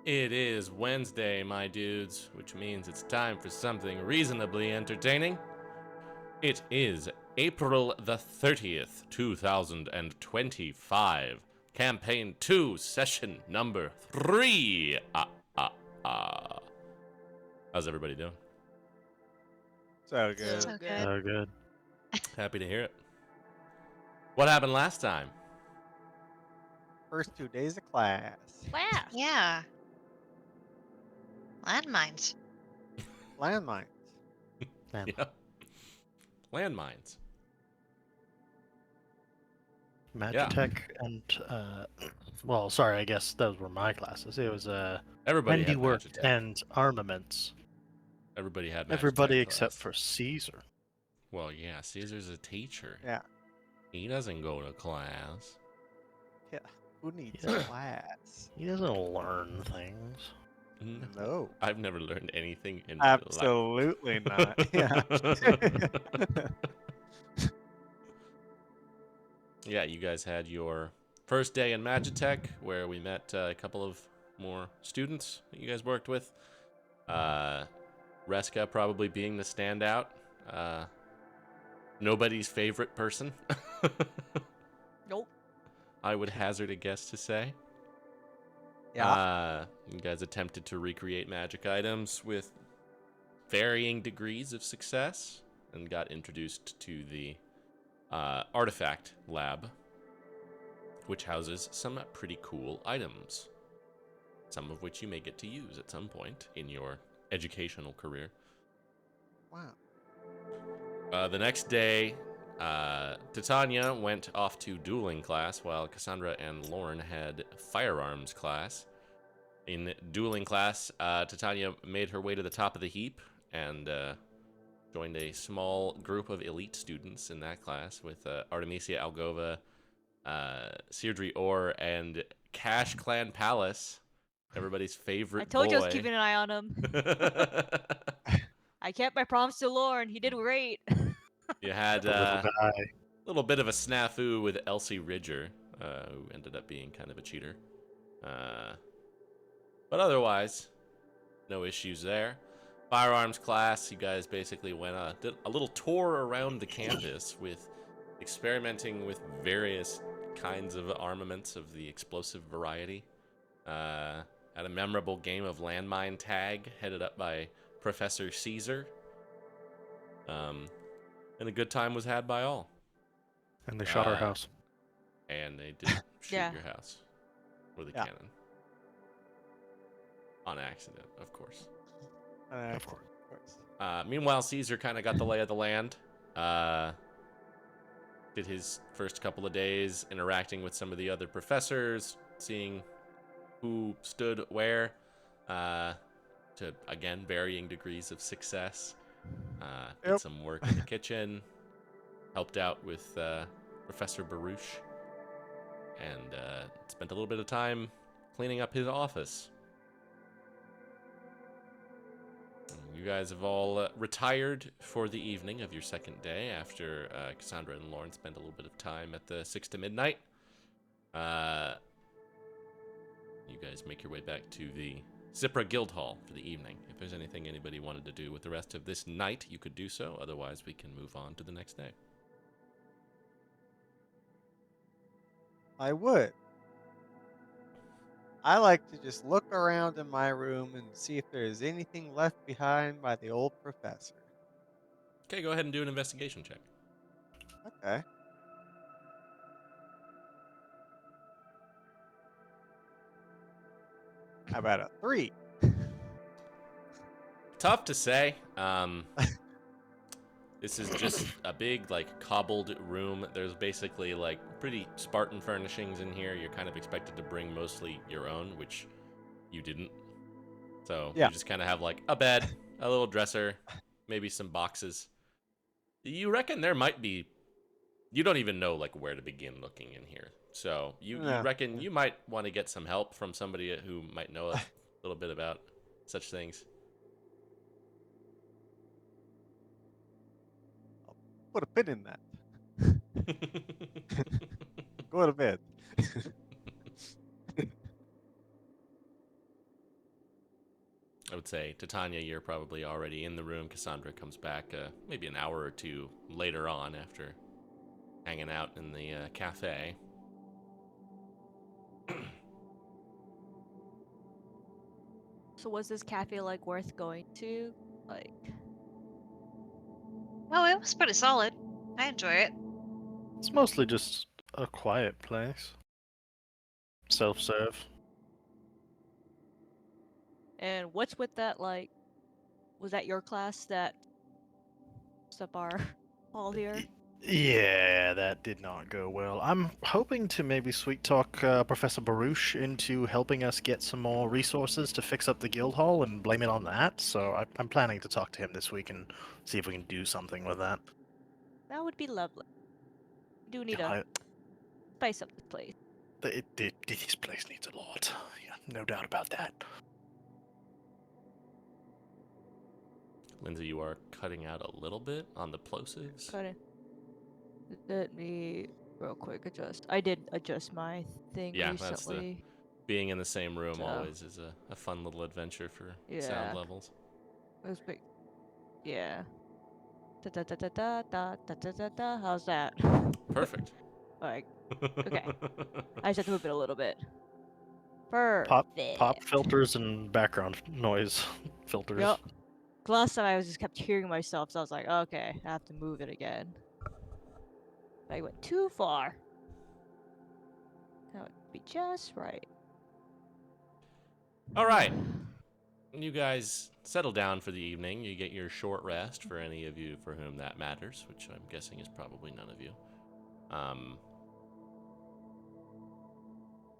It is Wednesday, my dudes, which means it's time for something reasonably entertaining. It is April the 30th, 2025. Campaign 2, session number 3. How's everybody doing? So good. So good. Oh, good. Happy to hear it. What happened last time? First 2 days of class. Yeah. Landmines. Landmines. Yeah. Landmines. Magitech and well, sorry, I guess those were my classes. It was Everybody had handiwork Magitech. and armaments. Everybody had Magitech Everybody class. except for Caesar. Well, yeah, Caesar's a teacher. Yeah. He doesn't go to class. Yeah. Who needs Yeah. class? He doesn't learn things. No. I've never learned anything in my life. Absolutely not. Yeah. Yeah, you guys had your first day in Magitech, where we met a couple of more students that you guys worked with. Reska probably being the standout. Nobody's favorite person. Nope. I would hazard a guess to say. Yeah. You guys attempted to recreate magic items with varying degrees of success and got introduced to the artifact lab, which houses some pretty cool items, some of which you may get to use at some point in your educational career. Wow. The next day, Titania went off to dueling class while Cassandra and Lauren had firearms class. In dueling class, Titania made her way to the top of the heap and joined a small group of elite students in that class with Artemisia Algova, Seirdre Orr, and Cash Clan Palace, everybody's favorite I told boy. you I was keeping an eye on him. I kept my promise to Lauren. He did great. You had The little guy. little bit of a snafu with Elsie Ridger, who ended up being kind of a cheater. But otherwise, no issues there. Firearms class, you guys basically did a little tour around the campus with experimenting with various kinds of armaments of the explosive variety. Had a memorable game of landmine tag headed up by Professor Caesar. And a good time was had by all. And they shot our house. And they did shoot Yeah. your house with a Yeah. cannon. On accident, of course. Of course. Meanwhile, Caesar kind of got the lay of the land. Did his first couple of days interacting with some of the other professors, seeing who stood where, to, again, varying degrees of success. Did some work in the kitchen, helped out with Professor Baruch, and spent a little bit of time cleaning up his office. You guys have all retired for the evening of your second day after Cassandra and Lauren spent a little bit of time at the 6 to midnight. You guys make your way back to the Zipra Guild Hall for the evening. If there's anything anybody wanted to do with the rest of this night, you could do so. Otherwise, we can move on to the next day. I would. I like to just look around in my room and see if there's anything left behind by the old professor. Okay, go ahead and do an investigation check. Okay. How about a 3? Tough to say. This is just a big, like, cobbled room. There's basically, like, pretty Spartan furnishings in here. You're kind of expected to bring mostly your own, which you didn't. So Yeah. you just kind of have, like, a bed, a little dresser, maybe some boxes. You reckon there might be... You don't even know, like, where to begin looking in here. So you reckon you might want to get some help from somebody who might know a little bit about such things. Put a pin in that. Go to bed. would say, Titania, you're probably already in the room. Cassandra comes back maybe an hour or two later on after hanging out in the cafe. So was this cafe like worth going to? Like, Oh, it was pretty solid. I enjoy it. It's mostly just a quiet place. Self-serve. and what's with that? Like, was that your class that up our hall here? Yeah, that did not go well. I'm hoping to maybe sweet talk Professor Baruch into helping us get some more resources to fix up the guild hall and blame it on that. So I'm planning to talk to him this week and see if we can do something with that. That would be lovely. We do need I- to spice up this place. This place needs a lot. Yeah, no doubt about that. Lindsay, you are cutting out a little bit on the plosives. Got it. Let me real quick adjust. I did adjust my thing Yeah, that's recently. Being in the same room So- always is a fun little adventure for sound Yeah. levels. It was big. Yeah. Da da da da da da da da da da. How's that? Perfect. Like, okay. I just have to move it a little bit. Pop Perfect. filters and background noise filters. Yep. Last time I was just kept hearing myself, so I was like, okay, I have to move it again. I went too far. That would be just right. All right. You guys settle down for the evening. You get your short rest for any of you for whom that matters, which I'm guessing is probably none of you.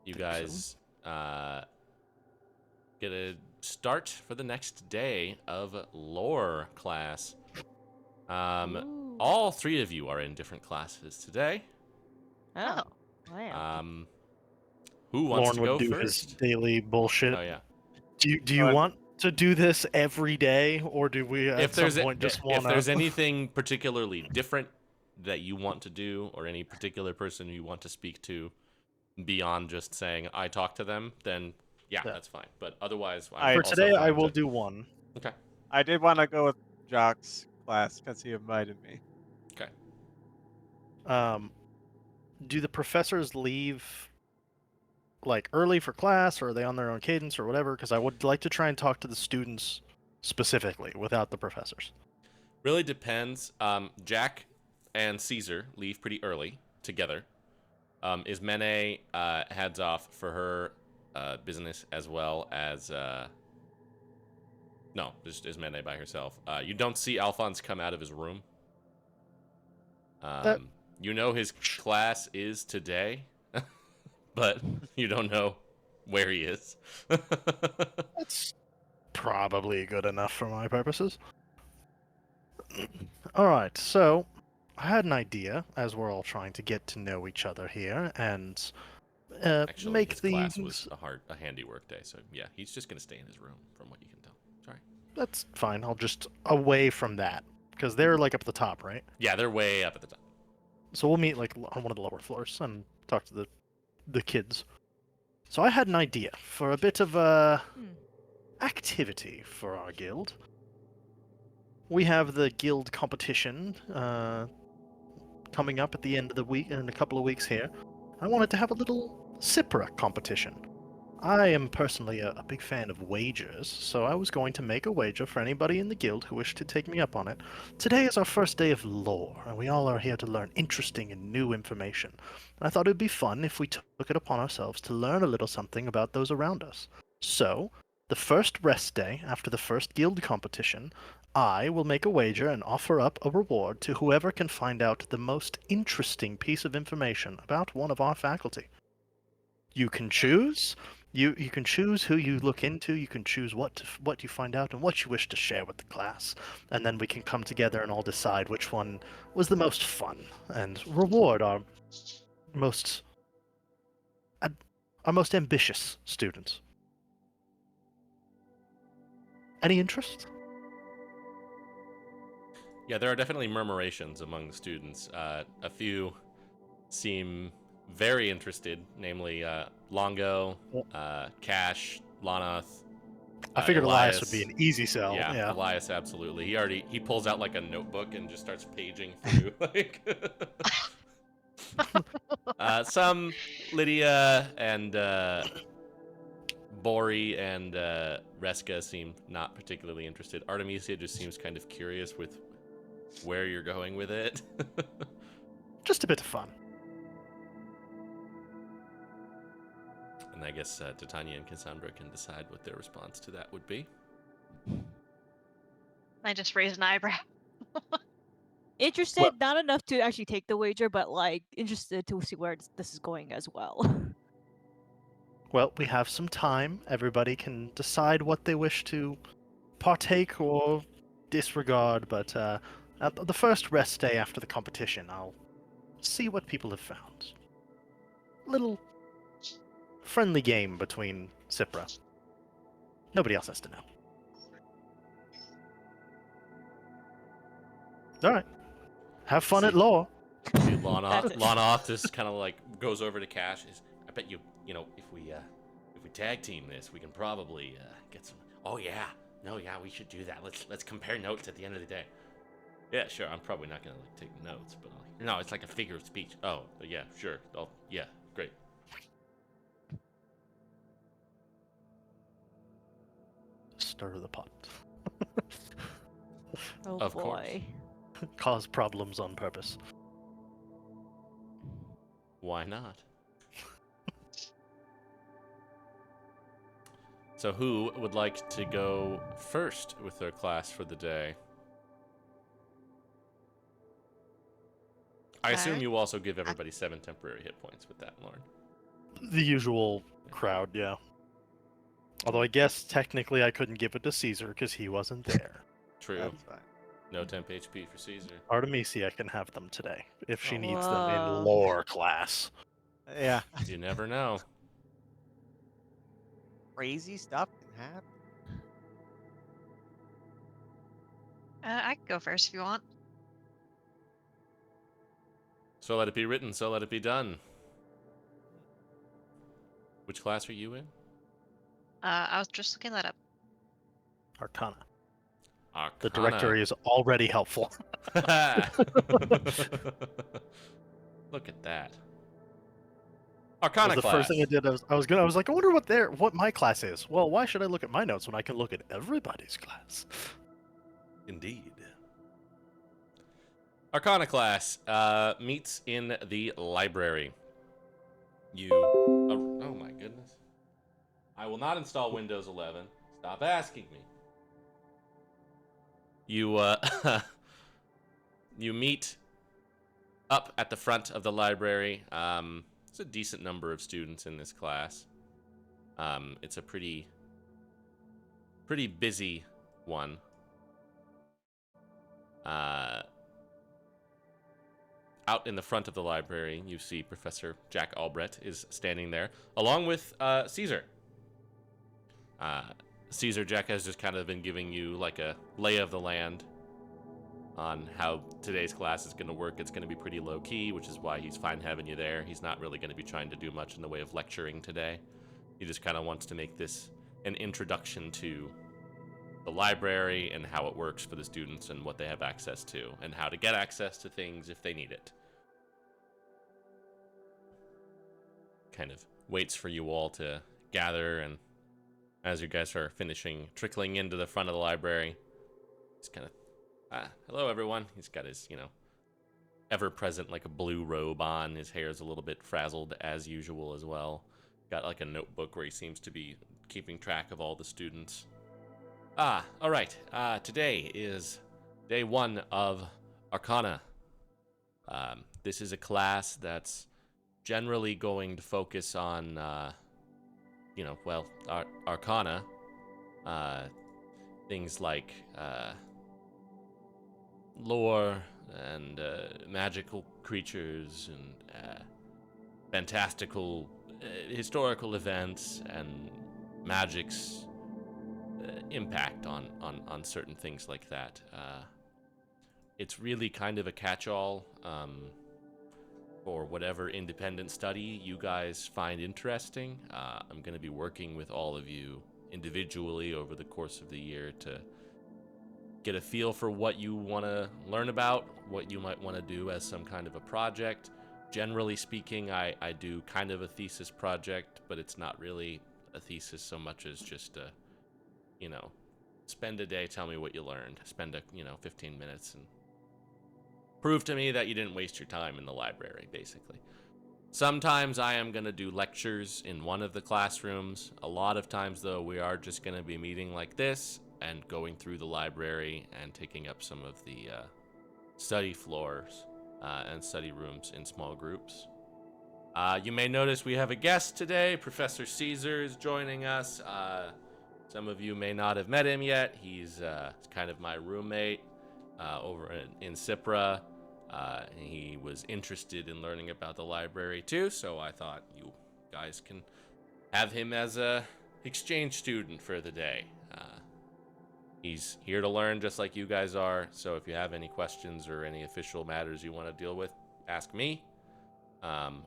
You guys get a start for the next day of lore class. Ooh. All three of you are in different classes today. Oh. Wow. Who wants Lauren to would go do first? his daily bullshit. Oh yeah. Do you want to do this every day, or do we at If some there's point just if want there's to? anything particularly different that you want to do, or any particular person you want to speak to beyond just saying I talk to them, then yeah. That's fine. But otherwise, I'm For also today, I fine will to- do one. Okay. I did want to go with Jock's class because he invited me. Okay. Do the professors leave like early for class, or are they on their own cadence or whatever? Because I would like to try and talk to the students specifically without the professors. Really depends. Jack and Caesar leave pretty early together. Ismene heads off for her business as well as no, just Ismene by herself. You don't see Alphonse come out of his room. You know his class is today, but you don't know where he is. That's probably good enough for my purposes. All right, so I had an idea as we're all trying to get to know each other here and Actually, make his things. class was a handiwork day, so yeah, he's just gonna stay in his room, from what you can tell. Sorry. That's fine. I'll just away from that because they're like up at the top, right? Yeah, they're way up at the top. So we'll meet like on one of the lower floors and talk to the kids. So I had an idea for a bit of a activity for our guild. We have the guild competition coming up at the end of the week, in a couple of weeks here. I wanted to have a little Cipra competition. I am personally a big fan of wagers, so I was going to make a wager for anybody in the guild who wished to take me up on it. Today is our first day of lore, and we all are here to learn interesting and new information. And I thought it would be fun if we took it upon ourselves to learn a little something about those around us. So, the first rest day after the first guild competition, I will make a wager and offer up a reward to whoever can find out the most interesting piece of information about one of our faculty. You can choose. You can choose who you look into. You can choose what you find out and what you wish to share with the class, and then we can come together and all decide which one was the most fun and reward our most ambitious students. Any interest? Yeah, there are definitely murmurations among the students. A few seem very interested, namely Longo, Cash, Lanoth, I figured Elias would be an easy sell. Yeah, Yeah. Elias, absolutely. He pulls out like a notebook and just starts paging through like some Lydia and Bori and Reska seem not particularly interested. Artemisia just seems kind of curious with where you're going with it. Just a bit of fun. And I guess Titania and Cassandra can decide what their response to that would be. I just raised an eyebrow. Interested, Well- not enough to actually take the wager, but like interested to see where this is going as well. Well, we have some time. Everybody can decide what they wish to partake or disregard, but at the first rest day after the competition, I'll see what people have found. Little friendly game between Cipra. Nobody else has to know. Alright. Have fun at law. See, That's it. Lana just kind of like goes over to Cash. I bet you know, if we tag team this, we can probably get some. Oh yeah, no, yeah, we should do that. Let's compare notes at the end of the day. Yeah, sure. I'm probably not gonna like take notes, but no, it's like a figure of speech. Oh, yeah, sure. Oh, yeah, great. Stir the pot. Oh Of course. boy. Cause problems on purpose. Why not? So who would like to go first with their class for the day? I assume you also give everybody 7 temporary hit points with that, Lauren. The usual crowd, yeah. Although I guess technically I couldn't give it to Caesar because he wasn't there. True. That's fine. No temp HP for Caesar. Artemisia can have them today if she Oh. needs them in Whoa. lore class. Yeah, You never know. crazy stuff can happen. I can go first if you want. So let it be written, so let it be done. Which class are you in? I was just looking that up. Arcana. Arcana. The directory is already helpful. Look at that. Arcana The class. first thing I did, I was like, I wonder what my class is. Well, why should I look at my notes when I can look at everybody's class? Indeed. Arcana class meets in the library. Oh my goodness. I will not install Windows 11. Stop asking me. You you meet up at the front of the library. There's a decent number of students in this class. It's a pretty busy one. Out in the front of the library, you see Professor Jack Albrecht is standing there, along with Caesar. Caesar, Jack has just kind of been giving you like a lay of the land on how today's class is going to work. It's going to be pretty low-key, which is why he's fine having you there. He's not really going to be trying to do much in the way of lecturing today. He just kind of wants to make this an introduction to the library and how it works for the students and what they have access to and how to get access to things if they need it. Kind of waits for you all to gather, and as you guys are finishing trickling into the front of the library, he's kind of, hello everyone. He's got his, ever-present like a blue robe on. His hair is a little bit frazzled as usual as well. Got like a notebook where he seems to be keeping track of all the students. All right. Today is day 1 of Arcana. This is a class that's generally going to focus on, Arcana. Things like lore and magical creatures and fantastical historical events and magic's impact on certain things like that. It's really kind of a catch-all for whatever independent study you guys find interesting. I'm going to be working with all of you individually over the course of the year to get a feel for what you want to learn about, what you might want to do as some kind of a project. Generally speaking, I do kind of a thesis project, but it's not really a thesis so much as just a, spend a day, tell me what you learned. Spend 15 minutes and prove to me that you didn't waste your time in the library, basically. Sometimes I am going to do lectures in one of the classrooms. A lot of times, though, we are just going to be meeting like this and going through the library and taking up some of the study floors and study rooms in small groups. You may notice we have a guest today. Professor Caesar is joining us. Some of you may not have met him yet. He's kind of my roommate over in Cipra. He was interested in learning about the library too, so I thought you guys can have him as a exchange student for the day. He's here to learn just like you guys are, so if you have any questions or any official matters you want to deal with, ask me.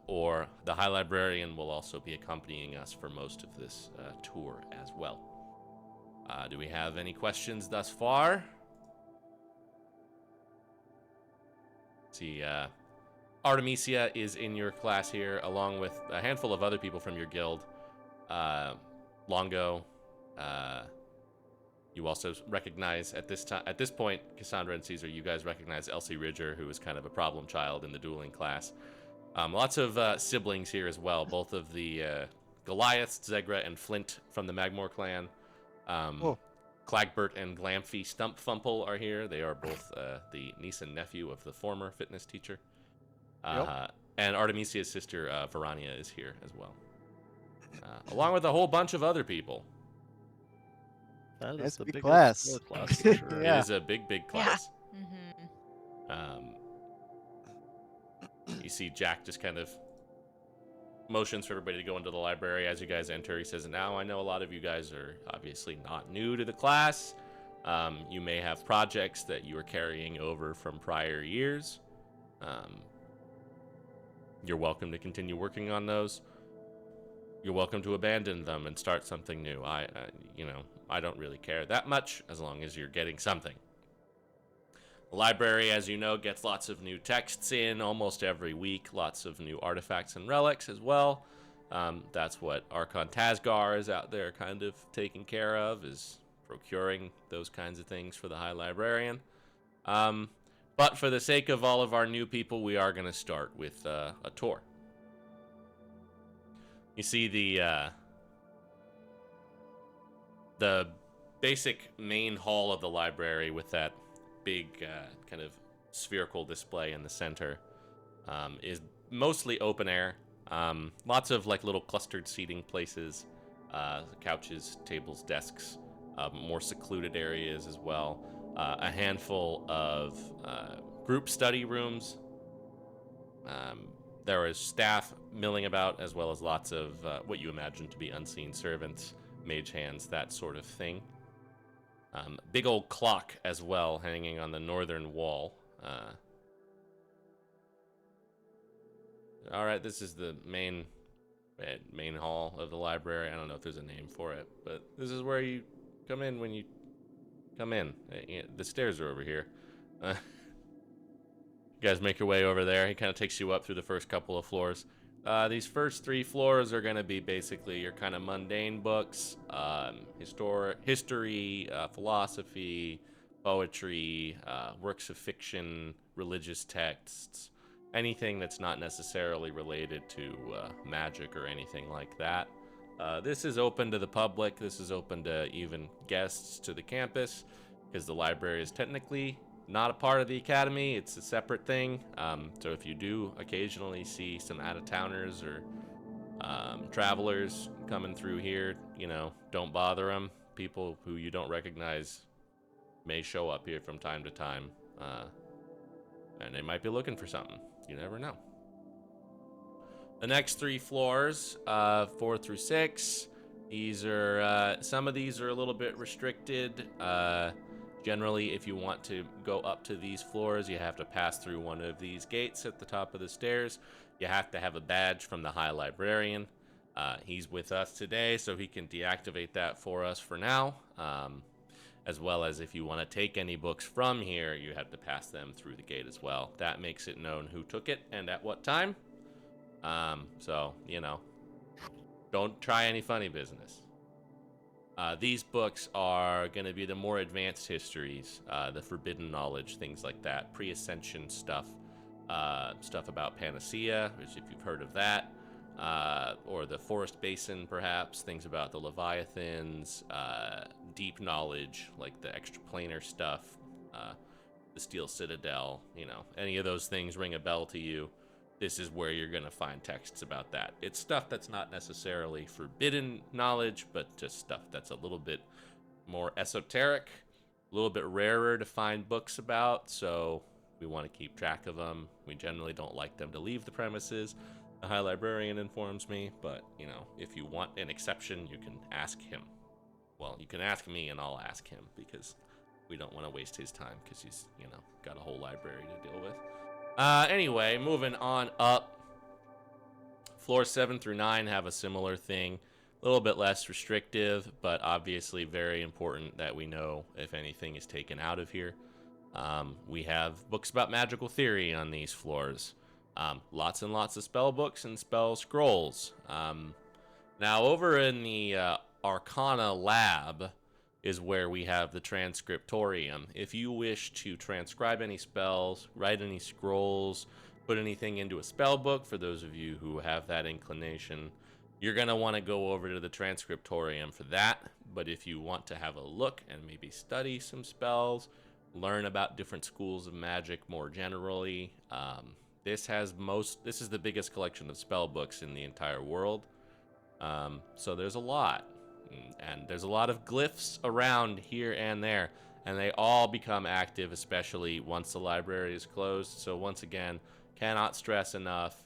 Or the High Librarian will also be accompanying us for most of this tour as well. Do we have any questions thus far? See, Artemisia is in your class here, along with a handful of other people from your guild. Longo, you also recognize at this point, Cassandra and Caesar, you guys recognize Elsie Ridger, who is kind of a problem child in the dueling class. Lots of siblings here as well, both of the Goliaths, Zegra, and Flint from the Magmore clan. Clagbert and Glamphy Stumpfumple are here. They are both the niece and nephew of the former fitness teacher. And Artemisia's sister, Verania, is here as well. Along with a whole bunch of other people. That That's is the a big biggest class. class for sure. Yeah. It is a big class. Mm-hmm. You see Jack just kind of motions for everybody to go into the library. As you guys enter, he says, now I know a lot of you guys are obviously not new to the class. You may have projects that you are carrying over from prior years. You're welcome to continue working on those. You're welcome to abandon them and start something new. I don't really care that much as long as you're getting something. The library, as you know, gets lots of new texts in almost every week, lots of new artifacts and relics as well. That's what Archon Tasgar is out there kind of taking care of, is procuring those kinds of things for the High Librarian. But for the sake of all of our new people, we are going to start with a tour. You see the basic main hall of the library with that big kind of spherical display in the center is mostly open air. Lots of like little clustered seating places, couches, tables, desks, more secluded areas as well. A handful of group study rooms. There is staff milling about, as well as lots of what you imagine to be unseen servants, mage hands, that sort of thing. Big old clock as well, hanging on the northern wall. All right, this is the main hall of the library. I don't know if there's a name for it, but this is where you come in when you come in. The stairs are over here. You guys make your way over there. He kind of takes you up through the first couple of floors. These first 3 floors are going to be basically your kind of mundane books, history, philosophy, poetry, works of fiction, religious texts, anything that's not necessarily related to magic or anything like that. This is open to the public. This is open to even guests to the campus, because the library is technically not a part of the academy. It's a separate thing. So if you do occasionally see some out-of-towners or travelers coming through here, don't bother them. People who you don't recognize may show up here from time to time, and they might be looking for something. You never know. The next 3 floors, 4 through 6, these are some of these are a little bit restricted. Generally, if you want to go up to these floors, you have to pass through one of these gates at the top of the stairs. You have to have a badge from the High Librarian. He's with us today, so he can deactivate that for us for now. As well as if you want to take any books from here, you have to pass them through the gate as well. That makes it known who took it and at what time. So, don't try any funny business. These books are going to be the more advanced histories, the forbidden knowledge, things like that, pre-ascension stuff, stuff about Panacea, which if you've heard of that, or the Forest Basin, perhaps, things about the Leviathans, deep knowledge, like the extraplanar stuff, the Steel Citadel, any of those things ring a bell to you. This is where you're going to find texts about that. It's stuff that's not necessarily forbidden knowledge, but just stuff that's a little bit more esoteric, a little bit rarer to find books about, so we want to keep track of them. We generally don't like them to leave the premises. The High Librarian informs me, but, if you want an exception, you can ask him. Well, you can ask me, and I'll ask him, because we don't want to waste his time, because he's, got a whole library to deal with. Anyway, moving on up. Floors 7 through 9 have a similar thing. A little bit less restrictive, but obviously very important that we know if anything is taken out of here. We have books about magical theory on these floors. Lots and lots of spell books and spell scrolls. Now, over in the Arcana lab is where we have the transcriptorium. If you wish to transcribe any spells, write any scrolls, put anything into a spell book, for those of you who have that inclination, you're going to want to go over to the transcriptorium for that. But if you want to have a look and maybe study some spells, learn about different schools of magic more generally, this is the biggest collection of spell books in the entire world. So there's a lot. And there's a lot of glyphs around here and there, and they all become active, especially once the library is closed. So once again, cannot stress enough,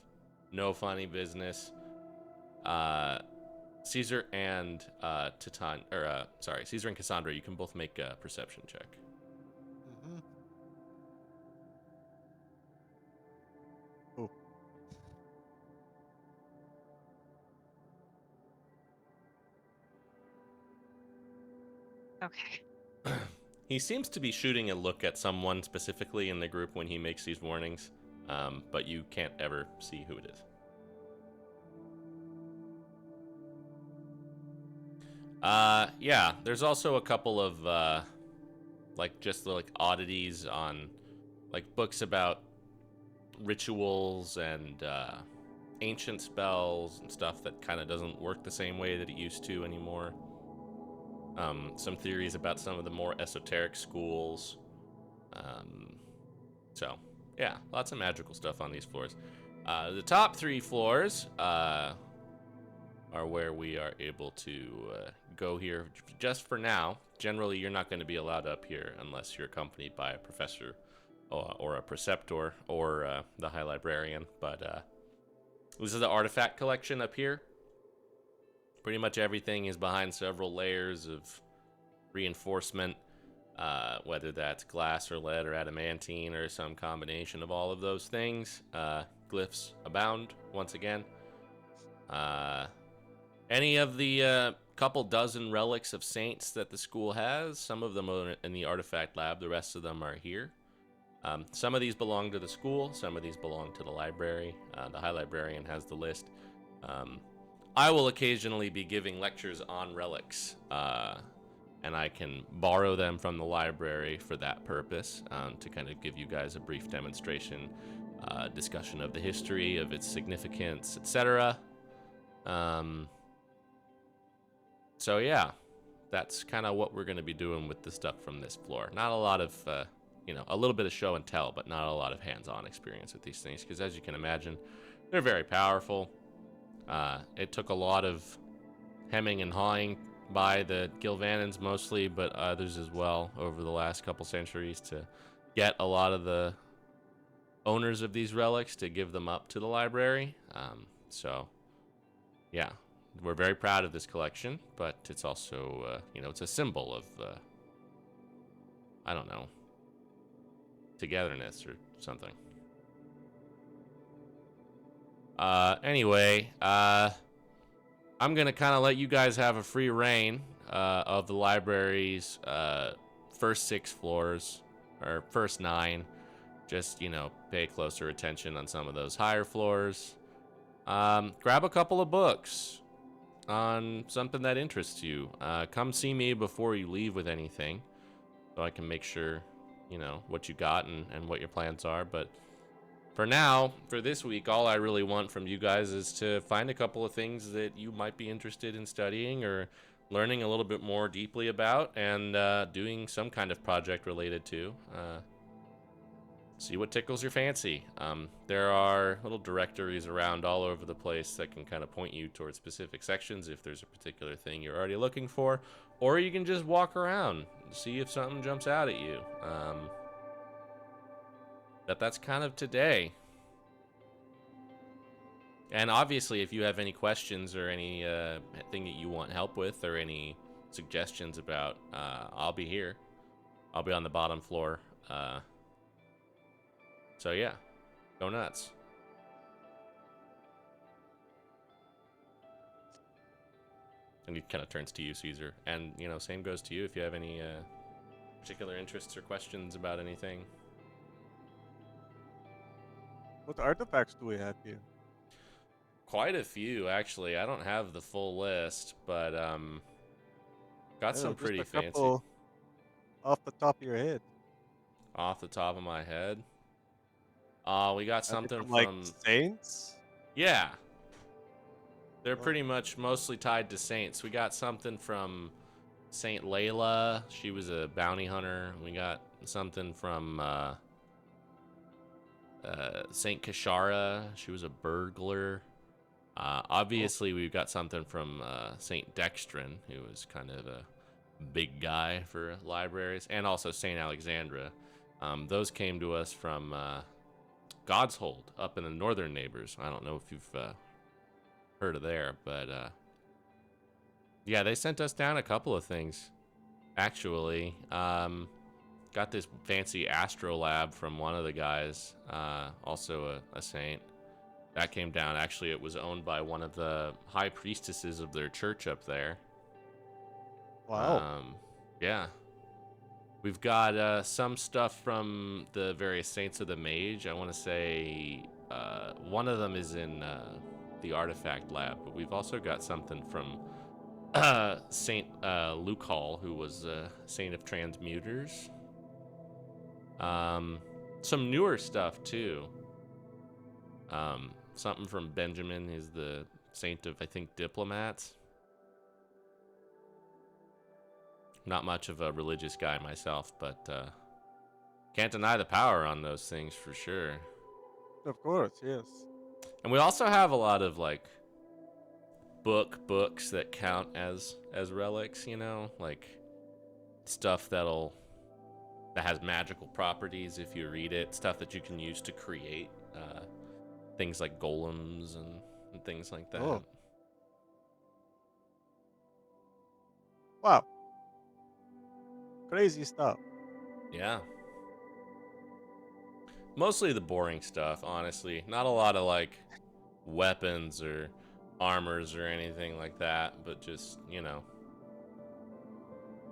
no funny business. Caesar and Caesar and Cassandra, you can both make a perception check. Mm-hmm. Oh. Okay. He seems to be shooting a look at someone specifically in the group when he makes these warnings, but you can't ever see who it is. Yeah, there's also a couple of, oddities on, books about rituals and, ancient spells and stuff that kind of doesn't work the same way that it used to anymore. Some theories about some of the more esoteric schools. So, yeah, lots of magical stuff on these floors. The top 3 floors are where we are able to go here just for now. Generally, you're not going to be allowed up here unless you're accompanied by a professor or a preceptor or the High Librarian. But this is the artifact collection up here. Pretty much everything is behind several layers of reinforcement, whether that's glass or lead or adamantine or some combination of all of those things. Glyphs abound, once again. Any of the couple dozen relics of saints that the school has, some of them are in the artifact lab, the rest of them are here. Some of these belong to the school, some of these belong to the library. The High Librarian has the list. I will occasionally be giving lectures on relics, and I can borrow them from the library for that purpose, to kind of give you guys a brief demonstration, discussion of the history, of its significance, etc. So yeah, that's kind of what we're going to be doing with the stuff from this floor. Not a lot of, a little bit of show and tell, but not a lot of hands-on experience with these things, because as you can imagine, they're very powerful. It took a lot of hemming and hawing by the Gilvanans mostly, but others as well over the last couple centuries to get a lot of the owners of these relics to give them up to the library. So, yeah, we're very proud of this collection, but it's also, it's a symbol of, togetherness or something. Anyway, I'm gonna kind of let you guys have a free reign of the library's first 6 floors, or first 9. Just, pay closer attention on some of those higher floors. Grab a couple of books on something that interests you. Come see me before you leave with anything, so I can make sure, what you got and what your plans are. But for now, for this week, all I really want from you guys is to find a couple of things that you might be interested in studying or learning a little bit more deeply about, and doing some kind of project related to. See what tickles your fancy. There are little directories around all over the place that can kind of point you towards specific sections if there's a particular thing you're already looking for, or you can just walk around and see if something jumps out at you. That's kind of today. And obviously, if you have any questions or any thing that you want help with or any suggestions about, I'll be here. I'll be on the bottom floor. So yeah, go nuts. And he kind of turns to you, Caesar. And, same goes to you if you have any particular interests or questions about anything. What artifacts do we have here? Quite a few, actually. I don't have the full list, but got some Just pretty a fancy. couple off the top of your head. Off the top of my head. We got something from like from saints. Yeah. They're Oh. pretty much mostly tied to saints. We got something from Saint Layla. She was a bounty hunter. We got something from Saint Kashara. She was a burglar. Obviously, we've got something from Saint Dextrin, who was kind of a big guy for libraries, and also Saint Alexandra. Those came to us from God's Hold up in the northern neighbors. I don't know if you've heard of there, but yeah, they sent us down a couple of things, actually. Got this fancy astrolabe from one of the guys, also a saint. That came down. Actually, it was owned by one of the high priestesses of their church up there. Wow. Yeah. We've got some stuff from the various saints of the mage. I want to say one of them is in the artifact lab, but we've also got something from Saint Luke Hall, who was a saint of transmuters. Some newer stuff too. Something from Benjamin, is the saint of, I think, diplomats. Not much of a religious guy myself, but can't deny the power on those things for sure. Of course, yes. And we also have a lot of like books that count as relics, like stuff that has magical properties if you read it, stuff that you can use to create things like golems and things like that. Oh. Wow. Crazy stuff. Yeah. Mostly the boring stuff, honestly. Not a lot of like weapons or armors or anything like that, but just,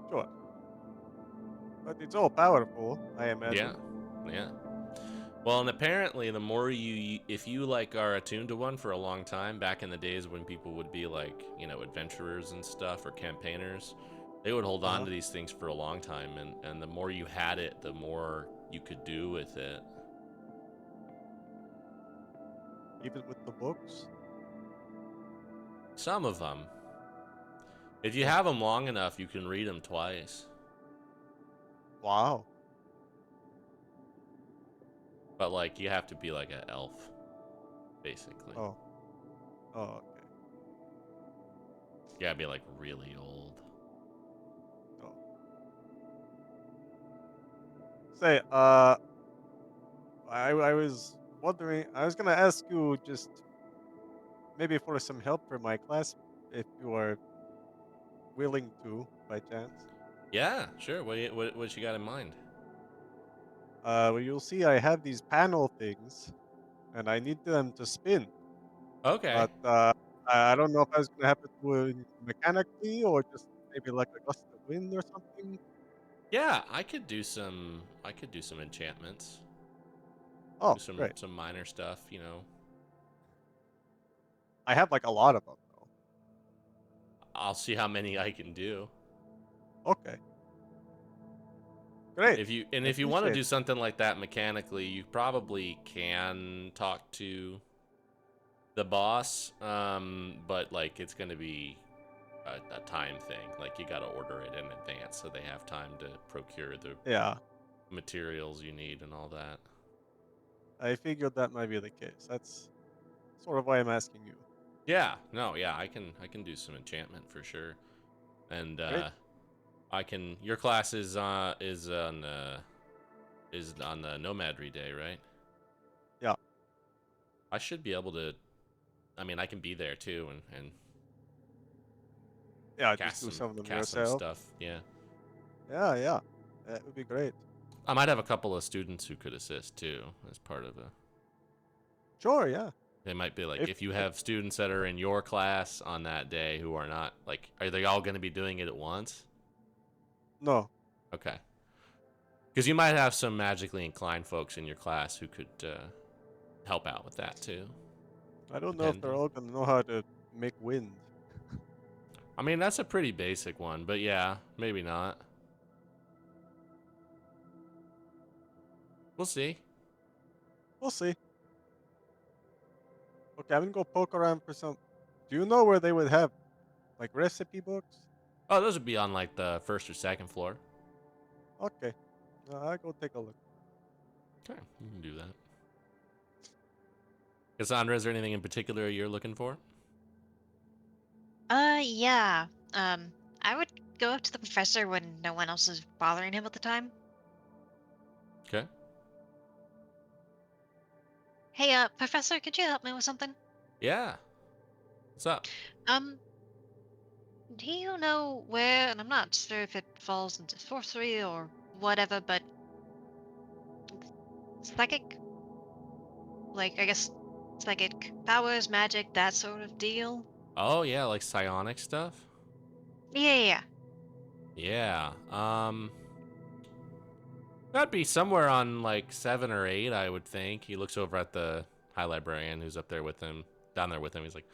Sure. But it's all powerful, I imagine. Yeah. Well, and apparently the more if you like are attuned to one for a long time, back in the days when people would be like, adventurers and stuff or campaigners, they would hold on to these things for a long time, and the more you had it, the more you could do with it. Even with the books? Some of them. If you have them long enough, you can read them twice. Wow. But, like, you have to be like an elf, basically. Oh. Oh, okay. You gotta be, like, really old. Oh. Say, I was wondering, I was gonna ask you just maybe for some help for my class, if you are willing to, by chance. Yeah, sure. What you got in mind? Well, you'll see I have these panel things, and I need them to spin. Okay. But I don't know if I was gonna have to do it mechanically or just maybe like a gust of wind or something. Yeah, I could do some. I could do some enchantments. Oh, Do some great. some minor stuff. I have like a lot of them though. I'll see how many I can do. Okay, great. I If you want to appreciate do it. something like that mechanically, you probably can talk to the boss. But like it's gonna be a time thing. Like you gotta order it in advance so they have time to procure the Yeah, materials you need and all that. I figured that might be the case. That's sort of why I'm asking you. Yeah, no, yeah, I can do some enchantment for sure. And Great. I can your class is on the Nomadry Day, right? Yeah, I should be able to I mean I can be there too and yeah. Just cast do some some of them cast some yourself. stuff. Yeah. Yeah, yeah. That would be great. I might have a couple of students who could assist too as part of a Sure. Yeah. they might be like If, if you if have students that are in your class on that day who are not like are they all going to be doing it at once? no, Okay. Because you might have some magically inclined folks in your class who could help out with that too. I don't know if they're Depending. all gonna know how to make wind. I mean, that's a pretty basic one, but yeah, maybe not. We'll see. We'll see. Okay, I'm gonna go poke around for some. Do you know where they would have like recipe books? Oh, those would be on like the first or second floor. Okay, I'll go take a look. Okay, you can do that. Cassandra, is there anything in particular you're looking for? Yeah. I would go up to the professor when no one else is bothering him at the time. Okay. Hey, professor, could you help me with something? Yeah. What's up? Um, do you know where, and I'm not sure if it falls into sorcery or whatever, but psychic, like, I guess psychic powers, magic, that sort of deal? Oh yeah, like psionic stuff. Yeah, yeah, Yeah. That'd be somewhere on like 7 or 8, I would think. He looks over at the high librarian who's up there with him, down there with him. He's like,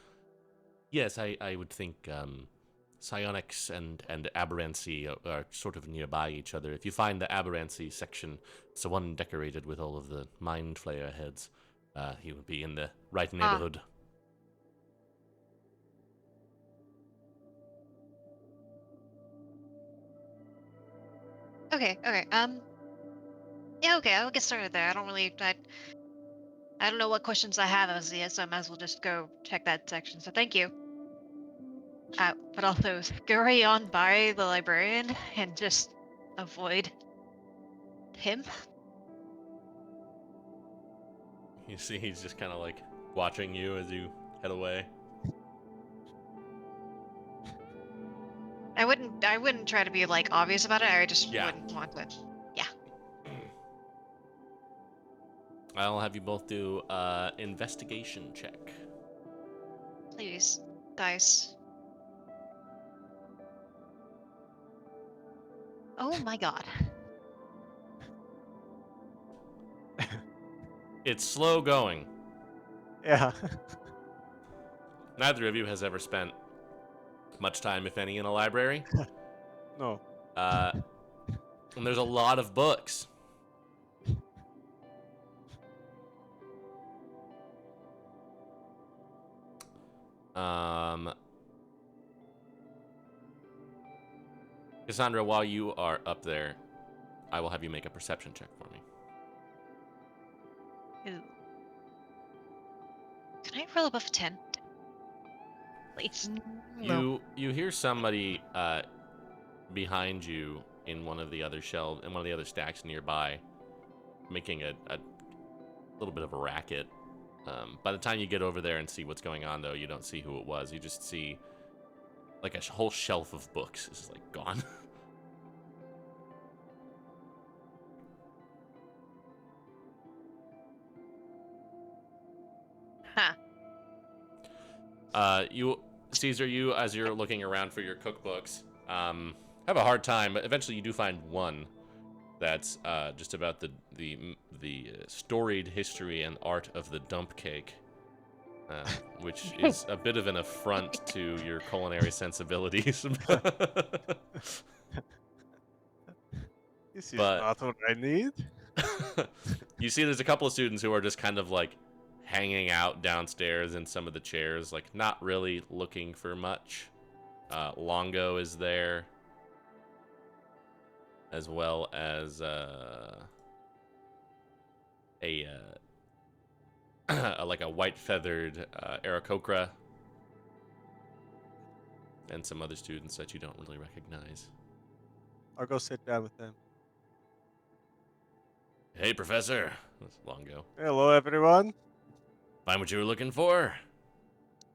"Yes, I would think psionics and aberrancy are sort of nearby each other. If you find the aberrancy section, it's the one decorated with all of the mind flayer heads. He would be in the right Ah, neighborhood." okay, okay. Yeah, okay, I'll get started there. I don't know what questions I have as yet, so I might as well just go check that section. So thank you. But also scurry on by the librarian and just avoid him. You see, he's just kind of like watching you as you head away. I wouldn't try to be like obvious about it. I just Yeah. wouldn't want to. Yeah, I'll have you both do investigation check. please, dice. Oh my god. It's slow going. Yeah. Neither of you has ever spent much time, if any, in a library. No. Uh, and there's a lot of books. Cassandra, while you are up there, I will have you make a perception check for me. Ooh. Can I roll above 10? Please. You hear somebody behind you in one of the other shelves, in one of the other stacks nearby, making a little bit of a racket. By the time you get over there and see what's going on, though, you don't see who it was. You just see like a whole shelf of books is like gone. Huh. Caesar, you as you're looking around for your cookbooks, have a hard time, but eventually you do find one that's just about the storied history and art of the dump cake, which is a bit of an affront to your culinary sensibilities. This is But not what I need. you see, there's a couple of students who are just kind of like hanging out downstairs in some of the chairs, like not really looking for much. Longo is there, as well as a like a white feathered Aarakocra, and some other students that you don't really recognize. I'll go sit down with them. Hey, Professor. That's Longo. Hello, everyone. Find what you were looking for?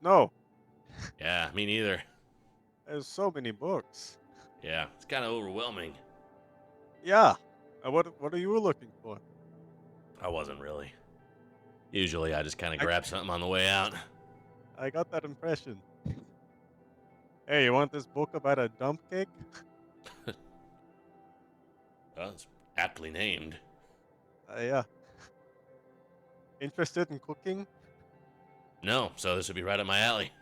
No, Yeah, me neither. there's so many books. Yeah, it's kind of overwhelming. Yeah. What are you looking for? I wasn't really. Usually I just kind of I- grab something on the way out. I got that impression. Hey, you want this book about a dump cake? Well, it's aptly named. Yeah. Interested in cooking? No, so this would be right up my alley.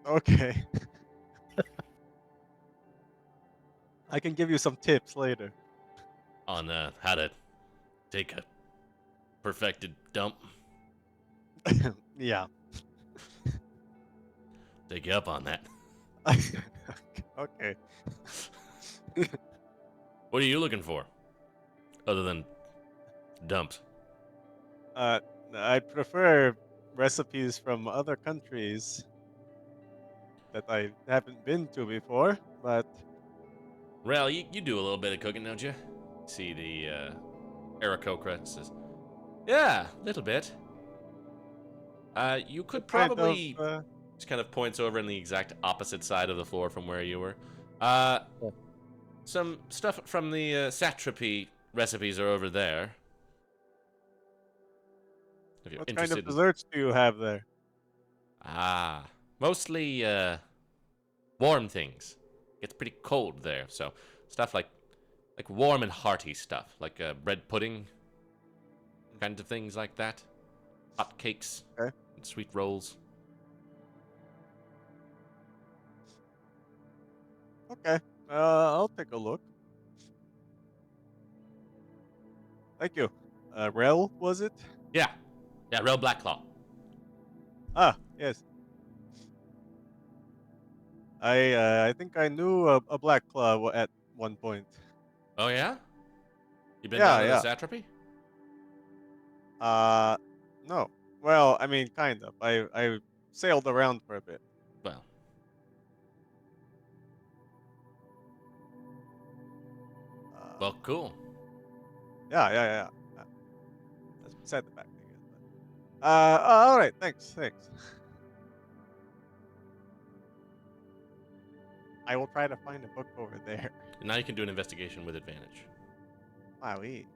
Okay. I can give you some tips later. On how to take a perfected dump. Yeah. Take you up on that. Okay. What are you looking for? Other than dumps. I prefer recipes from other countries that I haven't been to before, but Well, you do a little bit of cooking, don't you? See the Aarakocra says, yeah, a little bit. You could kind probably of, just kind of points over in the exact opposite side of the floor from where you were. Some stuff from the satrapy recipes are over there. If you're what kind interested of desserts do you have there? mostly warm things. It's pretty cold there, so stuff like warm and hearty stuff, like bread pudding, kinds of things like that. Hot cakes, Okay. and sweet rolls. Okay, I'll take a look. Thank you. Rel, was it? Yeah, real black claw. Ah, yes. I think I knew a black claw at one point. Oh yeah, you been Yeah, down to the yeah. satrapy? Uh, no. Well, I mean, kind of. I sailed around for a bit. Well, Uh, cool. yeah. That's beside the fact, I guess. All right. Thanks. I will try to find a book over there. Now you can do an investigation with advantage. Wowee.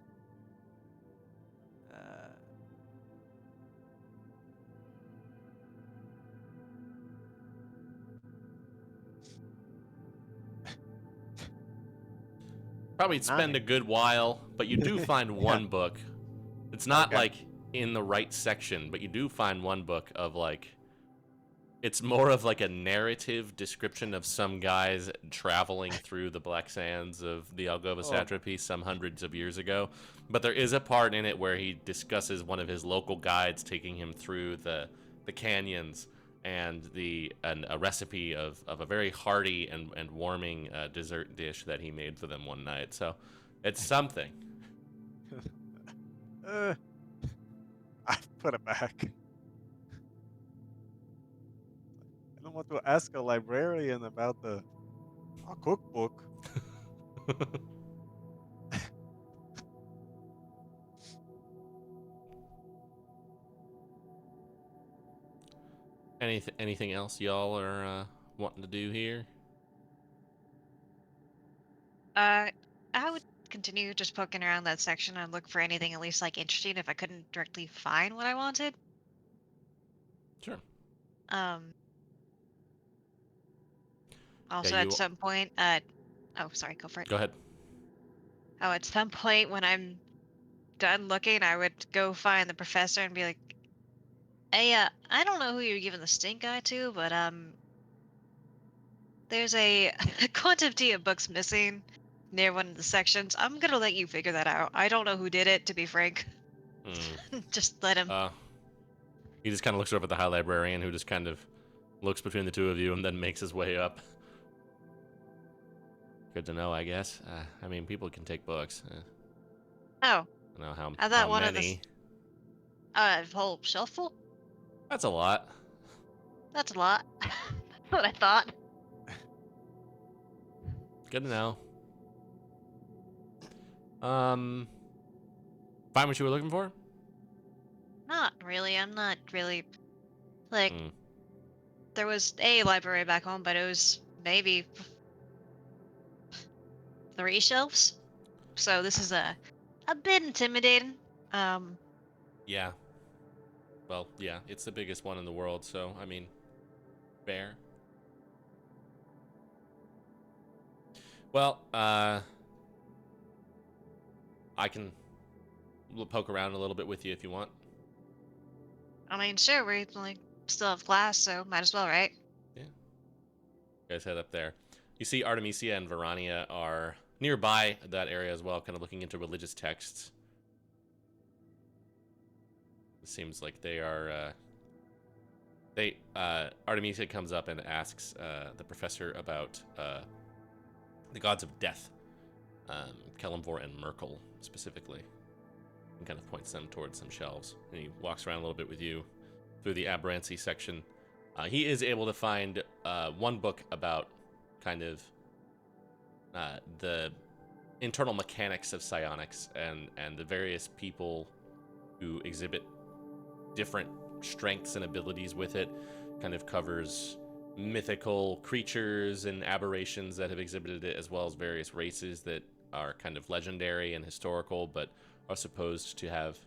Probably spend a 9. good while, but you do find one book. It's not Okay. like in the right section, but you do find one book of like, it's more of like a narrative description of some guys traveling through the black sands of the Algova Oh. satrapy some hundreds of years ago. But there is a part in it where he discusses one of his local guides taking him through the canyons and a recipe of a very hearty and warming dessert dish that he made for them one night. So it's something. I put it back. I don't want to ask a librarian about a cookbook. Anything else y'all are wanting to do here? I would continue just poking around that section and look for anything at least like interesting if I couldn't directly find what I wanted. Sure. Also, Yeah, at some point, oh, sorry, go for it. Go ahead. Oh, at some point when I'm done looking, I would go find the professor and be like, "Hey, I don't know who you're giving the stink eye to, but there's a, a quantity of books missing near one of the sections. I'm gonna let you figure that out. I don't know who did it, to be frank. Hmm. Just let him." He just kind of looks over at the High Librarian, who just kind of looks between the two of you and then makes his way up. Good to know, I guess. I mean, people can take books. Oh, I don't know I how thought one of many. the whole shelf full. That's a lot. That's a lot. That's what I thought. Good to know. Find what you were looking for? Not really. I'm not really like Hmm. there was a library back home, but it was maybe 3 shelves. So this is a bit intimidating. Um, Yeah. Well, yeah, it's the biggest one in the world, so, I mean, fair. Well, I can poke around a little bit with you if you want. I mean, sure, we like still have class, so might as well, right? Yeah. You guys head up there. You see Artemisia and Verania are nearby that area as well, kind of looking into religious texts. It seems like they are, Artemisia comes up and asks the professor about the gods of death, Kelemvor and Merkel specifically, and kind of points them towards some shelves. And he walks around a little bit with you through the aberrancy section. He is able to find one book about kind of the internal mechanics of psionics and the various people who exhibit different strengths and abilities with it. Kind of covers mythical creatures and aberrations that have exhibited it, as well as various races that are kind of legendary and historical, but are supposed to have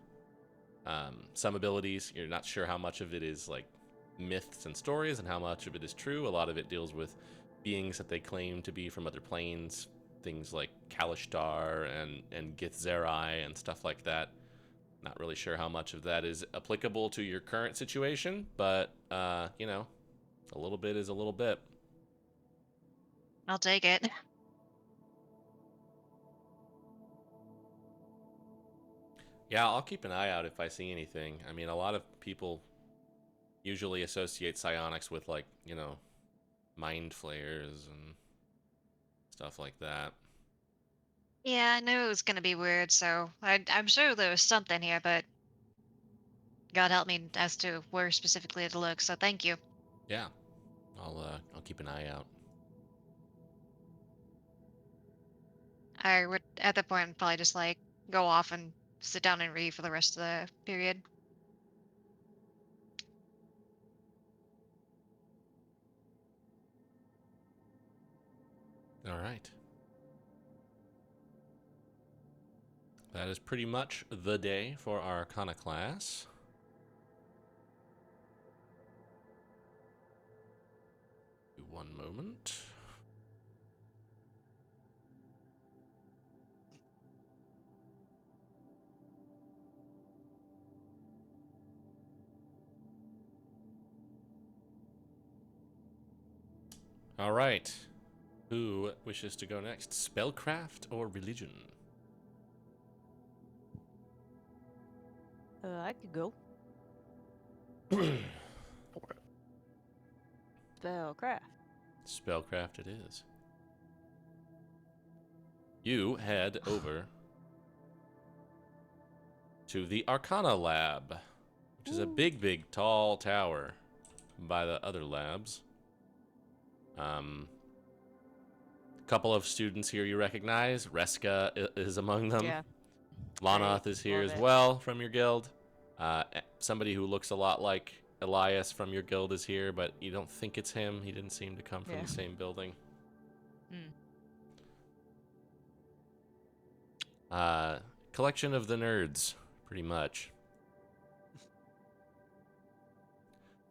some abilities. You're not sure how much of it is like myths and stories and how much of it is true. A lot of it deals with beings that they claim to be from other planes, things like Kalishtar and Githzerai and stuff like that. Not really sure how much of that is applicable to your current situation, but you know, a little bit is a little bit. I'll take it. Yeah, I'll keep an eye out if I see anything. I mean, a lot of people usually associate psionics with, like, you know, mind flayers and stuff like that. Yeah, I knew it was gonna be weird, so I'm sure there was something here, but God help me as to where specifically to look. So thank you. Yeah, I'll keep an eye out. I would at that point probably just like go off and sit down and read for the rest of the period. All right. That is pretty much the day for our Arcana class. One moment. All right. Who wishes to go next? Spellcraft or religion? I could go. Spellcraft. Spellcraft it is. You head over to the Arcana Lab, which is a big, tall tower by the other labs. Couple of students here you recognize. Reska is among them. Yeah. Lanoth Great. is here Love as it. well from your guild. Somebody who looks a lot like Elias from your guild is here, but you don't think it's him. He didn't seem to come from Yeah. the same building. Collection of the nerds, pretty much.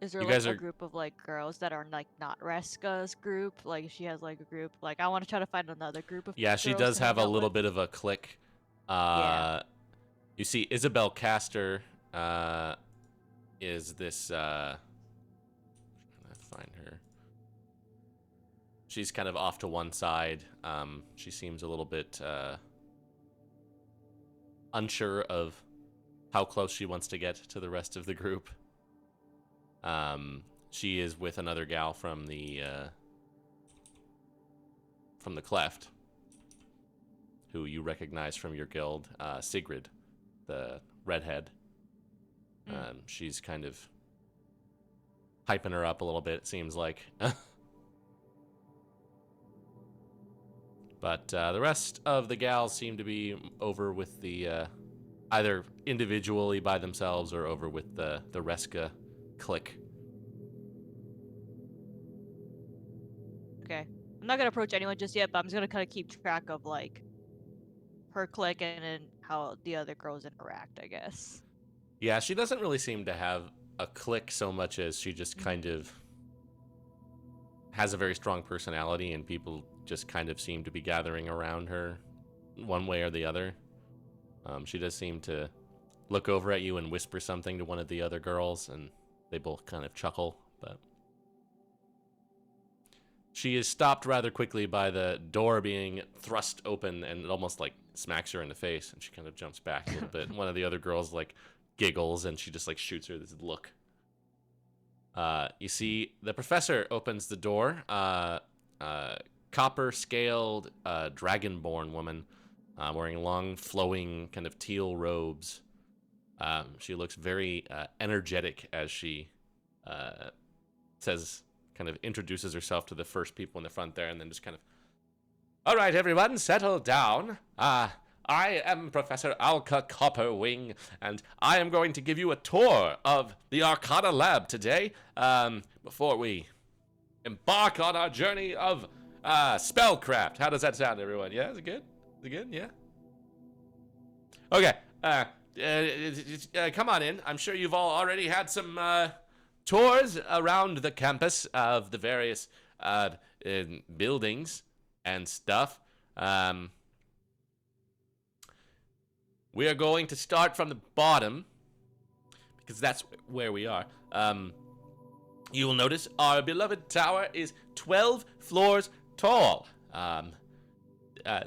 Is there You like guys a are- group of like girls that are like not Reska's group? Like she has like a group. Like I want to try to find another group of Yeah, she girls does to hang have a out little with. bit of a clique. Yeah. You see Isabel Castor is this trying to find her. She's kind of off to one side. She seems a little bit unsure of how close she wants to get to the rest of the group. She is with another gal from the cleft, who you recognize from your guild, Sigrid, the redhead. She's kind of hyping her up a little bit, it seems like. But the rest of the gals seem to be over with the either individually by themselves or over with the Reska clique. Okay. I'm not gonna approach anyone just yet, but I'm just gonna kind of keep track of like her clique and then how the other girls interact, I guess. Yeah, she doesn't really seem to have a clique so much as she just kind of has a very strong personality, and people just kind of seem to be gathering around her one way or the other. She does seem to look over at you and whisper something to one of the other girls, and they both kind of chuckle, but she is stopped rather quickly by the door being thrust open, and it almost like smacks her in the face, and she kind of jumps back a little bit. One of the other girls like giggles, and she just like shoots her this look. You see the professor opens the door. Copper-scaled dragonborn woman wearing long flowing kind of teal robes. She looks very energetic as she kind of introduces herself to the first people in the front there, and then just kind of, all right, everyone, settle down. I am Professor Alka Copperwing, and I am going to give you a tour of the Arcana Lab today, before we embark on our journey of spellcraft. How does that sound, everyone? Yeah, is it good? Is it good? Yeah? Okay, come on in. I'm sure you've all already had some tours around the campus of the various buildings and stuff. We are going to start from the bottom, because that's where we are. You will notice our beloved tower is 12 floors tall.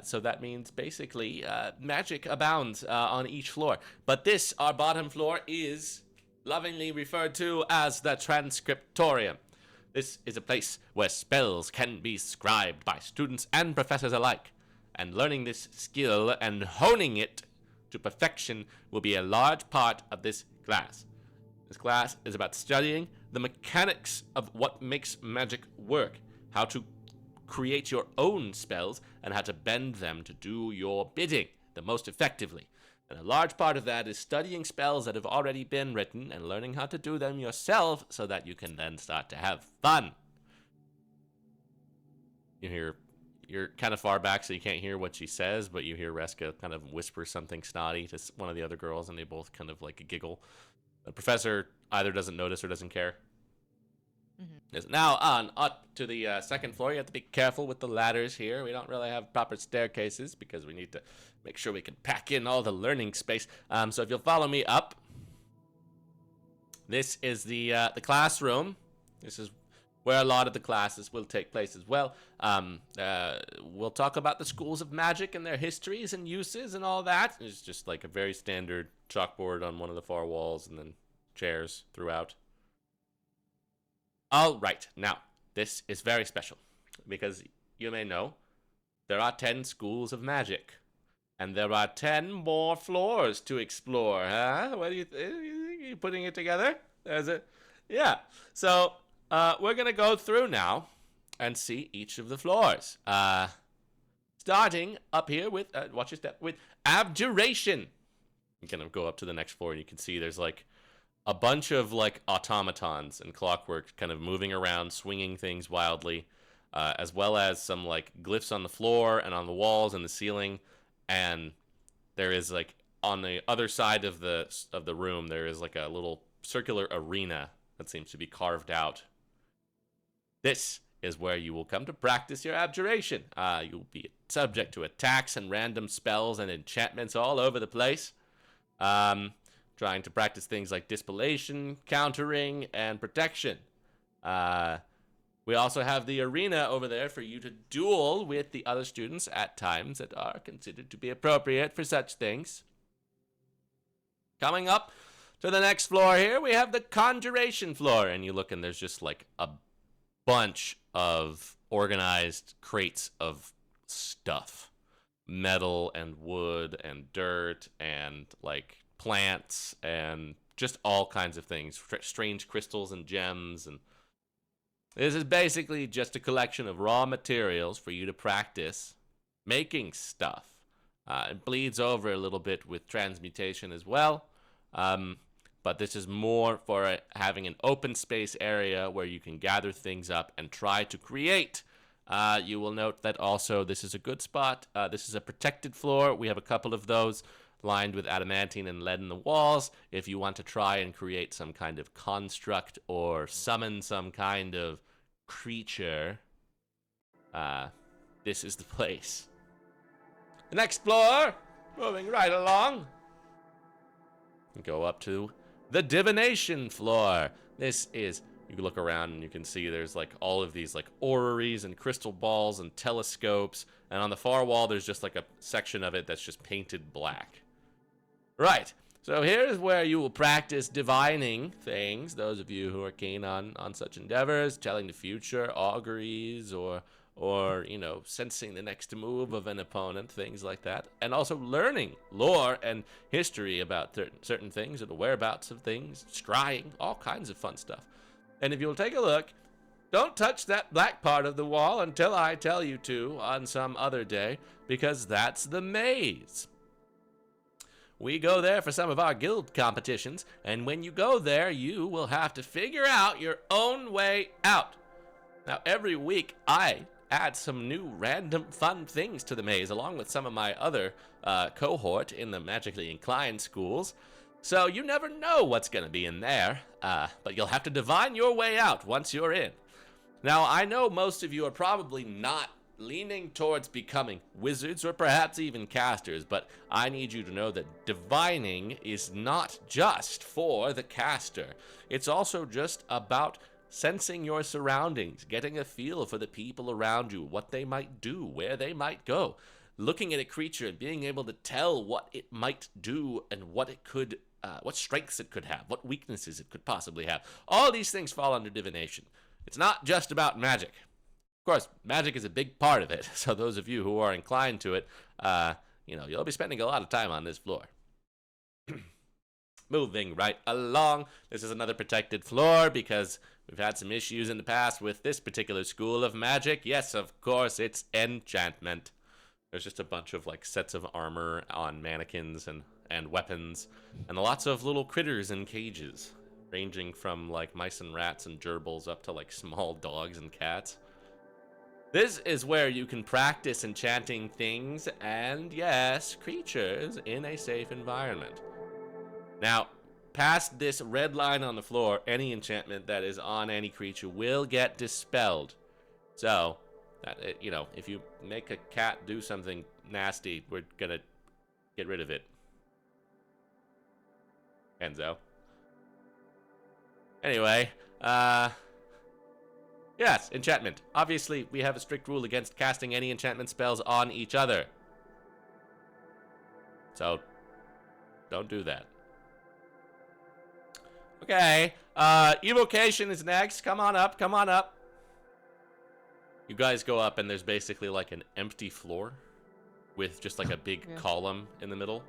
So that means basically magic abounds on each floor. But this, our bottom floor, is lovingly referred to as the Transcriptorium. This is a place where spells can be scribed by students and professors alike. And learning this skill and honing it to perfection will be a large part of this class. This class is about studying the mechanics of what makes magic work, how to create your own spells, and how to bend them to do your bidding the most effectively. And a large part of that is studying spells that have already been written and learning how to do them yourself so that you can then start to have fun. You're kind of far back, so you can't hear what she says, but you hear Reska kind of whisper something snotty to one of the other girls, and they both kind of like giggle. The professor either doesn't notice or doesn't care. Now on up to the second floor. You have to be careful with the ladders here. We don't really have proper staircases because we need to make sure we can pack in all the learning space. So if you'll follow me up, this is the classroom. This is where a lot of the classes will take place as well. We'll talk about the schools of magic and their histories and uses and all that. It's just like a very standard chalkboard on one of the far walls and then chairs throughout. All right, now, this is very special because you may know there are 10 schools of magic and there are 10 more floors to explore, huh? What do you think? Are you putting it together? There's it. Yeah, so we're going to go through now and see each of the floors. Starting up here with, watch your step, with abjuration. You can go up to the next floor and you can see there's like a bunch of like automatons and clockwork kind of moving around, swinging things wildly, as well as some like glyphs on the floor and on the walls and the ceiling. And there is like on the other side of the room, there is like a little circular arena that seems to be carved out. This is where you will come to practice your abjuration. You'll be subject to attacks and random spells and enchantments all over the place. Trying to practice things like dispellation, countering, and protection. We also have the arena over there for you to duel with the other students at times that are considered to be appropriate for such things. Coming up to the next floor here, we have the conjuration floor. And you look and there's just like a bunch of organized crates of stuff. Metal and wood and dirt and like plants and just all kinds of things. Strange crystals and gems. And this is basically just a collection of raw materials for you to practice making stuff. It bleeds over a little bit with transmutation as well. But this is more for having an open space area where you can gather things up and try to create. You will note that also this is a good spot. This is a protected floor. We have a couple of those lined with adamantine and lead in the walls. If you want to try and create some kind of construct or summon some kind of creature, this is the place. The next floor, moving right along, go up to the divination floor. This is, you look around and you can see there's like all of these like orreries and crystal balls and telescopes, and on the far wall there's just like a section of it that's just painted black. Right, so here's where you will practice divining things, those of you who are keen on such endeavors, telling the future, auguries, or you know, sensing the next move of an opponent, things like that. And also learning lore and history about certain things, or the whereabouts of things, scrying, all kinds of fun stuff. And if you'll take a look, don't touch that black part of the wall until I tell you to on some other day, because that's the maze. We go there for some of our guild competitions, and when you go there, you will have to figure out your own way out. Now, every week, I add some new random fun things to the maze, along with some of my other cohort in the magically inclined schools. So you never know what's going to be in there, but you'll have to divine your way out once you're in. Now, I know most of you are probably not leaning towards becoming wizards or perhaps even casters, but I need you to know that divining is not just for the caster. It's also just about sensing your surroundings, getting a feel for the people around you, what they might do, where they might go, looking at a creature and being able to tell what it might do and what it could, what strengths it could have, what weaknesses it could possibly have. All these things fall under divination. It's not just about magic. Of course, magic is a big part of it, so those of you who are inclined to it, you know, you'll be spending a lot of time on this floor. Moving right along, this is another protected floor because we've had some issues in the past with this particular school of magic. Yes, of course, it's enchantment. There's just a bunch of like sets of armor on mannequins and weapons, and lots of little critters in cages, ranging from like mice and rats and gerbils up to like small dogs and cats. This is where you can practice enchanting things and, yes, creatures in a safe environment. Now, past this red line on the floor, any enchantment that is on any creature will get dispelled. So, you know, if you make a cat do something nasty, we're gonna get rid of it. Enzo. Anyway, yes, enchantment. Obviously, we have a strict rule against casting any enchantment spells on each other. So, don't do that. Okay, evocation is next. Come on up, come on up. You guys go up and there's basically like an empty floor with just like a big column in the middle.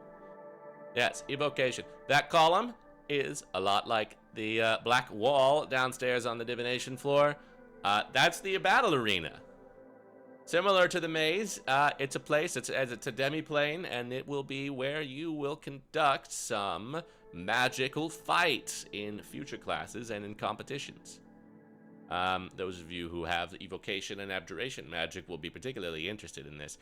Yes, evocation. That column is a lot like the black wall downstairs on the divination floor. That's the battle arena. Similar to the maze, it's a place, it's a demi-plane, and it will be where you will conduct some magical fights in future classes and in competitions. Those of you who have evocation and abjuration magic will be particularly interested in this.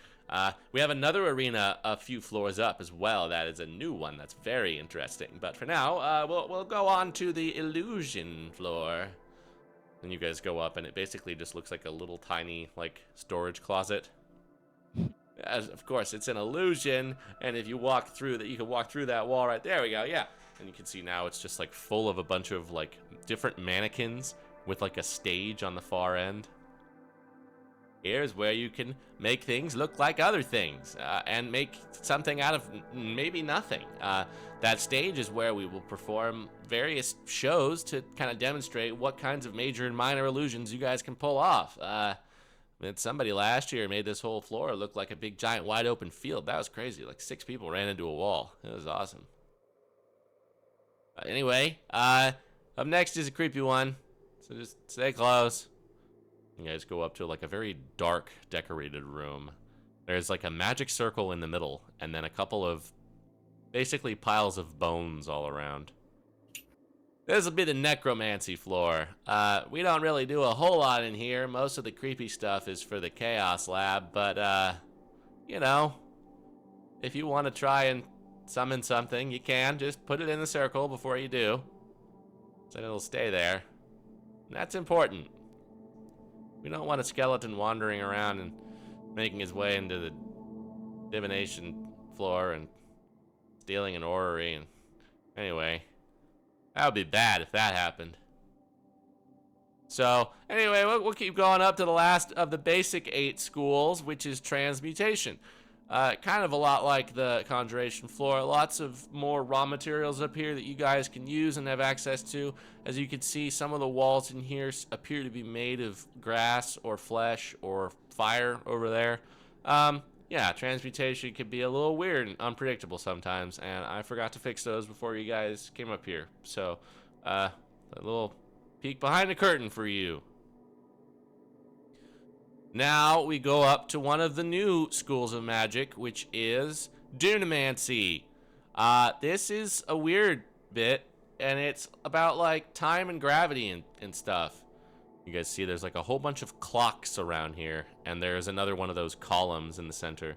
We have another arena a few floors up as well. That is a new one that's very interesting. But for now, we'll go on to the illusion floor. And you guys go up, and it basically just looks like a little tiny, like, storage closet. As, of course, it's an illusion, and if you walk through that, you can walk through that wall right there. We go, yeah. And you can see now it's just, like, full of a bunch of, like, different mannequins with, like, a stage on the far end. Here's where you can make things look like other things, and make something out of maybe nothing. That stage is where we will perform various shows to kind of demonstrate what kinds of major and minor illusions you guys can pull off. Somebody last year made this whole floor look like a big, giant, wide open field. That was crazy. Like 6 people ran into a wall. It was awesome. Anyway, up next is a creepy one, so just stay close. You guys go up to like a very dark decorated room. There's like a magic circle in the middle, and then a couple of basically piles of bones all around. This will be the necromancy floor. We don't really do a whole lot in here. Most of the creepy stuff is for the chaos lab, but you know, if you want to try and summon something, you can. Just put it in the circle before you do, so it'll stay there. And that's important. We don't want a skeleton wandering around and making his way into the divination floor and stealing an orrery. And anyway, that would be bad if that happened. So anyway, we'll keep going up to the last of the basic 8 schools, which is transmutation. Kind of a lot like the conjuration floor. Lots of more raw materials up here that you guys can use and have access to. As you can see, some of the walls in here appear to be made of grass or flesh or fire over there. Yeah, transmutation can be a little weird and unpredictable sometimes, and I forgot to fix those before you guys came up here. So, a little peek behind the curtain for you. Now we go up to one of the new schools of magic, which is Dunamancy. This is a weird bit, and it's about like time and gravity and stuff. You guys see there's like a whole bunch of clocks around here, and there's another one of those columns in the center.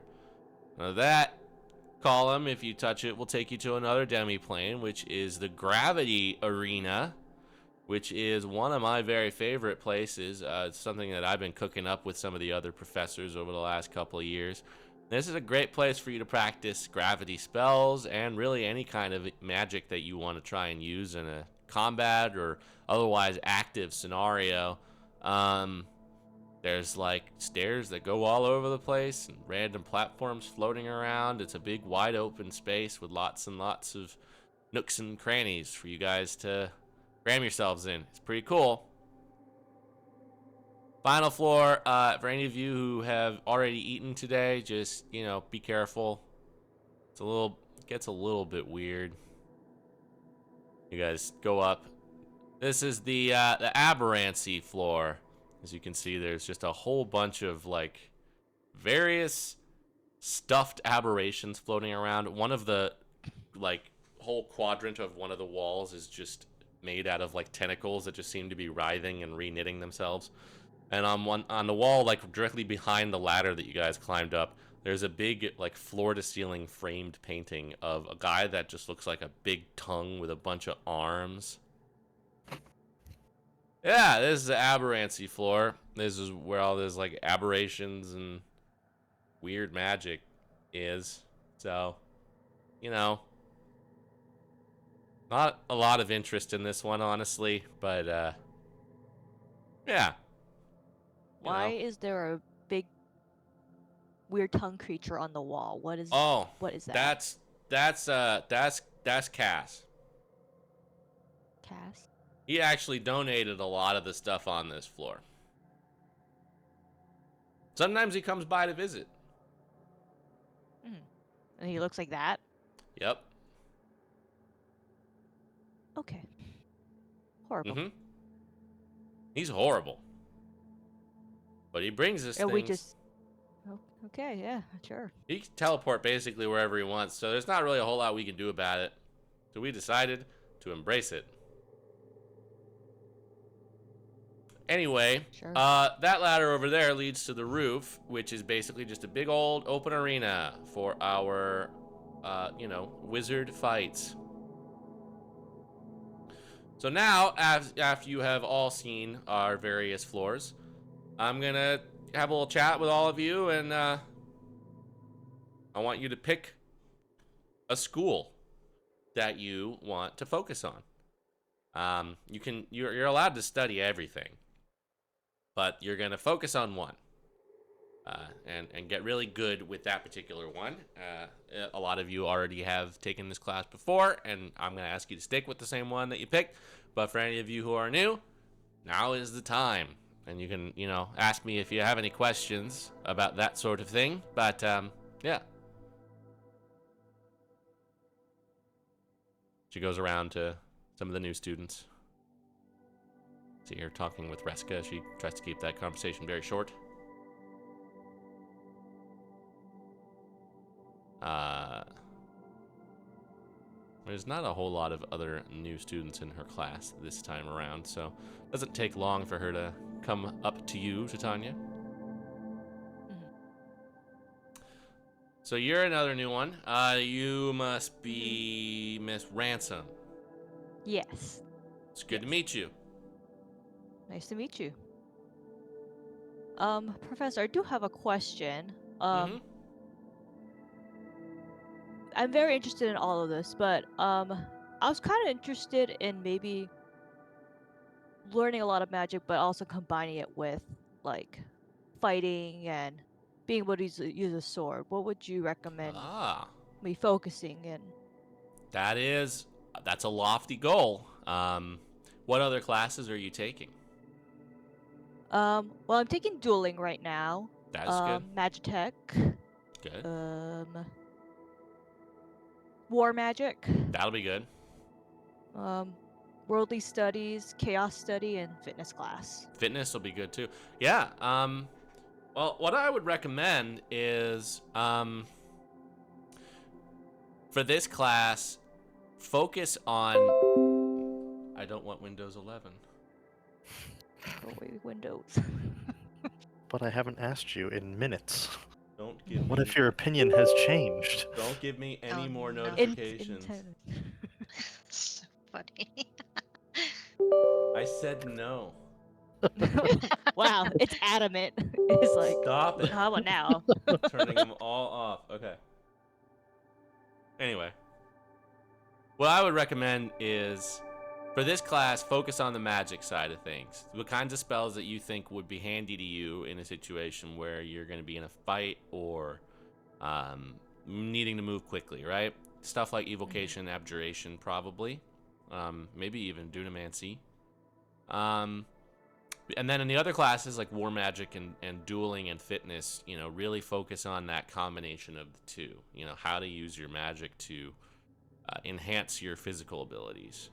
Now that column, if you touch it, will take you to another demi-plane, which is the gravity arena, which is one of my very favorite places. It's something that I've been cooking up with some of the other professors over the last couple of years. This is a great place for you to practice gravity spells and really any kind of magic that you want to try and use in a combat or otherwise active scenario. There's like stairs that go all over the place and random platforms floating around. It's a big wide open space with lots and lots of nooks and crannies for you guys to cram yourselves in. It's pretty cool. Final floor, for any of you who have already eaten today, just, you know, be careful. It gets a little bit weird. You guys go up. This is the aberrancy floor. As you can see, there's just a whole bunch of like various stuffed aberrations floating around. One of the like whole quadrant of one of the walls is just made out of like tentacles that just seem to be writhing and reknitting themselves. And on the wall, like directly behind the ladder that you guys climbed up, there's a big like floor to ceiling framed painting of a guy that just looks like a big tongue with a bunch of arms. Yeah, this is the aberrancy floor. This is where all this like aberrations and weird magic is. So, you know, not a lot of interest in this one, honestly, but yeah. Why is there a big weird tongue creature on the wall? What is that? That's Cass. Cass? He actually donated a lot of the stuff on this floor. Sometimes he comes by to visit. And he looks like that? Yep. Okay. Horrible. He's horrible. But he brings us things. We just... Oh, okay, yeah, sure. He can teleport basically wherever he wants, so there's not really a whole lot we can do about it. So we decided to embrace it. Anyway, Sure. that ladder over there leads to the roof, which is basically just a big old open arena for our, wizard fights. So now, after you have all seen our various floors, I'm gonna have a little chat with all of you, and I want you to pick a school that you want to focus on. You're allowed to study everything, but you're gonna focus on one, and get really good with that particular one. A lot of you already have taken this class before, and I'm gonna ask you to stick with the same one that you picked. But for any of you who are new, now is the time, and you can, ask me if you have any questions about that sort of thing. But yeah. She goes around to some of the new students. See her talking with Reska. She tries to keep that conversation very short. There's not a whole lot of other new students in her class this time around, so it doesn't take long for her to come up to you, Titania. So you're another new one. You must be Miss Ransom. Yes. It's good to meet you. Nice to meet you. Professor, I do have a question. Mhm. I'm very interested in all of this, but I was kind of interested in maybe learning a lot of magic, but also combining it with like fighting and being able to use a sword. What would you recommend me focusing in? That's a lofty goal. What other classes are you taking? Well, I'm taking dueling right now. That's good. Magitech. Good. War magic. That'll be good. Worldly studies, chaos study, and fitness class. Fitness will be good too. Yeah. Well, what I would recommend is, for this class, focus on. I don't want Windows 11. Go away, Windows. But I haven't asked you in minutes. Don't give What me. if your opinion has changed? Don't give me any Oh, more no. notifications. So funny. I said no. Wow, it's adamant. It's like, Stop it. how about now? Turning them all off. Okay. Anyway, what I would recommend is, for this class, focus on the magic side of things. What kinds of spells that you think would be handy to you in a situation where you're going to be in a fight or needing to move quickly, right? Stuff like evocation, abjuration, probably. Maybe even dunamancy. And then in the other classes, like war magic and dueling and fitness, really focus on that combination of the two. How to use your magic to enhance your physical abilities.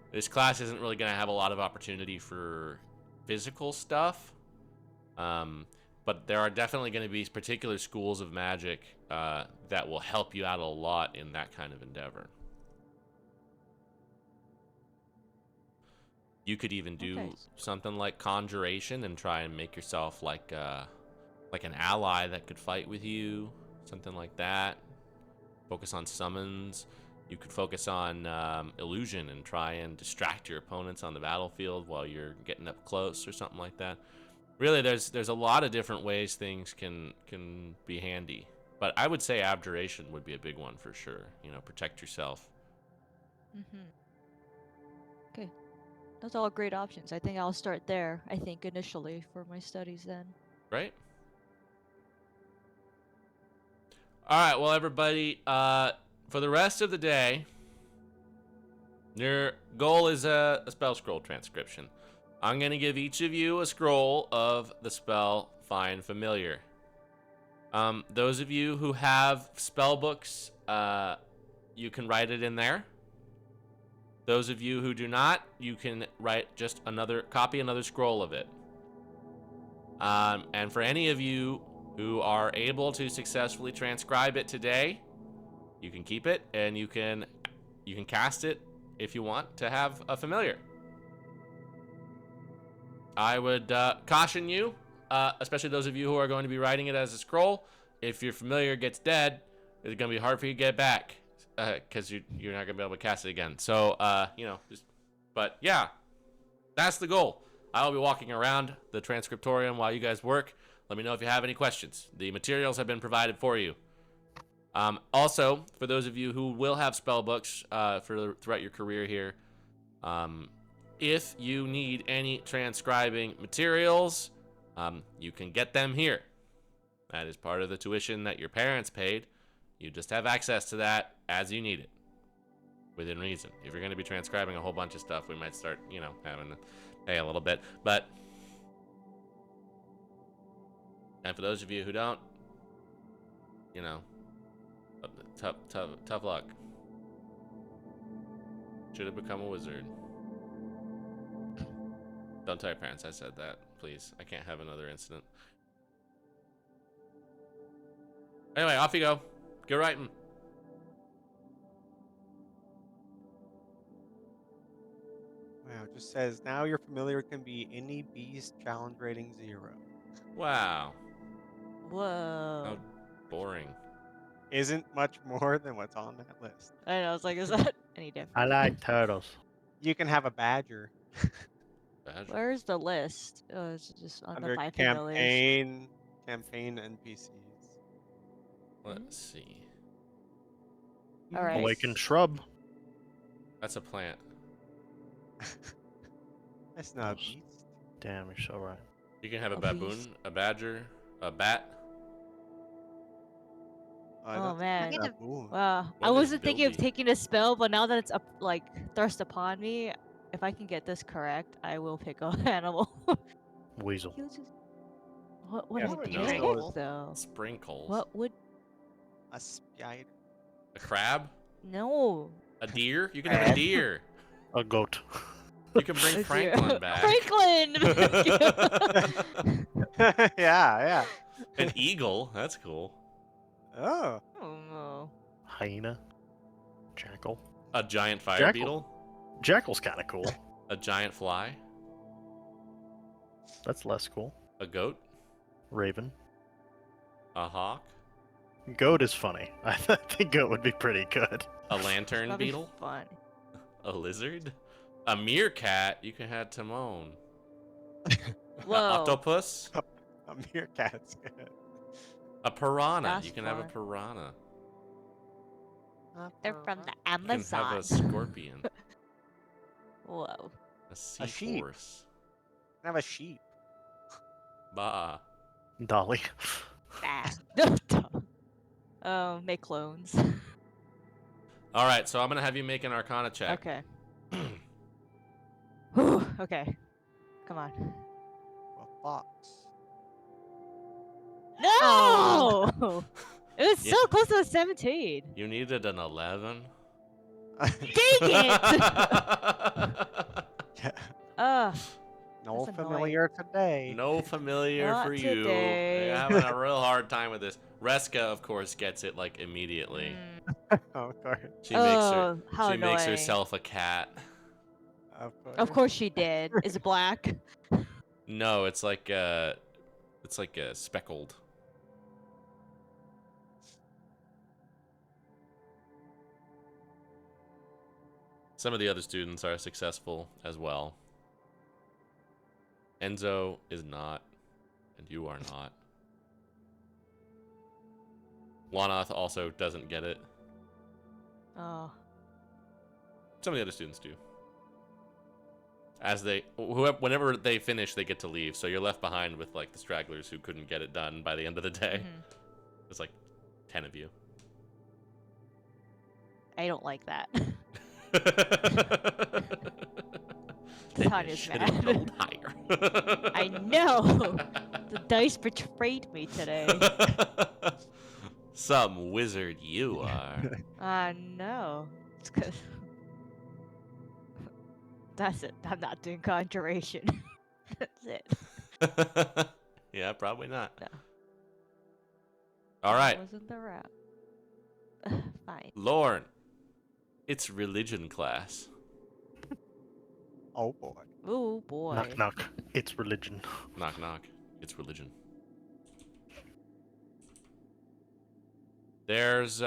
This class isn't really going to have a lot of opportunity for physical stuff, but there are definitely going to be particular schools of magic that will help you out a lot in that kind of endeavor. You could even do something like conjuration and try and make yourself like an ally that could fight with you, something like that. Focus on summons. You could focus on illusion and try and distract your opponents on the battlefield while you're getting up close or something like that. Really, there's a lot of different ways things can be handy. But I would say abjuration would be a big one for sure. Protect yourself. Okay. Those are all great options. I think I'll start there, initially for my studies then. Right? All right, well, everybody, for the rest of the day, your goal is a spell scroll transcription. I'm going to give each of you a scroll of the spell Find Familiar. Those of you who have spell books, you can write it in there. Those of you who do not, you can copy another scroll of it. And for any of you who are able to successfully transcribe it today, you can keep it and you can cast it if you want to have a familiar. I would caution you, especially those of you who are going to be writing it as a scroll. If your familiar gets dead, it's going to be hard for you to get back because you're not going to be able to cast it again. So, but yeah, that's the goal. I will be walking around the transcriptorium while you guys work. Let me know if you have any questions. The materials have been provided for you. Also, for those of you who will have spell books throughout your career here, if you need any transcribing materials, you can get them here. That is part of the tuition that your parents paid. You just have access to that as you need it, within reason. If you're going to be transcribing a whole bunch of stuff, we might start, having to pay a little bit. But, and for those of you who don't, tough luck. Should have become a wizard. Don't tell your parents I said that, please. I can't have another incident. Anyway, off you go. Get writing. Wow, it just says now your familiar can be any beast challenge rating 0. Wow. Whoa. How boring. Isn't much more than what's on that list. I know. I was like, is that any different? I like turtles. You can have a badger Badger. Where's the list? Oh, it's just on under the five familiars. campaign NPCs. Let's see. All right. Awakened shrub. That's a plant. That's not a Yes. beast. Damn, you're so right. You can have a A baboon, beast. a badger, a bat. Oh, That's man. a baboon. Wow. I What is wasn't thinking of Bilby? taking a spell, but now that it's up, like thrust upon me, if I can get this correct, I will pick an animal. Weasel. He'll just- What would Yeah, I what would pick you pick? though? Sprinkles. What would? A spider. A crab? No. A deer? You can have a deer. A goat. You can bring A deer. Franklin back. Franklin. yeah. An eagle. That's cool. Oh. Oh no. Hyena. Jackal. A giant fire Jackal. beetle. Jackal's kind of cool. A giant fly. That's less cool. A goat. Raven. A hawk. Goat is funny. I think goat would be pretty good. A lantern That'd be beetle. fun. A lizard. A meerkat. You can have Timon. Whoa. Octopus. A meerkat's good. A piranha. That's You can have a fun. piranha. They're from the You can have Amazon. a scorpion. Whoa. A sheep. seahorse. Have a sheep. Bah. Dolly. Oh, make clones. All right, so I'm gonna have you make an Arcana check. Okay. Whew, okay. Come on. A fox. No! It was Yeah. so close to a 17. You needed an 11. Dang it! no That's annoying. familiar today. No familiar Not for you. today. You're having a real hard time with this. Reska, of course, gets it like immediately. Oh, of course. She makes her. Oh, how She makes annoying. herself a cat. Of course she did. Is it black? No, it's like speckled. Some of the other students are successful as well. Enzo is not, and you are not. Lanath also doesn't get it. Oh. Some of the other students do. Whenever they finish, they get to leave. So you're left behind with like the stragglers who couldn't get it done by the end of the day. Mhm. There's like 10 of you. I don't like that. Then you Tanya's should have mad. rolled higher. I know. The dice betrayed me today. Some wizard you are. No. It's 'cause that's it. I'm not doing conjuration. That's it. Yeah, probably not. No. All That right, wasn't the rap. Fine. Lorne. It's religion class. Oh boy. Oh boy. Knock knock. It's religion. Knock knock. It's religion. There's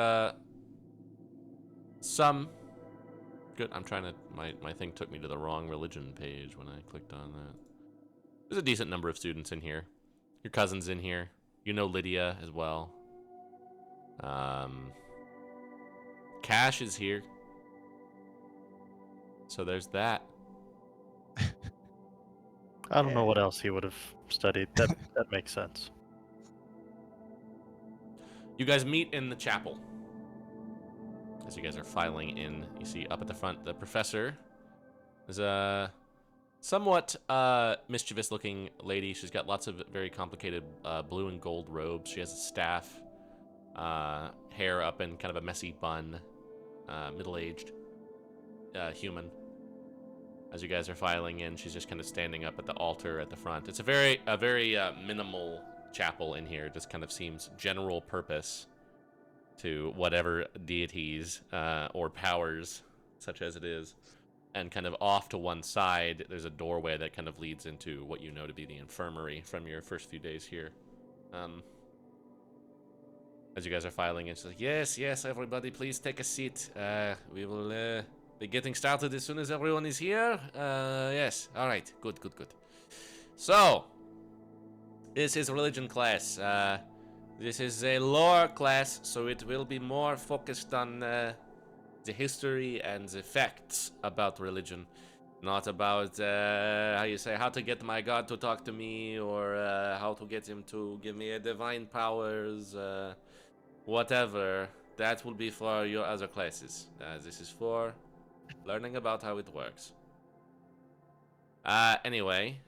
some good. I'm trying to. My thing took me to the wrong religion page when I clicked on that. There's a decent number of students in here. Your cousin's in here. You know Lydia as well. Cash is here. So there's that. I don't know what else he would have studied. That makes sense. You guys meet in the chapel. As you guys are filing in, you see up at the front the professor is a somewhat mischievous looking lady. She's got lots of very complicated blue and gold robes. She has a staff, hair up in kind of a messy bun, middle-aged human. As you guys are filing in, she's just kind of standing up at the altar at the front. It's a very minimal chapel in here. It just kind of seems general purpose to whatever deities or powers, such as it is. And kind of off to one side, there's a doorway that kind of leads into what you know to be the infirmary from your first few days here. As you guys are filing in, she's like, yes, everybody, please take a seat. We will be getting started as soon as everyone is here. Yes, all right, good. So, this is religion class. This is a lore class, so it will be more focused on the history and the facts about religion, not about how to get my god to talk to me, or how to get him to give me divine powers, whatever. That will be for your other classes. This is for learning about how it works. Anyway,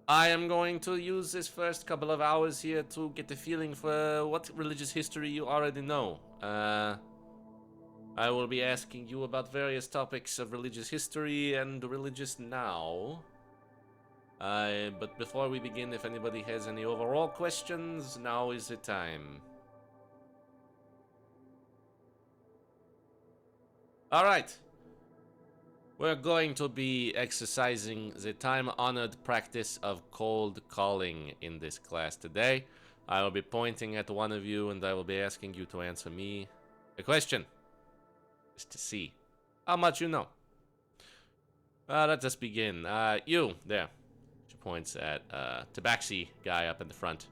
I am going to use this first couple of hours here to get a feeling for what religious history you already know. I will be asking you about various topics of religious history and religious now. But before we begin, if anybody has any overall questions, now is the time. Alright. We're going to be exercising the time-honored practice of cold calling in this class today. I will be pointing at one of you and I will be asking you to answer me a question. Just to see how much you know. Let us begin. You, there. She points at Tabaxi guy up in the front.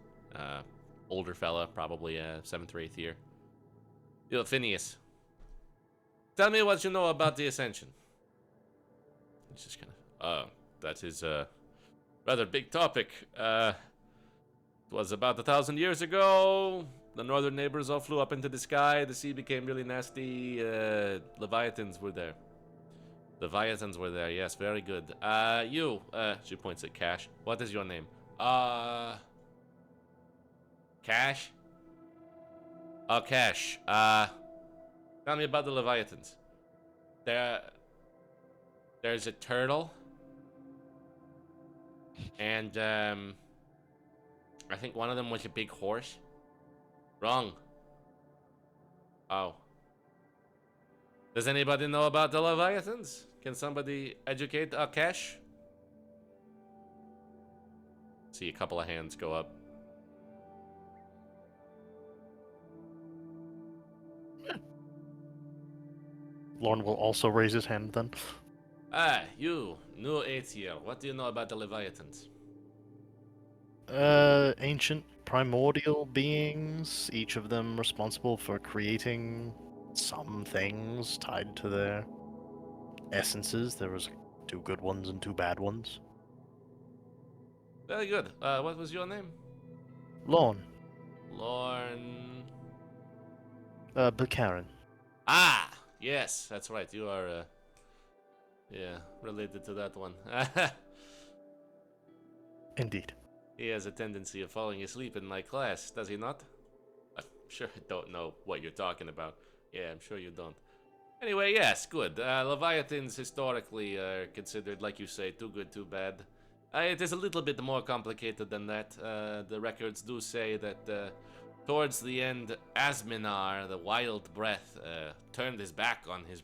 Older fella, probably 7th or 8th year. You, Phineas. Tell me what you know about the Ascension. It's just kind of, that is a rather big topic. It was about 1,000 years ago. The northern neighbors all flew up into the sky. The sea became really nasty. Leviathans were there. Leviathans were there, yes, very good. You, she points at Cash. What is your name? Cash? Oh, Cash. Tell me about the Leviathans. There's a turtle. And, I think one of them was a big horse. Wrong. Oh. Does anybody know about the Leviathans? Can somebody educate Akash? See a couple of hands go up. Lorne will also raise his hand then. You, new 8th year. What do you know about the Leviathans? Ancient primordial beings, each of them responsible for creating some things tied to their essences. There was 2 good ones and 2 bad ones. Very good. What was your name? Lorne. Lorne. Bakarin. Ah, yes, that's right. You are, related to that one. Indeed. He has a tendency of falling asleep in my class, does he not? I'm sure I don't know what you're talking about. Yeah, I'm sure you don't. Anyway, yes, good. Leviathans historically are considered, like you say, too good, too bad. It is a little bit more complicated than that. The records do say that towards the end, Asminar, the Wild Breath, turned his back on his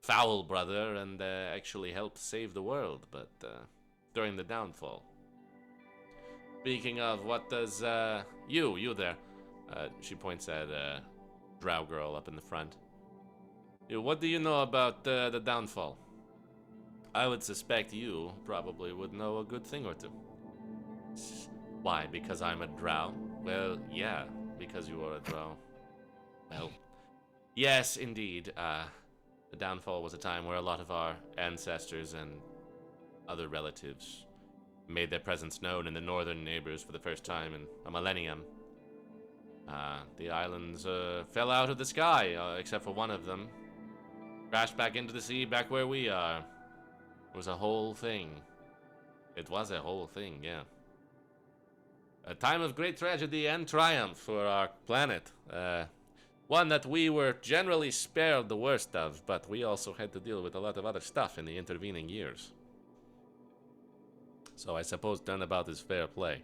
foul brother and actually helped save the world, but during the downfall. Speaking of, what does you there? She points at Drow girl up in the front. What do you know about the downfall? I would suspect you probably would know a good thing or two. Why? Because I'm a drow? Well, yeah, because you are a drow. Well, yes, indeed. The downfall was a time where a lot of our ancestors and other relatives made their presence known in the northern neighbors for the first time in a millennium. The islands fell out of the sky, except for one of them. Crashed back into the sea, back where we are. It was a whole thing. It was a whole thing, yeah. A time of great tragedy and triumph for our planet. One that we were generally spared the worst of, but we also had to deal with a lot of other stuff in the intervening years. So I suppose turnabout is fair play.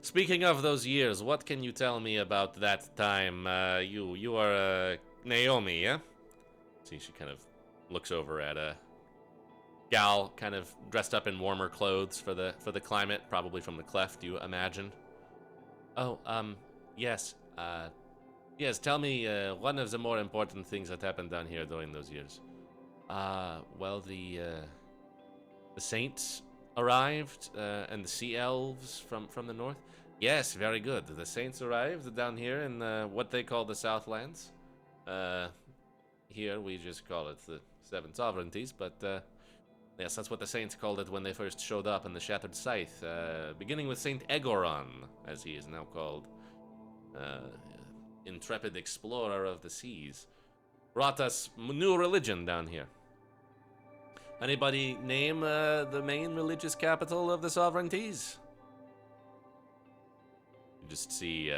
Speaking of those years, what can you tell me about that time? You are Naomi, yeah? See, she kind of looks over at a gal kind of dressed up in warmer clothes for the climate, probably from the cleft, you imagine. Oh, yes. Yes, tell me one of the more important things that happened down here during those years. Well, the saints arrived, and the sea elves from the north. Yes, very good. The saints arrived down here in what they call the Southlands. Here we just call it the Seven Sovereignties, but yes, that's what the saints called it when they first showed up in the Shattered Scythe, beginning with Saint Egoron, as he is now called. Intrepid explorer of the seas. Brought us new religion down here. Anybody name the main religious capital of the sovereignties? You just see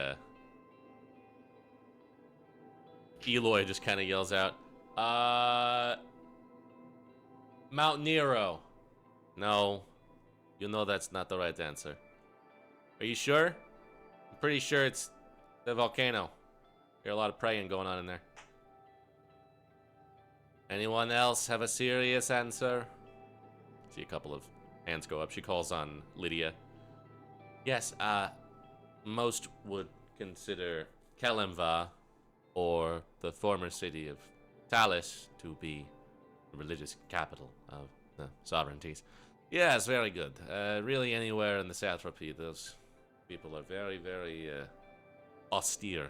Eloy just kind of yells out, Mount Nero. No, you know that's not the right answer. Are you sure? I'm pretty sure it's the volcano. Hear a lot of praying going on in there. Anyone else have a serious answer? See a couple of hands go up. She calls on Lydia. Yes, most would consider Kalimva or the former city of Talis to be the religious capital of the sovereignties. Yes, very good. Really anywhere in the satrapy, those people are very, very austere.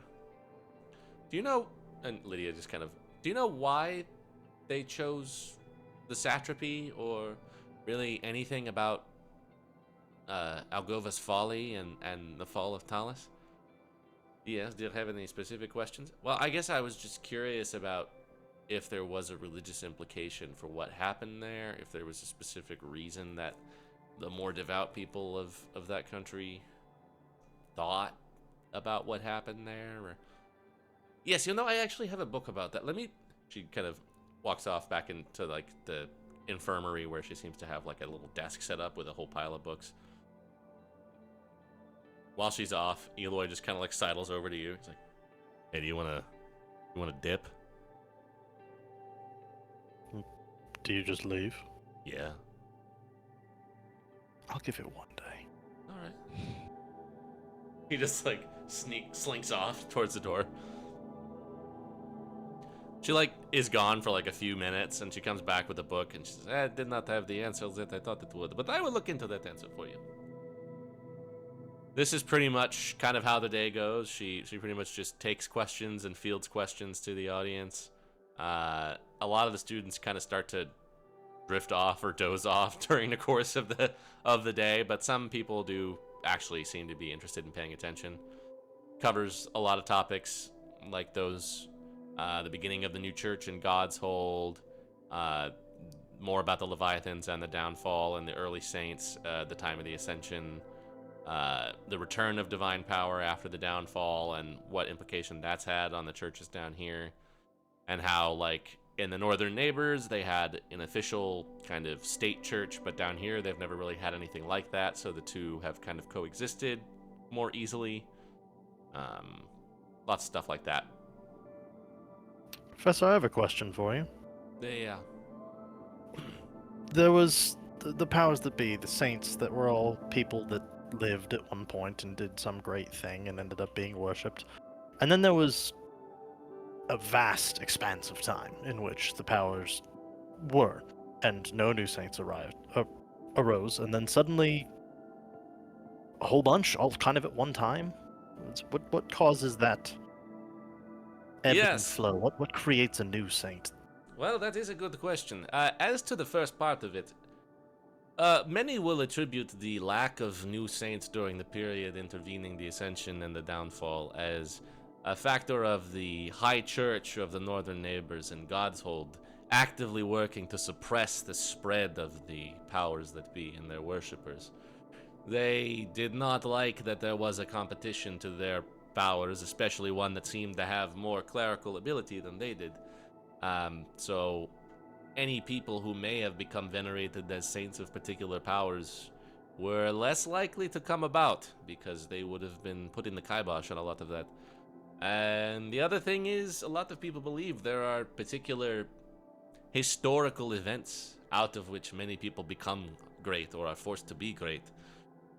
Do you know, and Lydia just kind of, do you know why they chose the satrapy, or really anything about Algova's folly and the fall of Talis? Yes, do you have any specific questions? Well, I guess I was just curious about if there was a religious implication for what happened there, if there was a specific reason that the more devout people of that country thought about what happened there, or... Yes, I actually have a book about that. She kind of walks off back into, like, the infirmary where she seems to have, like, a little desk set up with a whole pile of books. While she's off, Eloy just kind of, like, sidles over to you. He's like, hey, do you want to dip? Do you just leave? Yeah. I'll give it one day. All right. He just, like, slinks off towards the door. She, like, is gone for, like, a few minutes, and she comes back with a book, and she says, I did not have the answers that I thought it would, but I will look into that answer for you. This is pretty much kind of how the day goes. She pretty much just takes questions and fields questions to the audience. A lot of the students kind of start to drift off or doze off during the course of the day, but some people do actually seem to be interested in paying attention. Covers a lot of topics like those, the beginning of the new church and God's hold, more about the Leviathans and the downfall and the early saints, the time of the ascension, the return of divine power after the downfall and what implication that's had on the churches down here, and how, like, in the northern neighbors they had an official kind of state church, but down here they've never really had anything like that, so the two have kind of coexisted more easily. Lots of stuff like that. Professor, I have a question for you. They, There was the powers that be, the saints that were all people that lived at one point and did some great thing and ended up being worshipped. And then there was a vast expanse of time in which the powers were, and no new saints arose, and then suddenly a whole bunch, all kind of at one time. What causes that ebb and Yes. flow? What creates a new saint? Well, that is a good question. As to the first part of it, many will attribute the lack of new saints during the period intervening the Ascension and the Downfall as a factor of the High Church of the Northern Neighbors and Godshold actively working to suppress the spread of the powers that be and their worshippers. They did not like that there was a competition to their powers, especially one that seemed to have more clerical ability than they did. So any people who may have become venerated as saints of particular powers were less likely to come about because they would have been putting the kibosh on a lot of that. And the other thing is, a lot of people believe there are particular historical events out of which many people become great or are forced to be great.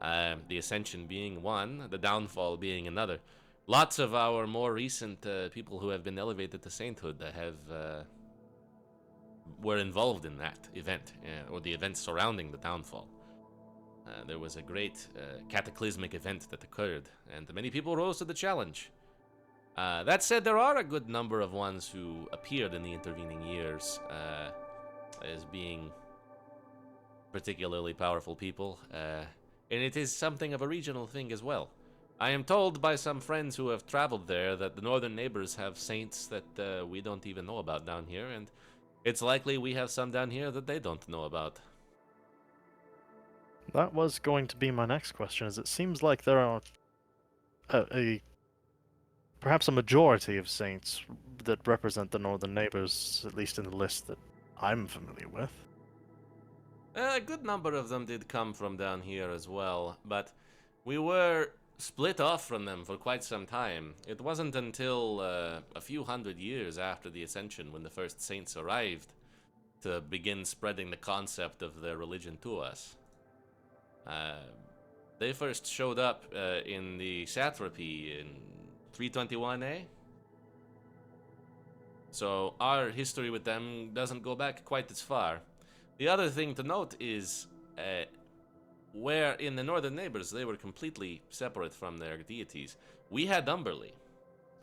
The Ascension being one, the Downfall being another. Lots of our more recent people who have been elevated to sainthood were involved in that event, or the events surrounding the Downfall. There was a great cataclysmic event that occurred, and many people rose to the challenge. That said, there are a good number of ones who appeared in the intervening years as being particularly powerful people, and it is something of a regional thing as well. I am told by some friends who have traveled there that the Northern Neighbors have saints that we don't even know about down here, and it's likely we have some down here that they don't know about. That was going to be my next question, as it seems like there are perhaps a majority of saints that represent the Northern Neighbors, at least in the list that I'm familiar with. A good number of them did come from down here as well, but we were split off from them for quite some time. It wasn't until a few hundred years after the Ascension when the first saints arrived to begin spreading the concept of their religion to us. They first showed up in the satrapy in 321A. So our history with them doesn't go back quite as far. The other thing to note is where in the Northern Neighbors they were completely separate from their deities. We had Umberly.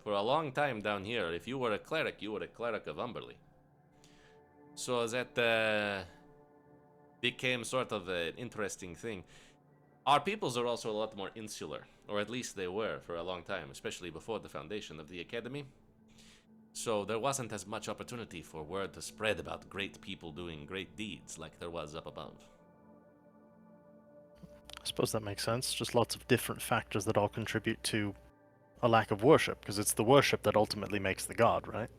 For a long time down here, if you were a cleric, you were a cleric of Umberly. So that became sort of an interesting thing. Our peoples are also a lot more insular, or at least they were for a long time, especially before the foundation of the academy. So there wasn't as much opportunity for word to spread about great people doing great deeds like there was up above. I suppose that makes sense. Just lots of different factors that all contribute to a lack of worship, because it's the worship that ultimately makes the god, right?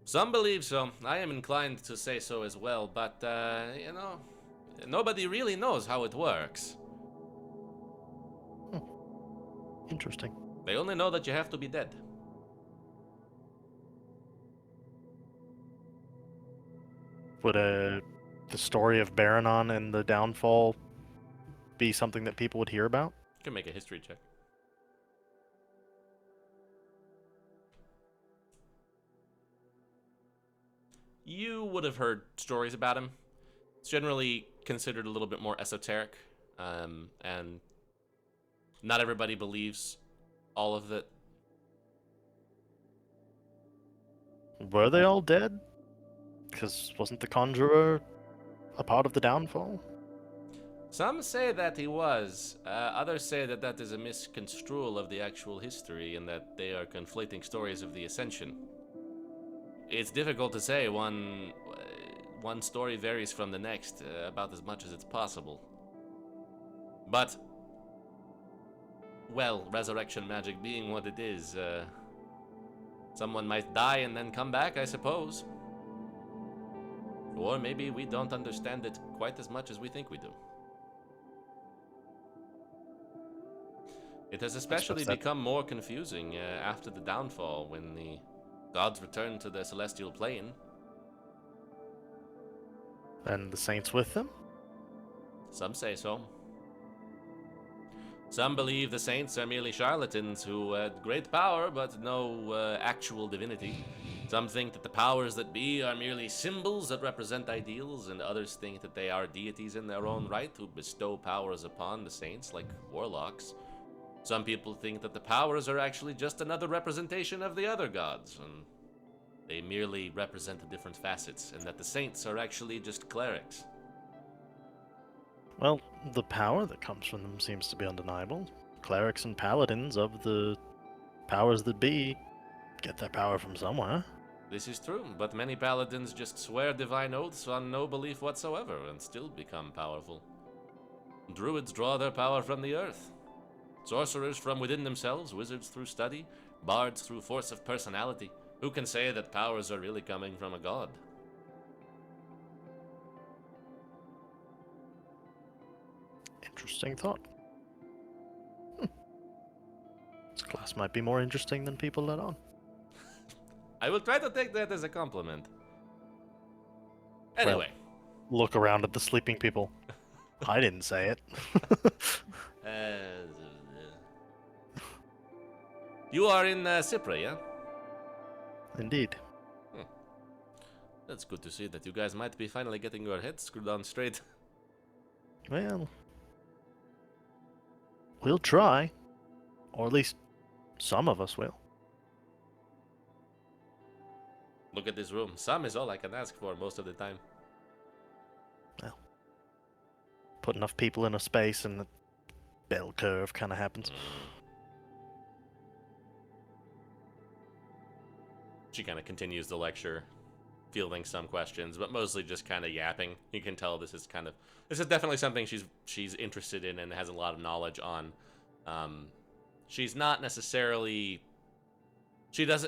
Some believe so. I am inclined to say so as well, but, nobody really knows how it works. Interesting. They only know that you have to be dead. Would the story of Baranon and the downfall be something that people would hear about? You can make a history check. You would have heard stories about him. It's generally considered a little bit more esoteric, and not everybody believes all of it. Were they all dead? Because wasn't the Conjurer a part of the downfall? Some say that he was. Others say that that is a misconstrual of the actual history and that they are conflating stories of the Ascension. It's difficult to say. One story varies from the next about as much as it's possible. But, well, resurrection magic being what it is, someone might die and then come back, I suppose. Or maybe we don't understand it quite as much as we think we do. It has especially become more confusing after the downfall, when the gods returned to the celestial plane. And the saints with them? Some say so. Some believe the saints are merely charlatans who had great power but no actual divinity. Some think that the powers that be are merely symbols that represent ideals, and others think that they are deities in their own right who bestow powers upon the saints, like warlocks. Some people think that the powers are actually just another representation of the other gods, and they merely represent the different facets, and that the saints are actually just clerics. Well, the power that comes from them seems to be undeniable. Clerics and paladins of the powers that be get their power from somewhere. This is true, but many paladins just swear divine oaths on no belief whatsoever and still become powerful. Druids draw their power from the earth. Sorcerers from within themselves, wizards through study, bards through force of personality. Who can say that powers are really coming from a god? Interesting thought. This class might be more interesting than people let on. I will try to take that as a compliment. Anyway. Look around at the sleeping people. I didn't say it. You are in Cypre, yeah? Indeed. That's good to see that you guys might be finally getting your heads screwed on straight. Well, we'll try. Or at least some of us will. Look at this room. Some is all I can ask for most of the time. Well, put enough people in a space and the bell curve kind of happens. She kind of continues the lecture, fielding some questions, but mostly just kind of yapping. You can tell this is definitely something she's interested in and has a lot of knowledge on. She's not necessarily. She is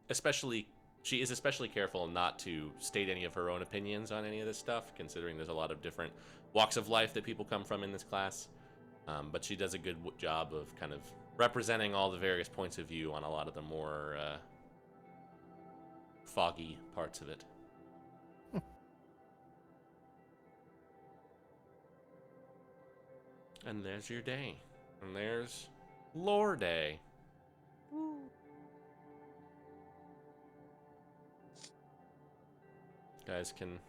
especially careful not to state any of her own opinions on any of this stuff, considering there's a lot of different walks of life that people come from in this class. But she does a good job of kind of representing all the various points of view on a lot of the more foggy parts of it. And there's your day. And there's lore day. Guys can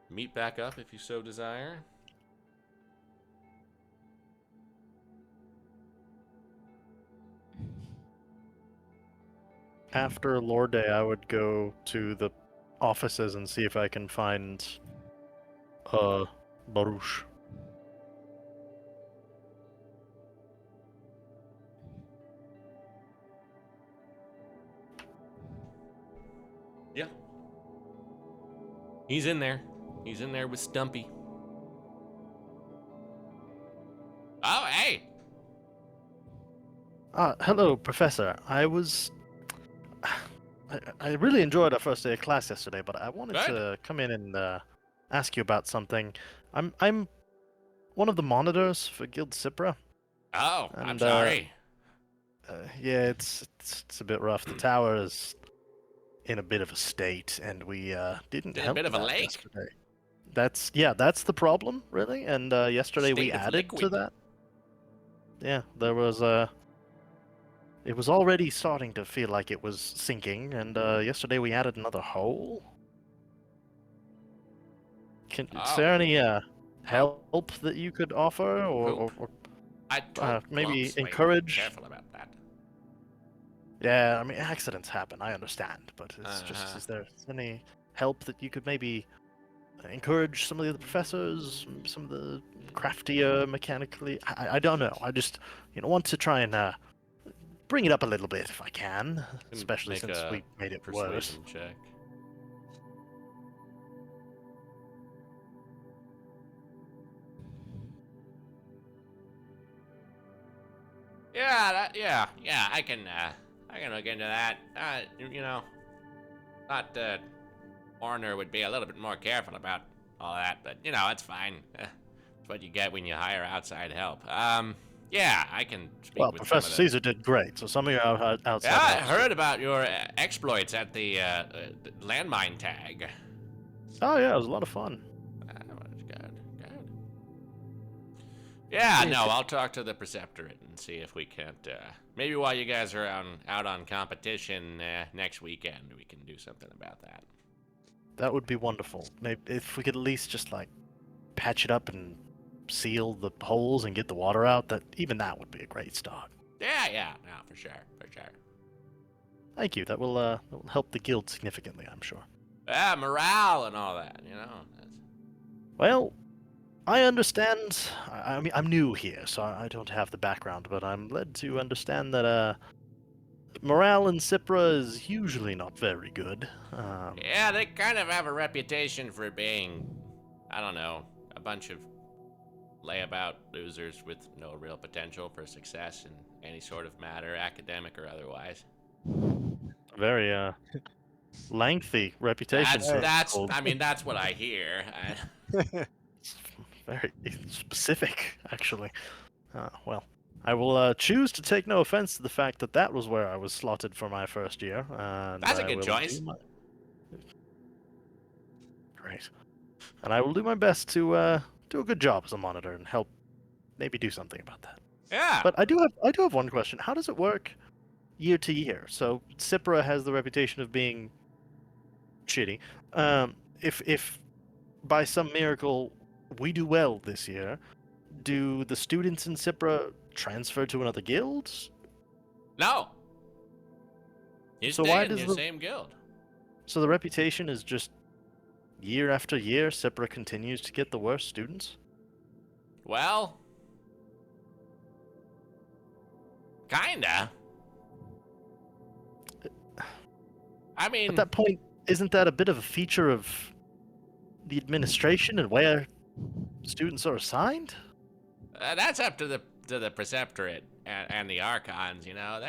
meet back up if you so desire. After Lord Day, I would go to the offices and see if I can find Baruch. Yeah. He's in there. He's in there with Stumpy. Oh, hey! Hello, Professor. I really enjoyed our first day of class yesterday, but I wanted Good. to come in and ask you about something. I'm one of the monitors for Guild Cipra. Oh, I'm And, sorry. Yeah, it's a bit rough. The tower is in a bit of a state, and we didn't In a help bit of a that lake? yesterday. That's the problem, really. And yesterday we State of added to liquid. that. Yeah, there was it was already starting to feel like it was sinking, and yesterday we added another hole. Is Oh. there any help that you could offer, or I told maybe Glumps, like, encourage? careful about that. Yeah, I mean accidents happen. I understand, but it's Uh-huh. just is there any help that you could maybe encourage some of the other professors, some of the craftier mechanically? I don't know. I just want to try and bring it up a little bit if I can, especially Make since a we made it worse. Persuasion check. Yeah, I can look into that. Thought Warner would be a little bit more careful about all that, but it's fine. It's what you get when you hire outside help. Yeah, I can speak Well, with Professor some of the... Caesar did great, so some of your outside Yeah, I help. heard about your exploits at the landmine tag. Oh yeah, it was a lot of fun. Good. Yeah, Yeah, no, I'll talk to the Preceptorate and see if we can't, maybe while you guys are out on competition next weekend, we can do something about that. That would be wonderful. Maybe if we could at least just like patch it up and seal the holes and get the water out, that would be a great start. Yeah, no, for sure. Thank you. That will help the guild significantly, I'm sure. Yeah, morale and all that, you know. Well, I understand. I mean, I'm new here, so I don't have the background, but I'm led to understand that morale in Cypra is usually not very good. Yeah, they kind of have a reputation for being, I don't know, a bunch of layabout losers with no real potential for success in any sort of matter, academic or otherwise. Very lengthy reputation. That's for Hey. that's gold. I mean that's what I hear. It's very specific, actually. Well, I will choose to take no offense to the fact that that was where I was slotted for my first year. And That's a I good will choice. Great. And I will do my best to do a good job as a monitor and help maybe do something about that. Yeah. But I do have one question. How does it work year to year? So Cypra has the reputation of being shitty. If by some miracle we do well this year, do the students in Cypra transfer to another guild? No. You So stay why in does your the- same guild. So the reputation is just year after year, Cypra continues to get the worst students? Well, kinda. I mean, At that point, isn't that a bit of a feature of the administration and where students are assigned? that's up to the Preceptorate and the Archons. You know,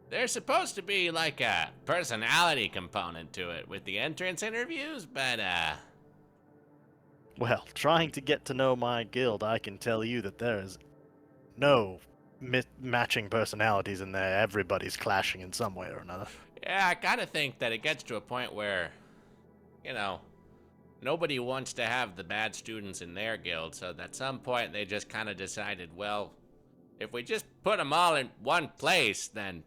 they're supposed to be like a personality component to it with the entrance interviews, but Well, trying to get to know my guild, I can tell you that there is no matching personalities in there. Everybody's clashing in some way or another. yeah, I kind of think that it gets to a point where, you know, nobody wants to have the bad students in their guild, so at some point they just kind of decided, well, if we just put them all in one place, then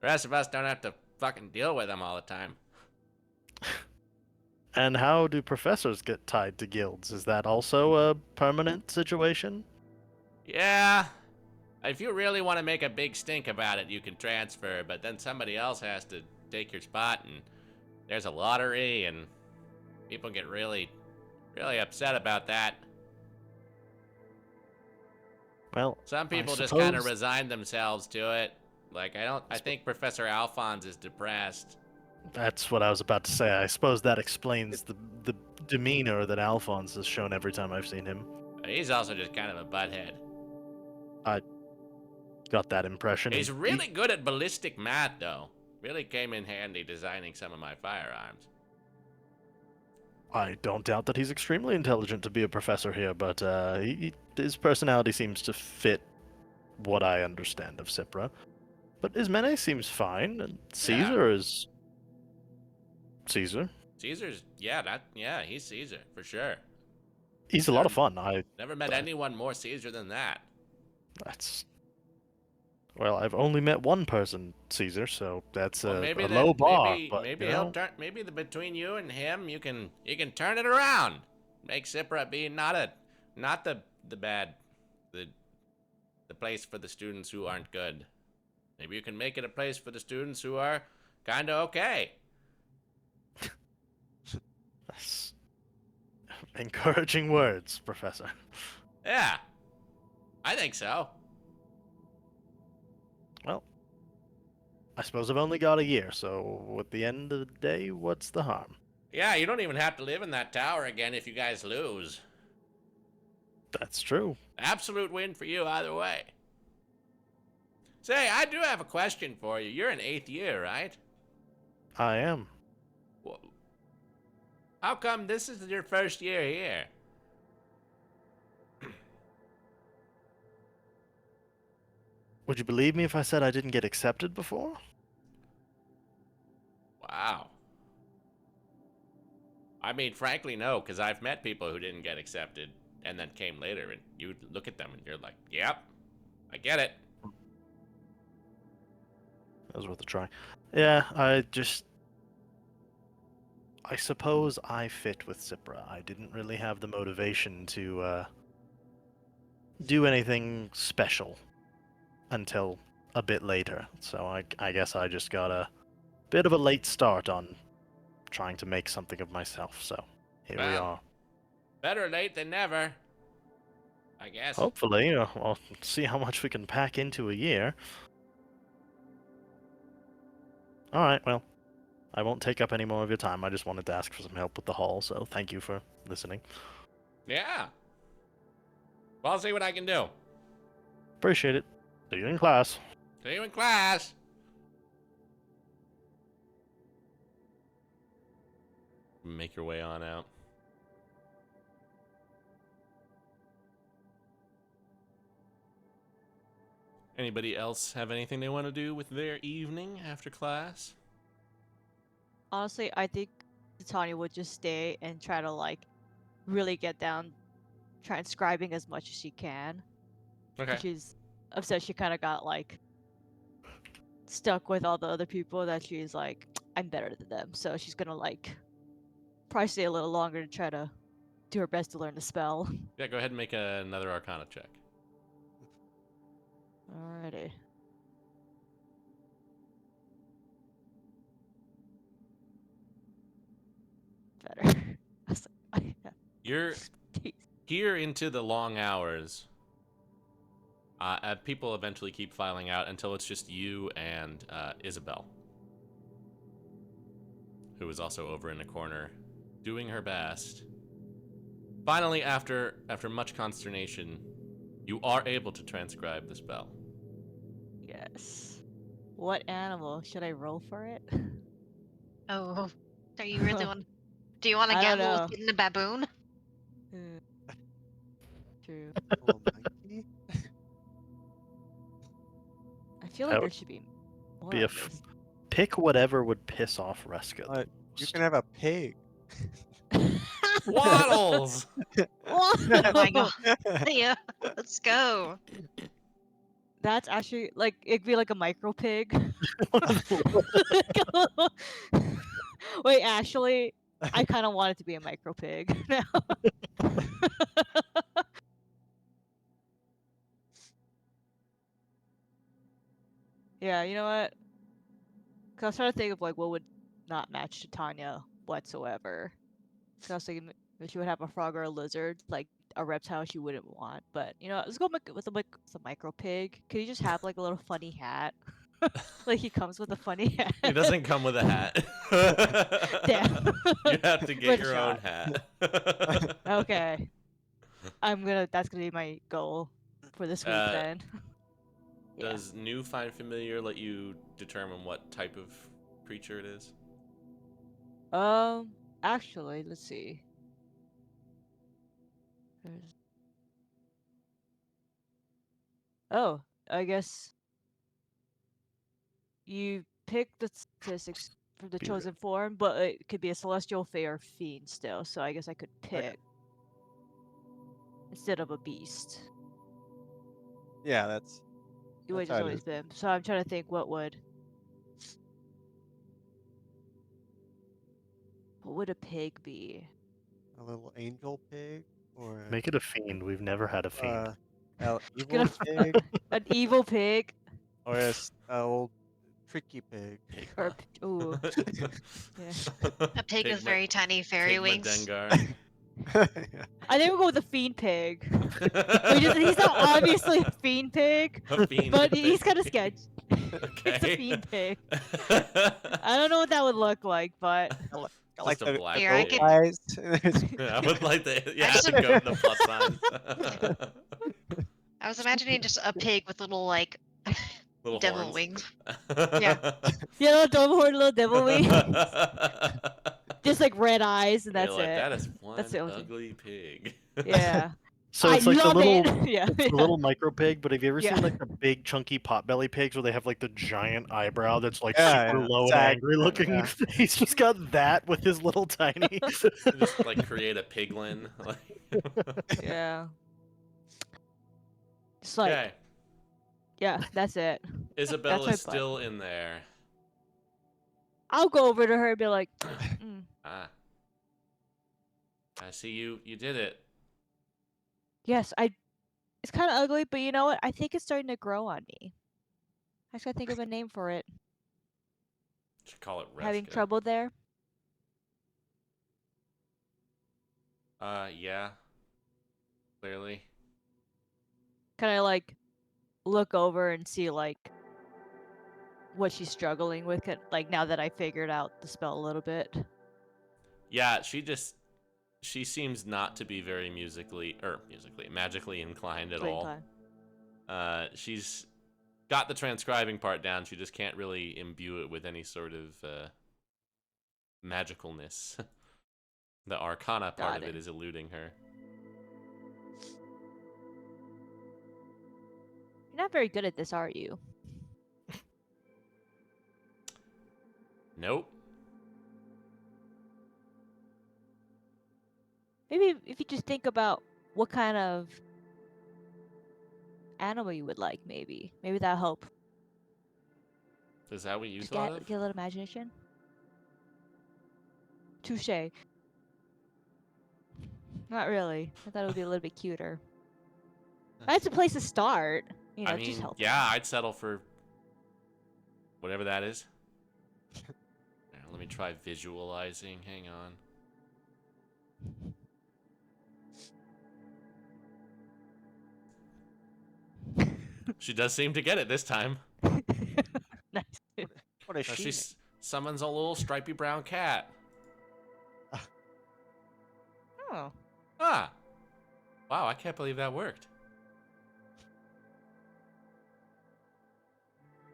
the rest of us don't have to fucking deal with them all the time. And how do professors get tied to guilds? Is that also a permanent situation? Yeah, if you really want to make a big stink about it, you can transfer, but then somebody else has to take your spot, and there's a lottery, and people get really upset about that. Well, Some people I just kind of suppose- resign themselves to it. Like, I think Professor Alphonse is depressed. That's what I was about to say. I suppose that explains the demeanor that Alphonse has shown every time I've seen him. He's also just kind of a butthead. Got that impression. He's He- really good at ballistic math, though. Really came in handy designing some of my firearms. I don't doubt that he's extremely intelligent to be a professor here, but his personality seems to fit what I understand of Cypra. But Ismene seems fine, and Caesar is Caesar. Caesar's, he's Caesar, for sure. He's a lot of fun. Never met anyone more Caesar than that. That's well, I've only met one person, Caesar, so that's Well, a maybe low bar. Maybe, but maybe you he'll know, turn. Maybe between you and him, you can turn it around. Make Cypra be not the bad, the place for the students who aren't good. Maybe you can make it a place for the students who are kind of okay. that's encouraging words, Professor. Yeah, I think so. Well, I suppose I've only got a year, so at the end of the day, what's the harm? Yeah, you don't even have to live in that tower again if you guys lose. That's true. Absolute win for you either way. Say, I do have a question for you. You're in 8th year, right? I am. Well, how come this is your first year here? Would you believe me if I said I didn't get accepted before? Wow. I mean, frankly, no, because I've met people who didn't get accepted and then came later, and you look at them and you're like, yep, I get it. That was worth a try. Yeah, I suppose I fit with Cipra. I didn't really have the motivation to do anything special until a bit later. So I guess I just got a bit of a late start on trying to make something of myself. So here we Well. are. Better late than never, I guess. Hopefully, we'll see how much we can pack into a year. All right, well, I won't take up any more of your time. I just wanted to ask for some help with the hall, so thank you for listening. Yeah. Well, I'll see what I can do. Appreciate it. See you in class. See you in class. Make your way on out. Anybody else have anything they want to do with their evening after class? Honestly, I think Titania would just stay and try to like really get down transcribing as much as she can. Okay. She's upset she kind of got like stuck with all the other people that she's like, I'm better than them. So she's gonna like probably stay a little longer to try to do her best to learn the spell. Yeah, go ahead and make another Arcana check. Alrighty. Better. I was like, You're here into the long hours. People eventually keep filing out until it's just you and Isabel, who is also over in a corner, doing her best. Finally, after much consternation, you are able to transcribe the spell. Yes. What animal should I roll for it? Oh, are you really want? Do you want to I don't gamble know. with getting a baboon? True. Little monkey? I feel That like there would should be more be a of this. Pick whatever would piss off Reska. the You most. can have a pig. Waddles! Oh my god! Yeah, let's go. That's actually like it'd be like a micro pig. Wait, actually, I kind of want it to be a micro pig now. Yeah, you know what? 'Cause I was trying to think of like what would not match to Tanya whatsoever. 'Cause I was thinking if she would have a frog or a lizard, like a reptile she wouldn't want. But you know, let's go with the micro pig. Could you just have like a little funny hat? Like he comes with a funny hat. It doesn't come with a hat. Damn. You have to get Worth a your own shot. hat. Okay. That's gonna be my goal for this week then. Yeah. Does new find familiar let you determine what type of creature it is? Actually, let's see. Oh, I guess you pick the statistics for the Beautiful. chosen form, but it could be a celestial, fey, or fiend still. So I guess I could pick instead of a beast. Yeah, that's Which how has it always is. been. So I'm trying to think what would a pig be? A little angel pig or Make it a fiend. We've never had a fiend. evil Gonna pig an evil pig or a old tricky pig. or ooh, yeah. A pig with very tiny fairy wings. Dengar. Yeah. I think we'll go with the fiend pig. He's not obviously a fiend pig, A fiend but pig. he's kind of sketch. Okay. It's a fiend pig. I don't know what that would look like, but Got like Just a the black Here, I goat could- eyes. I would like the I just- the goat and the plus signs. I was imagining just a pig with little like Little devil horns. wings. Yeah. little double horn, little devil wing, just like red eyes, and You're that's like, it. that is one That's the only thing. ugly pig. Yeah. So I it's like the love little, it. Yeah. it's the little micro pig. But have you ever Yeah. seen like the big chunky potbelly pigs where they have like the giant eyebrow that's like Yeah, super yeah, low and sag, angry looking? yeah. He's just got that with his little tiny. Just like create a piglin. Like, Yeah. Just like, okay, yeah, that's it. Isabel my is butt. still in there. I'll go over to her and be like, Ah, I see you. You did it. yes, it's kind of ugly, but you know what? I think it's starting to grow on me. I just gotta think of a name for it. Should call it Having Reska. trouble there? Yeah. Clearly. Can I like look over and see like what she's struggling with? Like now that I figured out the spell a little bit. Yeah, she seems not to be very magically inclined at Clean all. climb. She's got the transcribing part down. She just can't really imbue it with any sort of magicalness. The arcana part Got of it it. is eluding her. You're not very good at this, are you? Nope. Maybe if you just think about what kind of animal you would like, maybe that'll help. Is that what you Just thought get of? a little imagination. Touche. Not really. I thought it would be a little bit cuter. That's a place to start. You know, I just mean, help. yeah, I'd settle for whatever that is. Here, let me try visualizing. Hang on. She does seem to get it this time. Nice. What is She she? summons a little stripy brown cat. Oh. Ah. Wow, I can't believe that worked.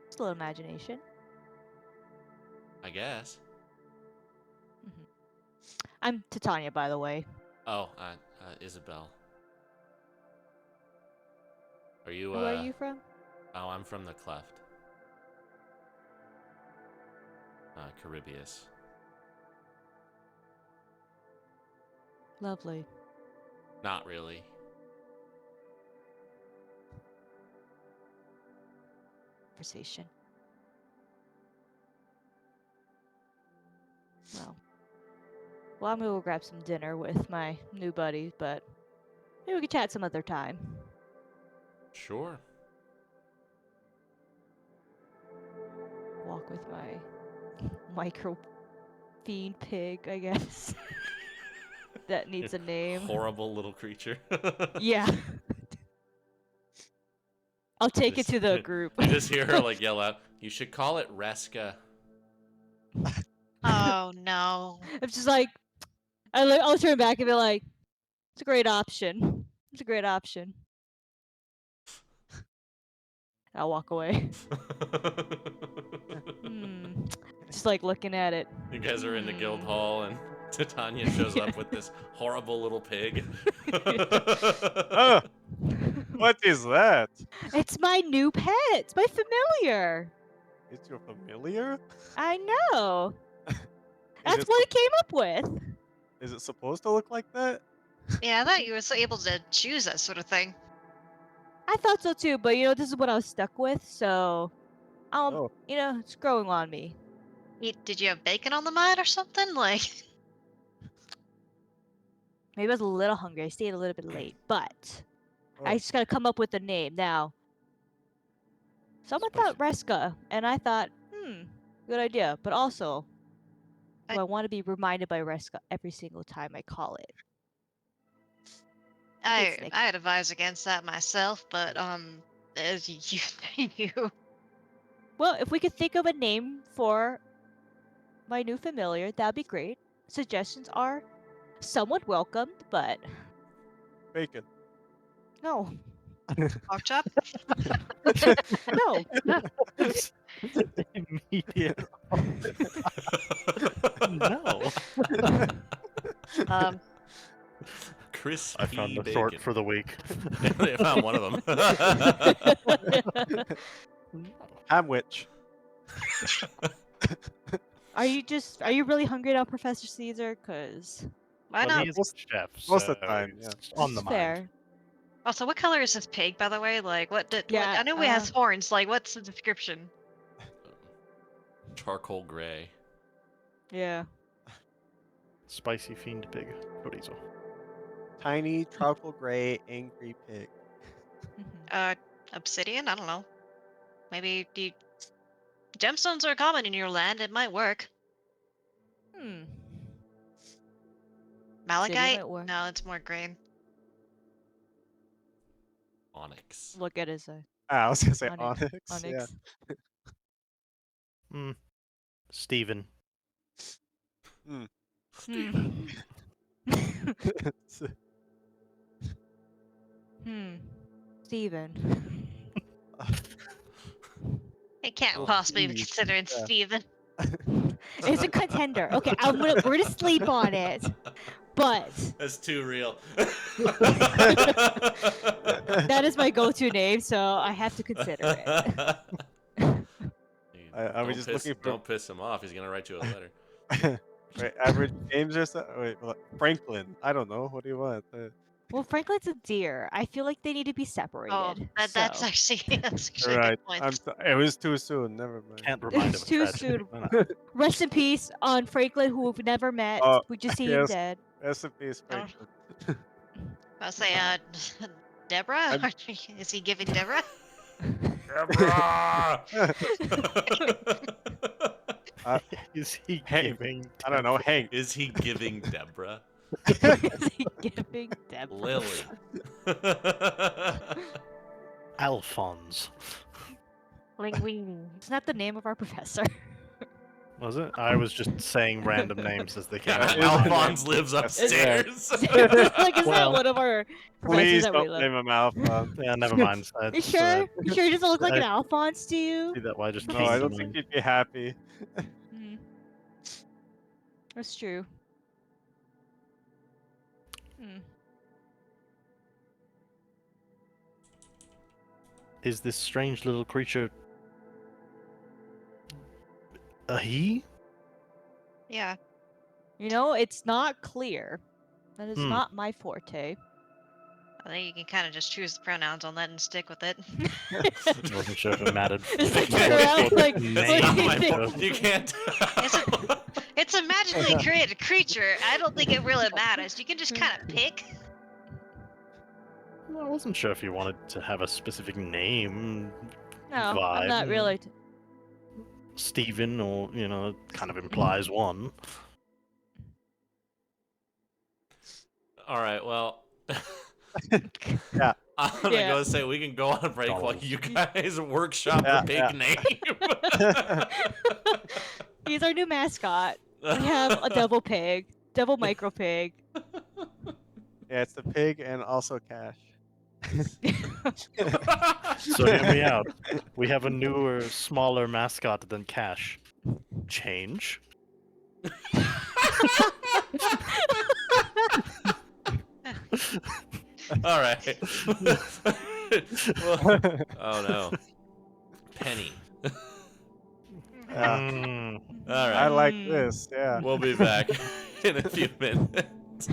Just a little imagination. I guess. I'm Titania, by the way. Oh, Isabel. Are you, Where are you from? Oh, I'm from the Cleft. Caribius. Lovely. Not really. Conversation. Well, I'm gonna go grab some dinner with my new buddies, but maybe we could chat some other time. Sure. Walk with my micro fiend pig, I guess. That needs a name. Horrible little creature. Yeah. I'll take it Just- to the group. You just hear her like yell out, "You should call it Reska." Oh no. I'm just like, I'll turn back and be like, it's a great option. It's a great option. I'll walk away. Just like looking at it. You guys are in the guild hall, and Titania shows up with this horrible little pig. Oh, what is that? It's my new pet. It's my familiar. It's your familiar? I know. Is That's it, what it came up with. is it supposed to look like that? Yeah, I thought you were so able to choose that sort of thing. I thought so too, but you know, this is what I was stuck with, so Oh. you know, it's growing on me. Did you have bacon on the mind or something? Like, Maybe I was a little hungry. I stayed a little bit late, but I Oh. just gotta come up with a name now. Someone thought Reska, and I thought, good idea. But also, do I want to be reminded by Reska every single time I call it? It's Nick. I'd advise against that myself, but as you. Well, if we could think of a name for my new familiar, that'd be great. Suggestions are somewhat welcomed, but Bacon. no, Pork chop? no. Immediate. No. Crispy I found a bacon. short for the week. They found one of them. Hamwich. Are you really hungry now, Professor Caesar? Cause Why Well, not? he is a chef, most of the so time, yeah. it's on the it's mind. fair. Also, what color is this pig, by the way? Like, what did? Yeah, I know he has horns. Like, what's the description? Charcoal gray. Yeah. Spicy fiend pig chorizo. Tiny charcoal gray angry pig. Obsidian? I don't know. Maybe gemstones are common in your land. It might work. Hmm. Malachite? might work. No, it's more green. Onyx. Look at his I was gonna say Onyx. onyx. Yeah. Hmm. Steven. Hmm. Steven. Steven. It can't Well, possibly be please, considered yeah. Steven. It's a contender. Okay, we're gonna sleep on it, but That's too real. that is my go-to name, so I have to consider it. I was just looking for- Don't piss him off. He's gonna write you a letter. Right, average James or so. Wait, Franklin. I don't know. What do you want? Well, Franklin's a deer. I feel like they need to be Oh, separated. that's so. actually a Right. good point. It was too soon. Never mind. Can't remind It's of a too tragedy. soon. Why not? Rest in peace on Franklin, who we've never met. Oh, We just see him yes. dead. Rest in peace, Oh. Franklin. I'll say, Deborah? I'm- Is he giving Deborah? Deborah! Is he Hey, giving? I don't know. Hank. Is he giving Deborah? Is he giving Deborah? Lily. Alphonse. Linguini. It's not the name of our professor. Was it? I was just saying random names as they came. Yeah, it is Alphonse lives upstairs. Like, is Well, that one of our professors Please that we don't love? blame him, Alphonse. Yeah, never mind. You sure? You sure he doesn't look like an I- Alphonse to you? See that why I just No, came I to don't mind. think he'd be happy. Hmm. That's true. Hmm. Is this strange little creature a he? Yeah. You know, it's not clear. That is Hmm. not my forte. I think you can kind of just choose the pronouns on that and stick with it. I wasn't sure if it mattered. Just like What- turn around, what like, name what Not do you my think? fault. You can't. It's a magically created creature. I don't think it really matters. You can just kind of pick. I wasn't sure if you wanted to have a specific name, No, I'm not Vibe. really. Steven, or, it kind of implies one. All right, well. Yeah. I'm gonna Yeah. go say we can go on a break while Donald. you guys workshop Yeah, a big yeah. name. He's our new mascot. We have a double pig, double micro pig. Yeah, it's the pig and also Cash. So hear me out. We have a newer, smaller mascot than Cash. Change. All right. Well, oh no. Penny. Yeah, Mm. All I right. like Mm. this. Yeah. We'll be back in a few minutes.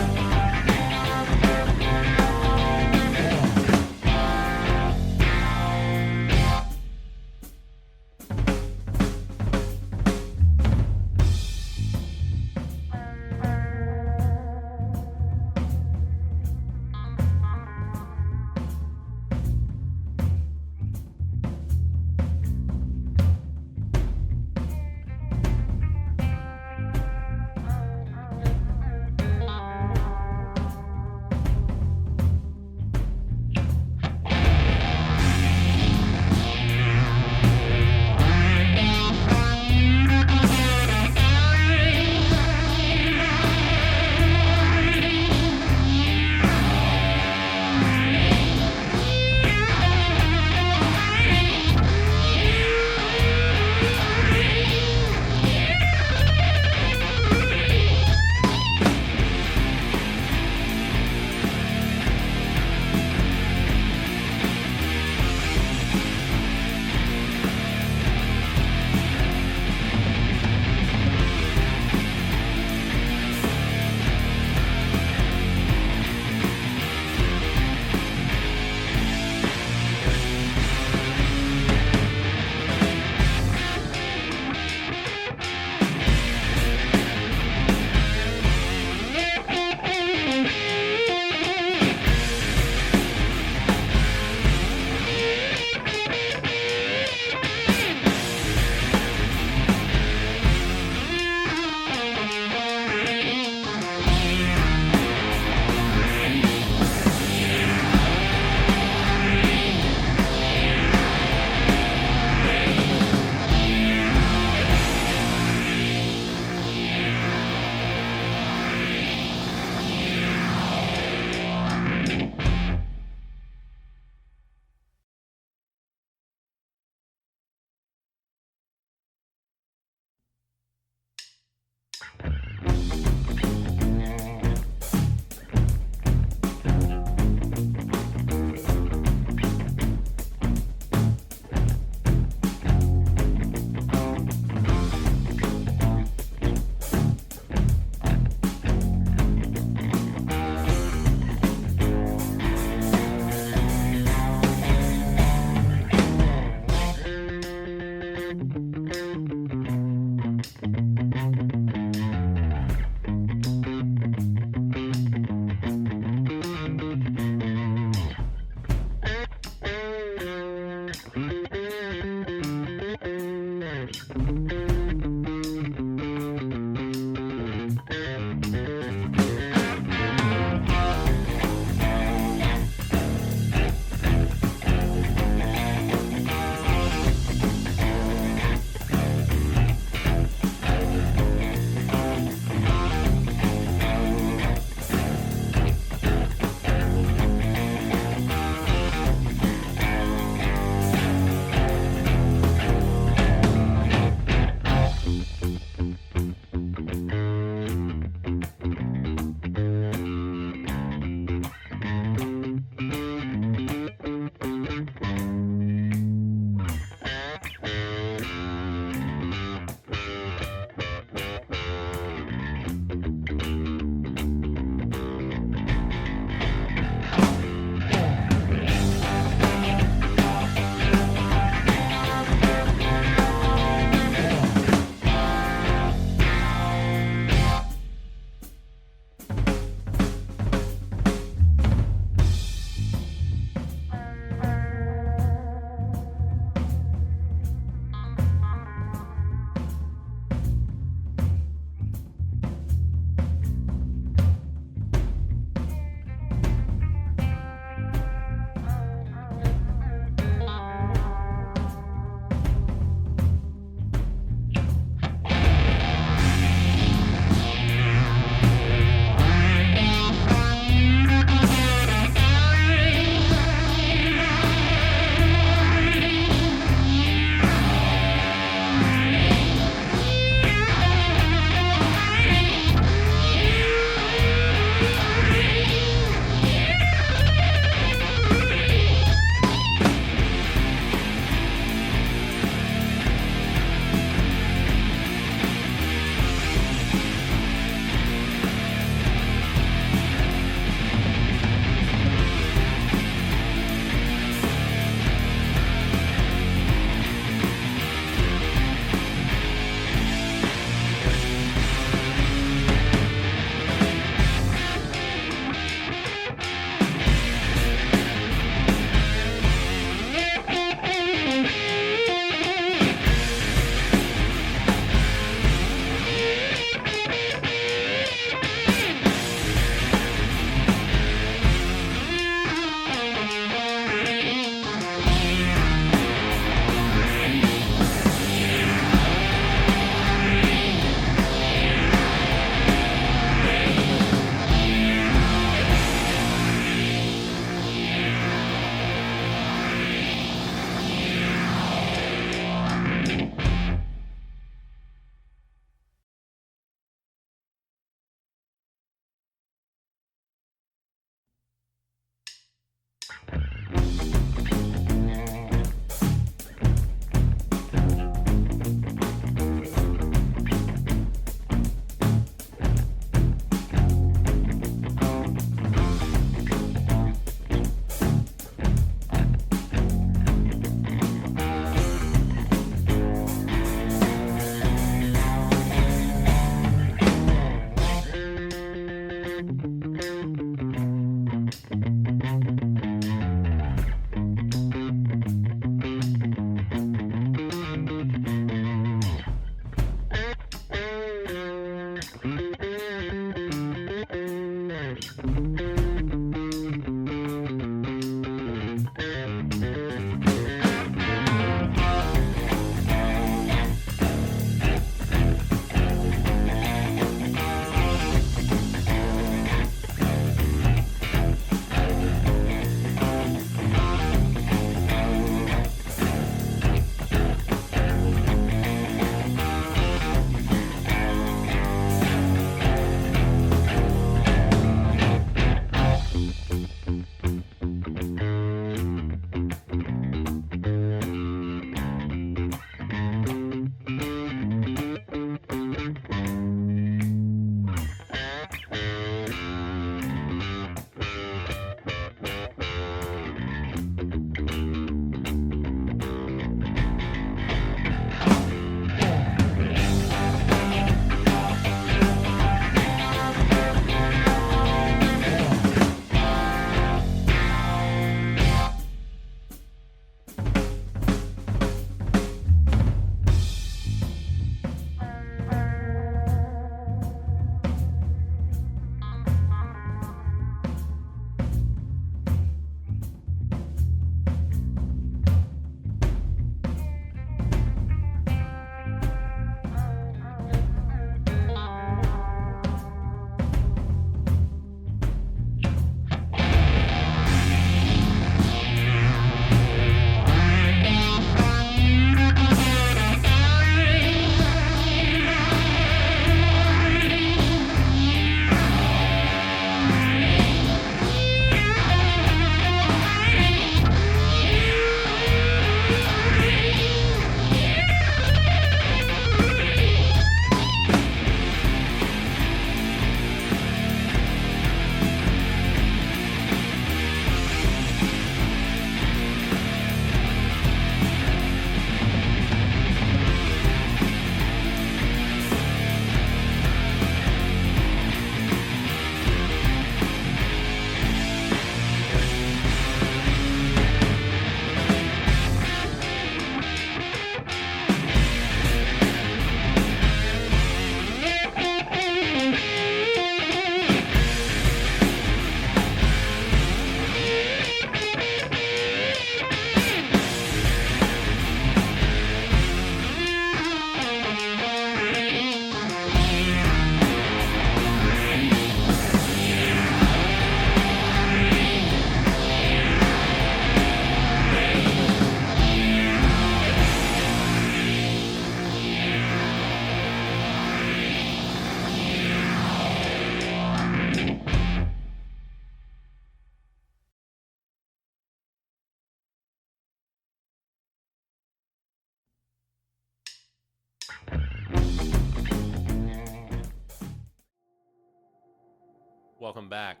Welcome back.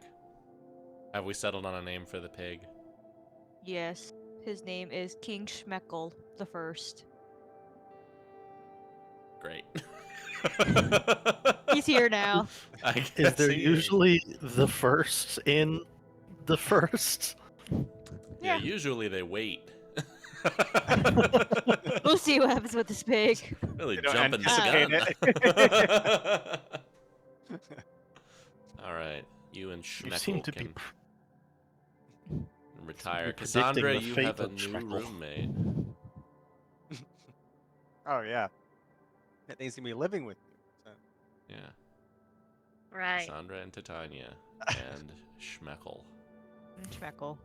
Have we settled on a name for the pig? Yes, his name is King Schmeckle the First. Great. He's here now. I guess Is there he is. usually the first in the first? Yeah, Yeah. usually they wait. We'll see what happens with this pig. Really You don't jumping the anticipate gun. All right, you and You seem Schmeckle to be can retire. predicting Cassandra, the you fate have a of new Schmeckle. roommate. Oh yeah, that thing's gonna be living with you. So. Yeah, Right. Cassandra and Titania and Schmeckle. Schmeckle.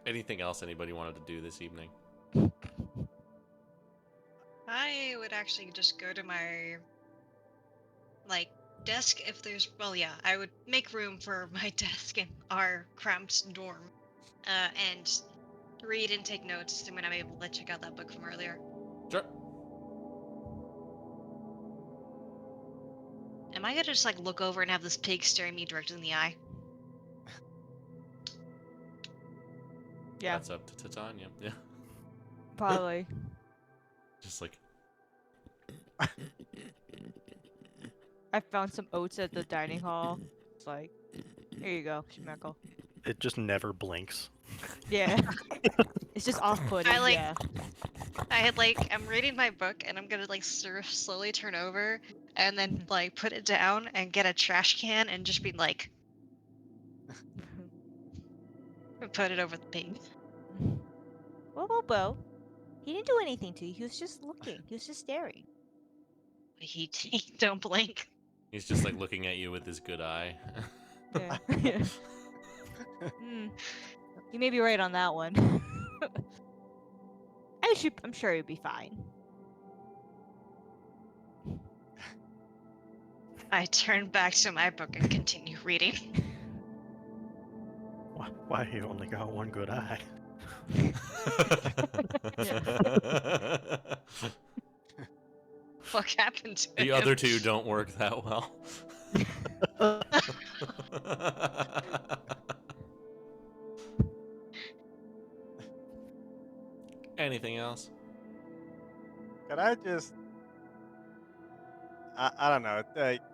Anything else anybody wanted to do this evening? I would actually just go to my like desk if there's I would make room for my desk in our cramped dorm. And read and take notes when I'm able to check out that book from earlier. Sure. Am I gonna just like look over and have this pig staring me directly in the eye? Yeah, That's up to Titania. Yeah. probably. Just like, I found some oats at the dining hall. It's like, here you go, Schmeckle. It just never blinks. Yeah. It's just off-putting. I like- Yeah. I'm reading my book and I'm gonna like sort of slowly turn over and then like put it down and get a trash can and just be like, put it over the pig. Whoa. He didn't do anything to you. He was just looking. He was just staring. He don't blink. he's just like looking at you with his good eye. Yeah. You may be right on that one. I'm sure he'd be fine. I turn back to my book and continue reading. Why you only got one good eye? What happened to The him? other two don't work that well. Anything else? Could I just, I don't know,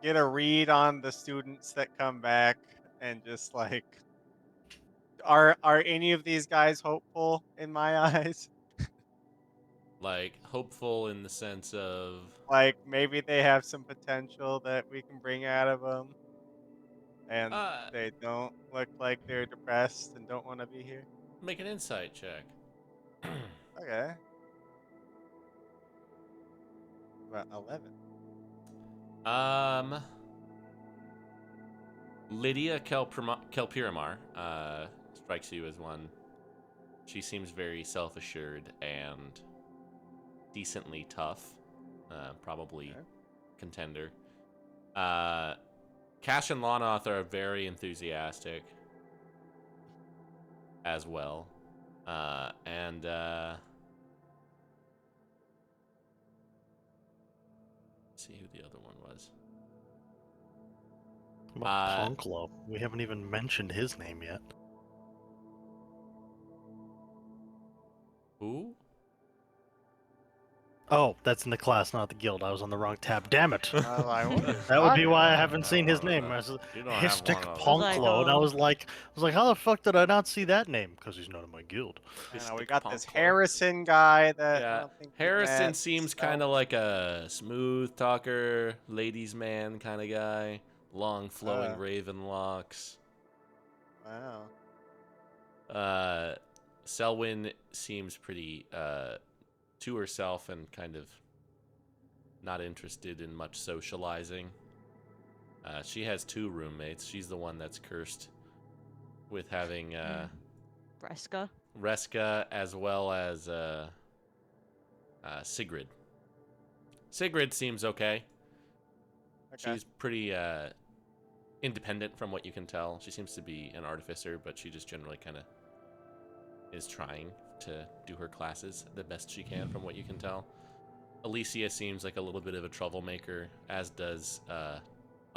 get a read on the students that come back and just like, are any of these guys hopeful in my eyes? Like, hopeful in the sense of. Like maybe they have some potential that we can bring out of them, and they don't look like they're depressed and don't want to be here. Make an insight check. Okay. About 11. Lydia Kelpiramar strikes you as one. She seems very self-assured and decently tough. Probably Okay. contender. Cash and Lanoth are very enthusiastic as well. And let's see who the other one was. What about Punklo? We haven't even mentioned his name yet. Who? Oh, that's in the class, not the guild. I was on the wrong tab. Damn it! What is That would be talking why I about? haven't seen his name. I was You don't have Histic one of those. Punklo, and I Oh. was like, how the fuck did I not see that name? Because he's not in my guild. I know, we Mystic got this Punklo. Harrison guy that I Yeah, don't think we Harrison met, seems so- kind of like a smooth talker, ladies' man kind of guy. Long flowing raven locks. Wow. Selwyn seems pretty to herself and kind of not interested in much socializing. She has 2 roommates. She's the one that's cursed with having Vreska. Reska as well as Sigrid. Sigrid seems okay. Okay. She's pretty independent from what you can tell. She seems to be an artificer, but she just generally kind of is trying to do her classes the best she can from what you can tell. Alicia seems like a little bit of a troublemaker, as does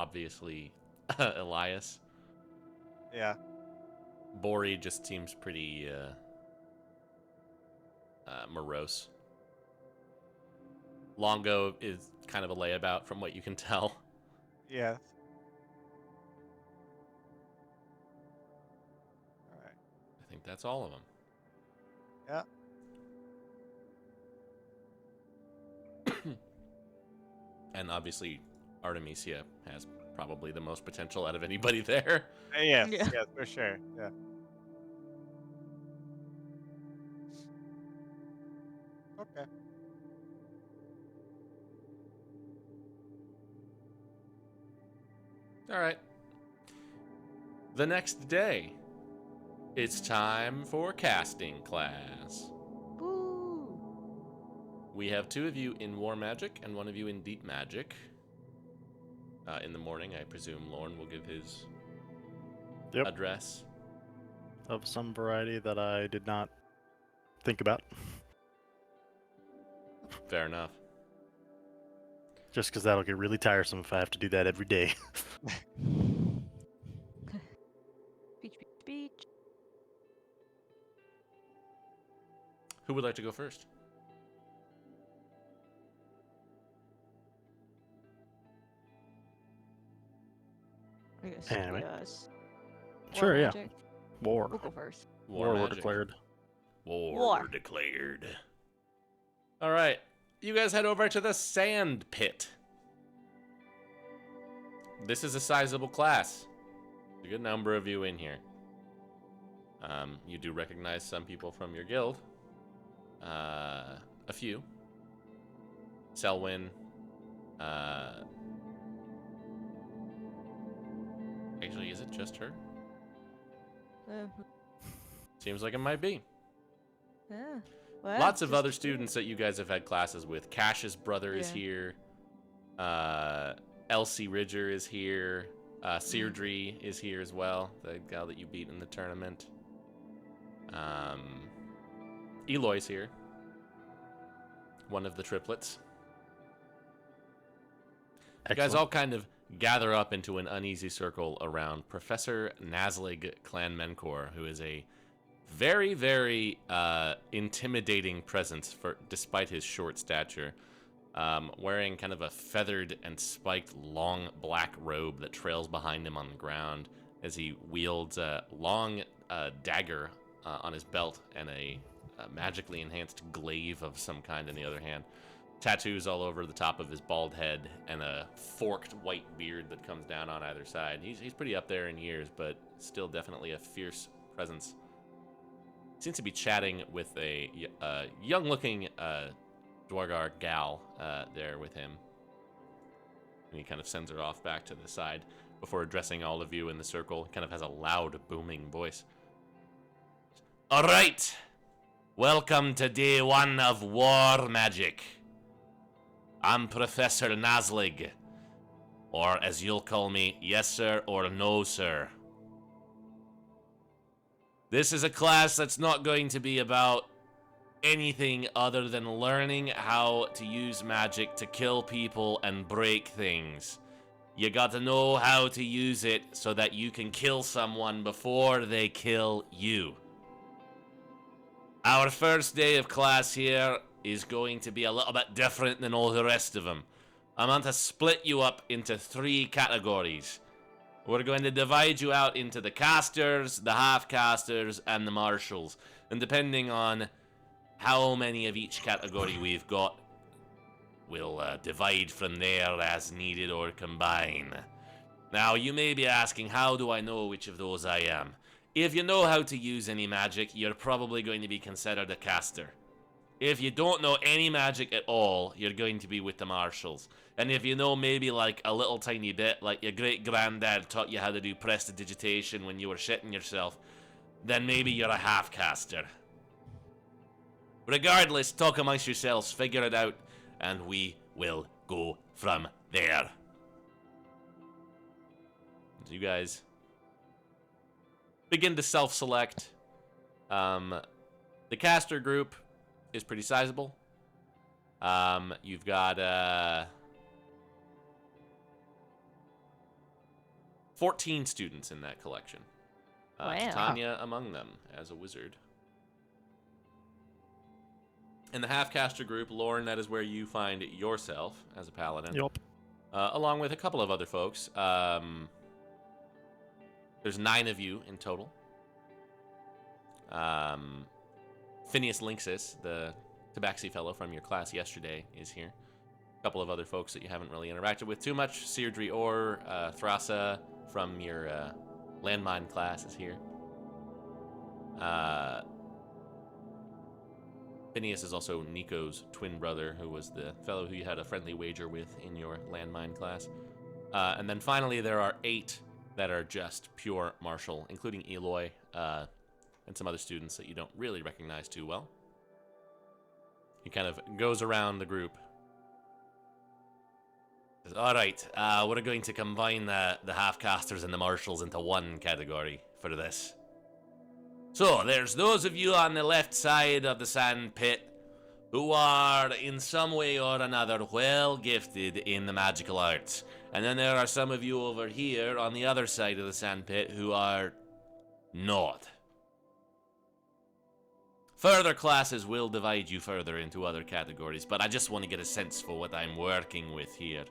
obviously Elias. Yeah. Bori just seems pretty morose. Longo is kind of a layabout from what you can tell. Yes. All right. I think that's all of them. Yeah. And obviously, Artemisia has probably the most potential out of anybody there. Yes. Yeah. Yes, for sure. Yeah. Okay. All right. The next day, it's time for casting class. Woo! We have 2 of you in War Magic and 1 of you in Deep Magic. In the morning, I presume Lorne will give his Yep. address. Of some variety that I did not think about. Fair enough. Just because that'll get really tiresome if I have to do that every day. Speech, speech, speech. Who would like to go first? I guess Anyway. yes. Sure, yeah. Magic. War. We'll go first. War Magic. declared. War declared. All right. You guys head over to the sand pit. This is a sizable class. There's a good number of you in here. You do recognize some people from your guild. A few. Selwyn. Actually, is it just her? Uh, Seems like it might be. yeah. Well, Lots of just- other students that you guys have had classes with. Cash's brother is Yeah. here. Elsie Ridger is here. Seirdre is here as well, the gal that you beat in the tournament. Eloy's here. One of the triplets. You guys all kind of gather up into an uneasy circle around Professor Nazlig Clanmencor, who is a very, very intimidating presence despite his short stature. Wearing kind of a feathered and spiked long black robe that trails behind him on the ground as he wields a long dagger on his belt and a magically enhanced glaive of some kind in the other hand. Tattoos all over the top of his bald head and a forked white beard that comes down on either side. He's pretty up there in years, but still definitely a fierce presence. Seems to be chatting with a young-looking Dwargar gal there with him. And he kind of sends her off back to the side before addressing all of you in the circle. Kind of has a loud, booming voice. All right. Welcome to day 1 of War Magic. I'm Professor Nazlig. Or as you'll call me, yes sir or no sir. This is a class that's not going to be about anything other than learning how to use magic to kill people and break things. You got to know how to use it so that you can kill someone before they kill you. Our first day of class here is going to be a little bit different than all the rest of them. I'm going to split you up into 3 categories. We're going to divide you out into the casters, the half-casters, and the marshals. And depending on how many of each category we've got, we'll divide from there as needed or combine. Now, you may be asking, how do I know which of those I am? If you know how to use any magic, you're probably going to be considered a caster. If you don't know any magic at all, you're going to be with the marshals. And if you know maybe like a little tiny bit, like your great-granddad taught you how to do prestidigitation when you were shitting yourself, then maybe you're a half-caster. Regardless, talk amongst yourselves, figure it out, and we will go from there. So you guys begin to self-select. The caster group is pretty sizable. You've got 14 students in that collection. Wow. Titania among them as a wizard. In the half-caster group, Lauren, that is where you find yourself as a paladin. Yup. Along with a couple of other folks. There's 9 of you in total. Phineas Linksys, the Tabaxi fellow from your class yesterday, is here. A couple of other folks that you haven't really interacted with too much. Seirdre Orr, Thrasa from your landmine class is here. Phineas is also Nico's twin brother, who was the fellow who you had a friendly wager with in your landmine class. And then finally, there are 8 that are just pure martial, including Eloy and some other students that you don't really recognize too well. He kind of goes around the group. Says, all right, we're going to combine the half-casters and the martials into one category for this. So, there's those of you on the left side of the sand pit who are, in some way or another, well gifted in the magical arts. And then there are some of you over here on the other side of the sand pit who are not. Further classes will divide you further into other categories, but I just want to get a sense for what I'm working with here.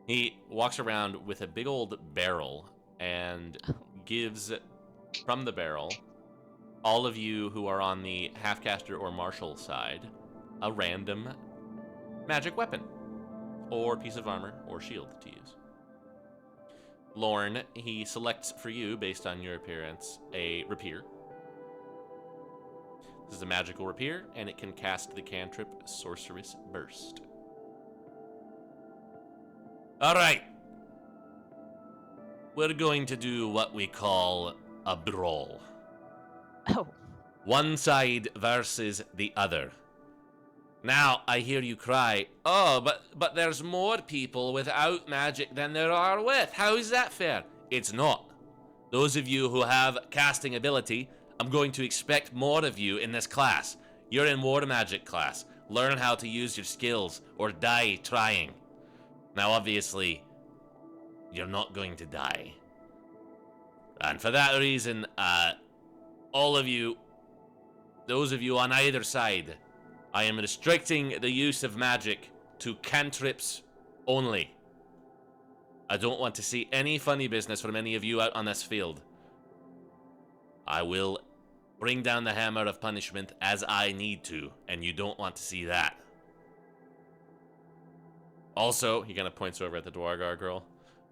He walks around with a big old barrel and gives from the barrel all of you who are on the half-caster or martial side a random magic weapon or piece of armor or shield to use. Lorne, he selects for you, based on your appearance, a rapier. This is a magical rapier, and it can cast the cantrip Sorcerous Burst. Alright. We're going to do what we call a brawl. Oh. One side versus the other. Now, I hear you cry, oh, but there's more people without magic than there are with. How is that fair? It's not. Those of you who have casting ability, I'm going to expect more of you in this class. You're in War Magic class. Learn how to use your skills, or die trying. Now, obviously, you're not going to die. And for that reason, all of you, those of you on either side, I am restricting the use of magic to cantrips only. I don't want to see any funny business from any of you out on this field. I will bring down the hammer of punishment as I need to, and you don't want to see that. Also, he kind of points over at the Dwargar girl.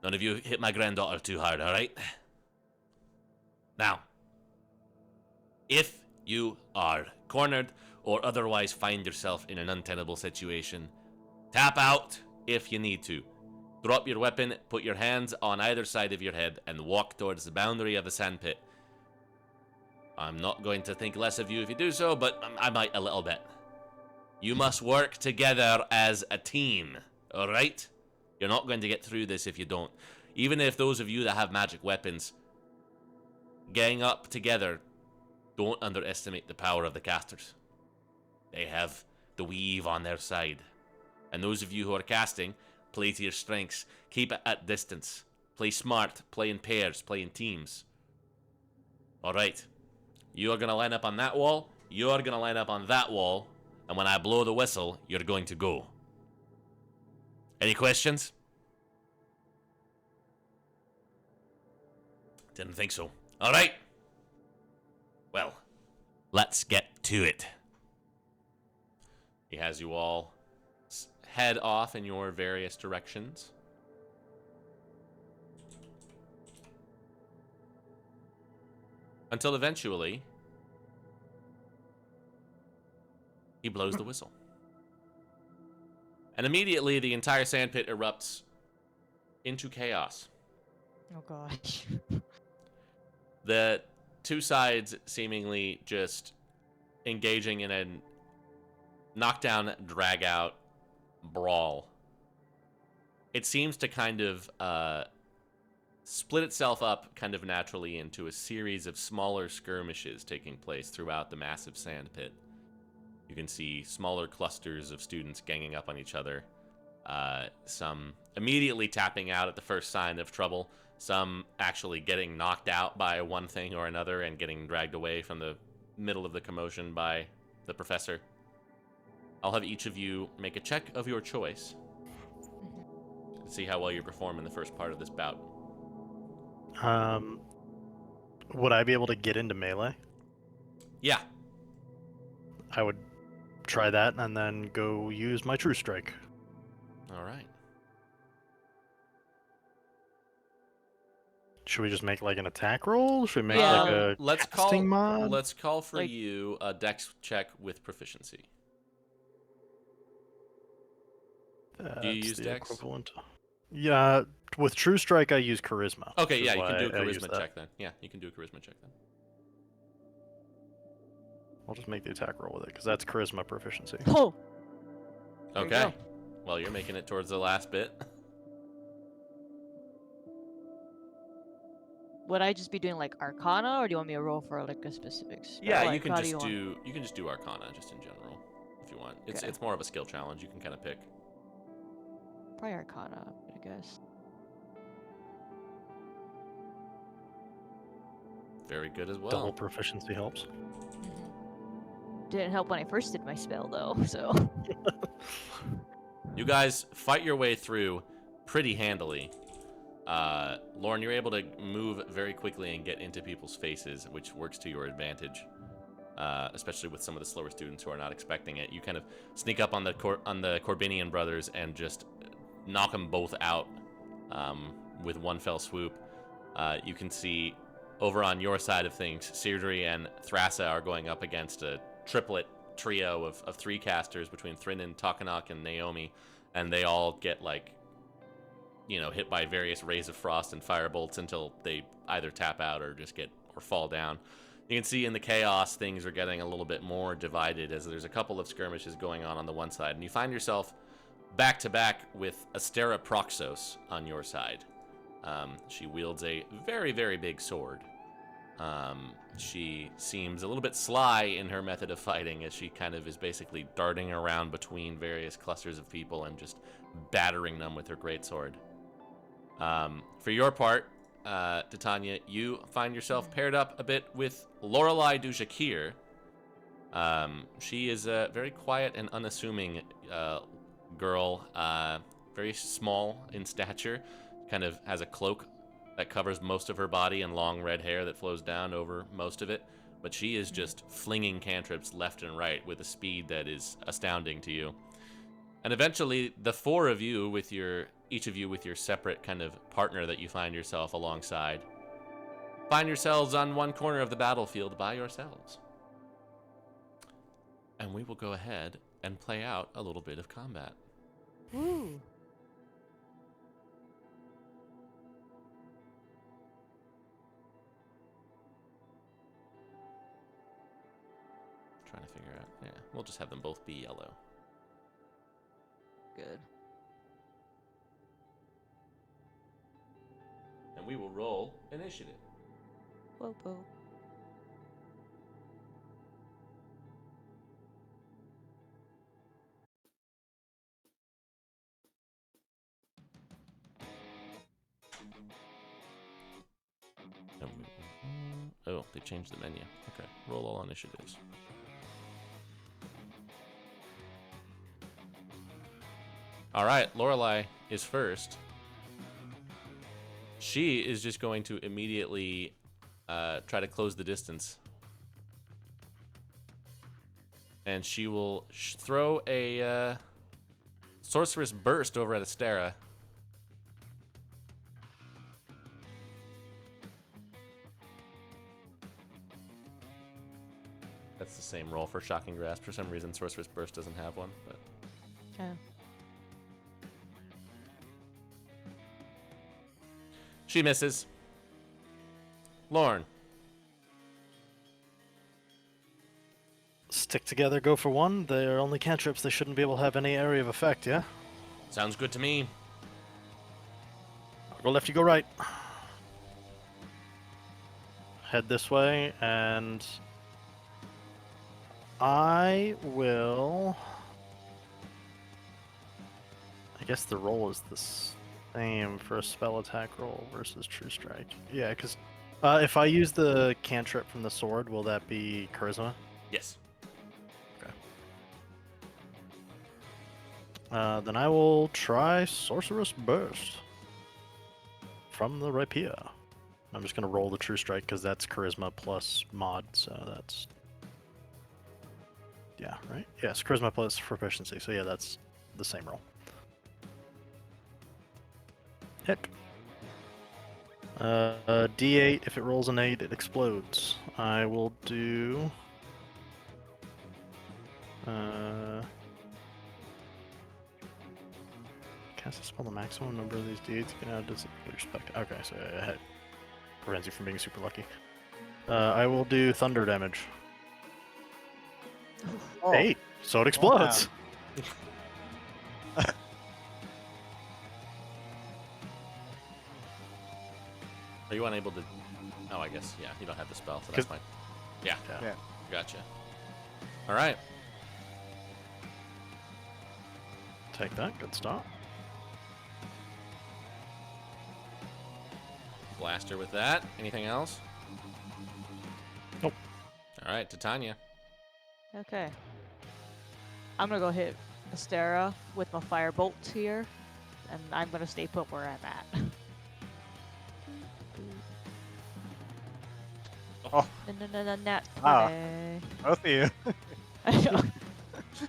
None of you hit my granddaughter too hard, alright? Now, if you are cornered or otherwise find yourself in an untenable situation, tap out if you need to. Drop your weapon, put your hands on either side of your head, and walk towards the boundary of the sandpit. I'm not going to think less of you if you do so, but I might a little bit. You must work together as a team, alright? You're not going to get through this if you don't. Even if those of you that have magic weapons, gang up together, don't underestimate the power of the casters. They have the weave on their side. And those of you who are casting, play to your strengths. Keep it at distance. Play smart. Play in pairs. Play in teams. Alright. You are going to line up on that wall. You are going to line up on that wall. And when I blow the whistle, you're going to go. Any questions? Didn't think so. Alright. Well, let's get to it. He has you all head off in your various directions. Until eventually, he blows the whistle. And immediately, the entire sandpit erupts into chaos. Oh gosh. The two sides seemingly just engaging in a knockdown, drag-out brawl. It seems to kind of split itself up kind of naturally into a series of smaller skirmishes taking place throughout the massive sand pit. You can see smaller clusters of students ganging up on each other. Some immediately tapping out at the first sign of trouble. Some actually getting knocked out by one thing or another and getting dragged away from the middle of the commotion by the professor. I'll have each of you make a check of your choice. See how well you perform in the first part of this bout. Would I be able to get into melee? Yeah. I would try that and then go use my True Strike. All right. Should we just make like an attack roll? Should we make Yeah. like a let's casting mod? Let's call for Like- you a dex check with proficiency. Do you That's use the dex? equivalent. Yeah, with True Strike I use Charisma. Okay, which yeah, is you can do a why I use charisma that. check then. Yeah, you can do a charisma check then. I'll just make the attack roll with it because that's Charisma proficiency. Oh, There you Okay. go. Well, you're making it towards the last bit. would I just be doing like Arcana, or do you want me to roll for like a specific spell? Yeah, Like, you can how just want- you can just do Arcana just in general if you want. Okay. It's more of a skill challenge. You can kind of pick. Probably Arcana, I guess. Very good as well. Double proficiency helps. Didn't help when I first did my spell though, so. You guys fight your way through pretty handily. Lauren, you're able to move very quickly and get into people's faces, which works to your advantage, especially with some of the slower students who are not expecting it. You kind of sneak up on the Corbinian brothers and just knock them both out with one fell swoop. You can see over on your side of things, Seirdre and Thrasa are going up against a triplet trio of three casters between Thrinan, Takanok, and Naomi, and they all get hit by various rays of frost and fire bolts until they either tap out or just fall down. You can see in the chaos things are getting a little bit more divided as there's a couple of skirmishes going on the one side, and you find yourself back to back with Astera Proxos on your side. She wields a very, very big sword. She seems a little bit sly in her method of fighting as she kind of is basically darting around between various clusters of people and just battering them with her greatsword. For your part, Titania, you find yourself paired up a bit with Lorelei du Jakir. She is a very quiet and unassuming girl, very small in stature, kind of has a cloak that covers most of her body and long red hair that flows down over most of it, but she is just flinging cantrips left and right with a speed that is astounding to you. And eventually, the four of you, each of you with your separate kind of partner that you find yourself alongside, find yourselves on one corner of the battlefield by yourselves. And we will go ahead and play out a little bit of combat. Woo. Trying to figure out. Yeah, we'll just have them both be yellow. Good. And we will roll initiative. Whoa, whoa. Oh, they changed the menu. Okay, roll all initiatives. All right, Lorelei is first. She is just going to immediately try to close the distance. And she will throw a Sorceress Burst over at Astera. That's the same roll for Shocking Grasp. For some reason, Sorceress Burst doesn't have one, but... Oh. She misses. Lorne. Stick together, go for one. They're only cantrips. They shouldn't be able to have any area of effect, yeah? Sounds good to me. I'll go left, you go right. Head this way, and I will... I guess the roll is the same for a spell attack roll versus True Strike. Yeah, because if I use the cantrip from the sword, will that be charisma? Yes. Then I will try Sorcerous Burst from the rapier. I'm just gonna roll the True Strike because that's charisma plus mod, so that's right. Yes, charisma plus proficiency. So yeah, that's the same roll. Hit. D8. If it rolls an 8, it explodes. I will do. Cast a spell the maximum number of these D8s you can add to your spec. Okay, so it prevents you from being super lucky. I will do thunder damage. Oh, 8. So it explodes. Are you unable to? Oh, I guess yeah. You don't have the spell, so that's fine. Yeah. Yeah. Gotcha. All right. Take that. Good start. Blaster with that. Anything else? Nope. All right, Titania. Okay. I'm gonna go hit Astera with my firebolt here, and I'm gonna stay put where I'm at. Oh. No, nat Wow. 20. Both of you. I know. You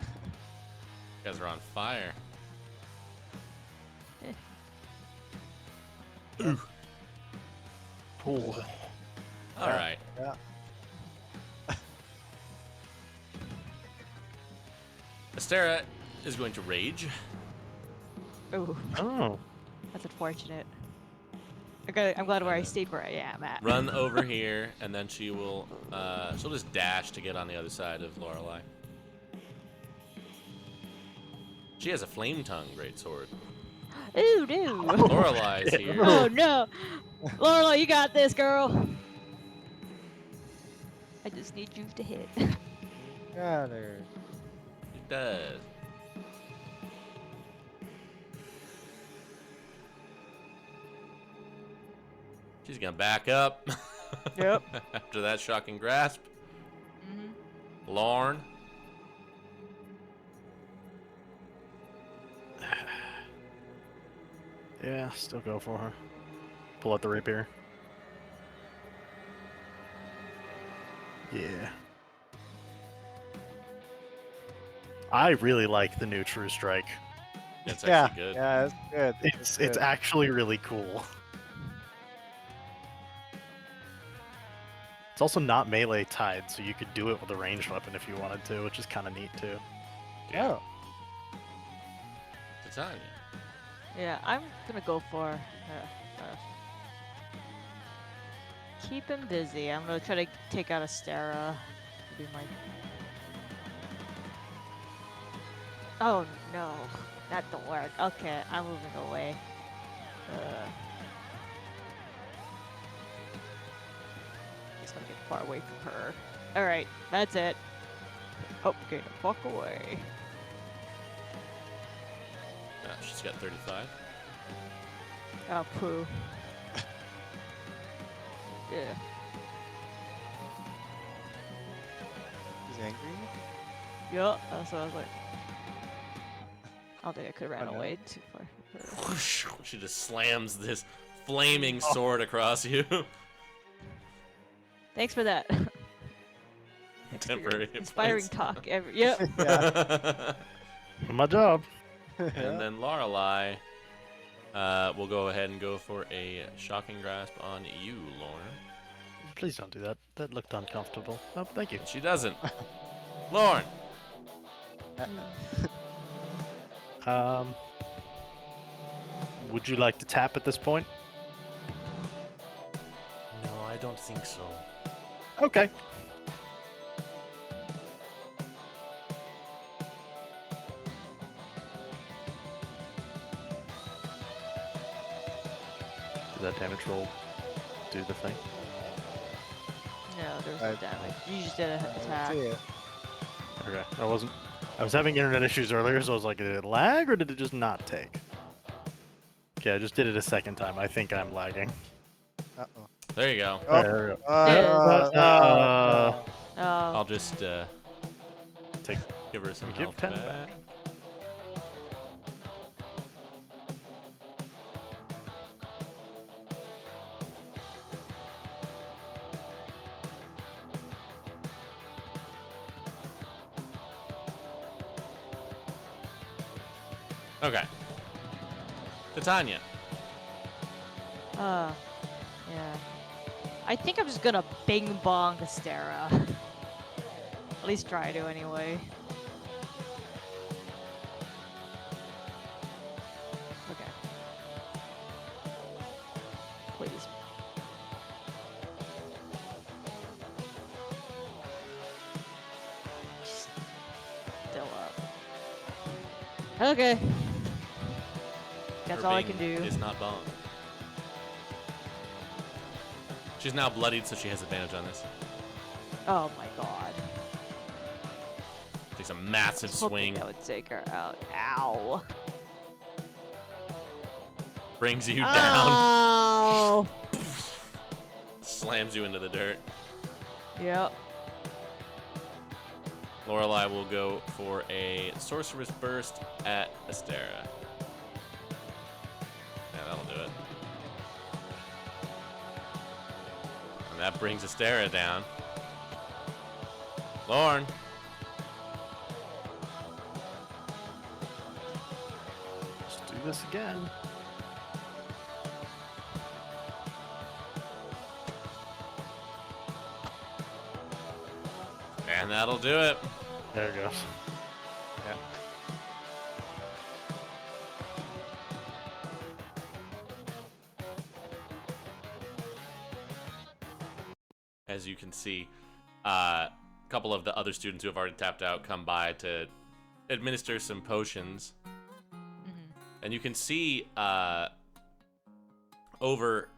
guys are on fire. Ooh. All right. Yeah. Astera is going to rage. Ooh, Oh. that's unfortunate. I'm glad where I stayed where I am at. Run over here, and then she'll just dash to get on the other side of Lorelei. She has a flame tongue greatsword. Ooh, no. Lorelei's here. Oh no, Lorelai, you got this, girl. I just need you to hit. Got her. She does. She's gonna back up. Yep. After that shocking grasp. Lorne. Yeah, still go for her. Pull out the rapier. Yeah. I really like the new True Strike. It's Yeah. actually good. Yeah, it's good. It's good. actually really cool. It's also not melee tied, so you could do it with a ranged weapon if you wanted to, which is kind of neat too. Oh. Titania. Yeah, I'm gonna go for keep him busy. I'm gonna try to take out Astera. Be my. Oh no, that don't work. Okay, I'm moving away. Just gonna get far away from her. All right, that's it. Oh, get the fuck away. She's got 35. Oh, poo. Yeah. He's angry. Yup, that's what I was like. I don't think I could have ran Oh, no. away too far from her. Whoosh, she just slams this flaming sword across you. Thanks for that. Thanks for your Temporary hit inspiring points. talk. Yep. Yeah. My job. And then Lorelei will go ahead and go for a shocking grasp on you, Lorne. Please don't do that. That looked uncomfortable. Oh, thank you. And she doesn't. Lorne! Would you like to tap at this point? No, I don't think so. Okay. Did that damage roll do the thing? No, there's no damage. You just did an attack. See it. Okay. I was having internet issues earlier, so I was like, did it lag or did it just not take? Okay, I just did it a second time. I think I'm lagging. Uh-oh. There you go. Oh, There we go. Oh. I'll just Take. give her some Give health 10 back. back. Okay. Titania. Yeah. I think I'm just gonna bing bong Astera. At least try to anyway. Okay. Please. Still up. Okay. That's Her all I bing can do. Is not bomb. She's now bloodied, so she has advantage on this. Oh my god. Takes a massive swing. That would take her out. Ow. Brings you down. Ow. Slams you into the dirt. Yep. Lorelei will go for a Sorceress Burst at Astera. Yeah, that'll do it. And that brings Astera down. Lorne. Let's do this again. And that'll do it. There it goes. Yeah. As you can see, a couple of the other students who have already tapped out come by to administer some potions. And you can see over,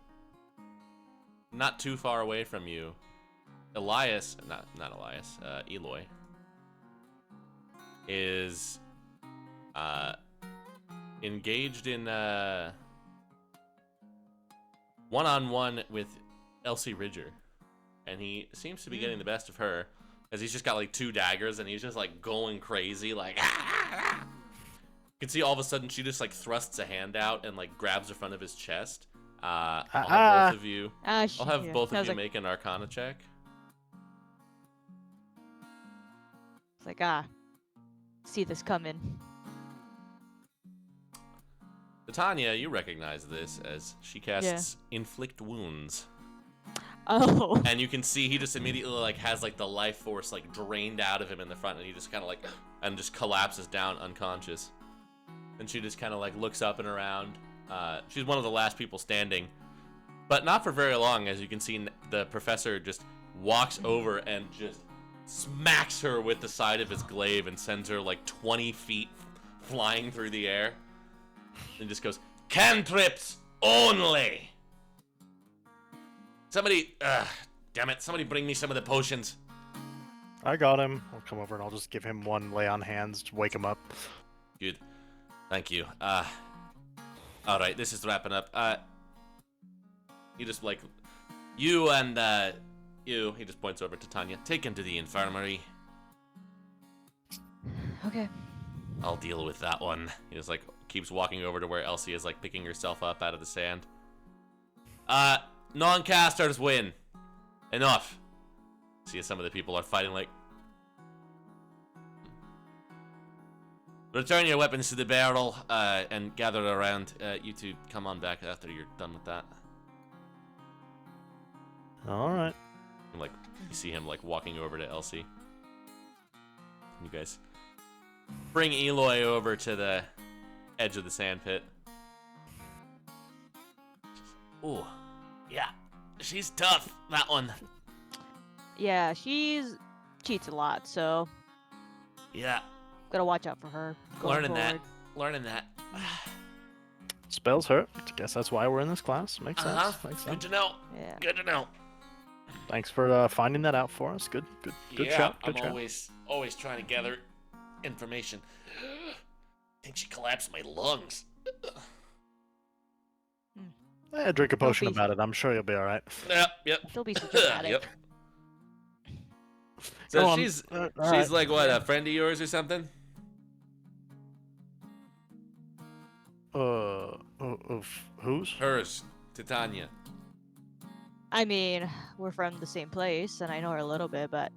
not too far away from you, Elias, not Elias, Eloy, is engaged in one-on-one with Elsie Ridger. And he seems to be getting the best of her, as he's just got like 2 daggers and he's just like going crazy, like You can see all of a sudden she just like thrusts a hand out and like grabs the front of his chest. I'll have both of you. I'll have both of you make an Arcana check. It's like, see this coming. Titania, you recognize this as she casts Inflict Wounds. Oh. And you can see he just immediately like has like the life force like drained out of him in the front, and he just kind of like and just collapses down unconscious. And she just kind of like looks up and around. She's one of the last people standing, but not for very long. As you can see, the professor just walks over and just smacks her with the side of his glaive and sends her like 20 feet flying through the air. And just goes, "Cantrips only!" Somebody, damn it, somebody bring me some of the potions. I got him. I'll come over and I'll just give him one lay on hands to wake him up. Good. Thank you. Alright, this is wrapping up. You just like, you and, you, he just points over to Tanya. Take him to the infirmary. Okay. I'll deal with that one. He just like, keeps walking over to where Elsie is like picking herself up out of the sand. Non-casters win. Enough. See, some of the people are fighting like... Return your weapons to the barrel, and gather around. You two come on back after you're done with that. Alright. And, like, you see him, like, walking over to Elsie. You guys bring Eloy over to the edge of the sand pit. Ooh. Yeah, she's tough, that one. Yeah, she's cheats a lot, so Yeah, gotta watch out for her. learning that. Spells hurt. I guess that's why we're in this class. Makes sense. Makes Good sense. to know. Yeah. Good to know. Thanks for finding that out for us. Good Yeah, shot. Good I'm shot. always trying to gather information. I think she collapsed my lungs. Drink a potion be- about it. I'm sure you'll be all right. Yep. Don't be so dramatic. Yep. Go So on. she's All she's right. like what, Yeah. a friend of yours or something? Of whose? Hers, Titania. I mean, we're from the same place, and I know her a little bit, but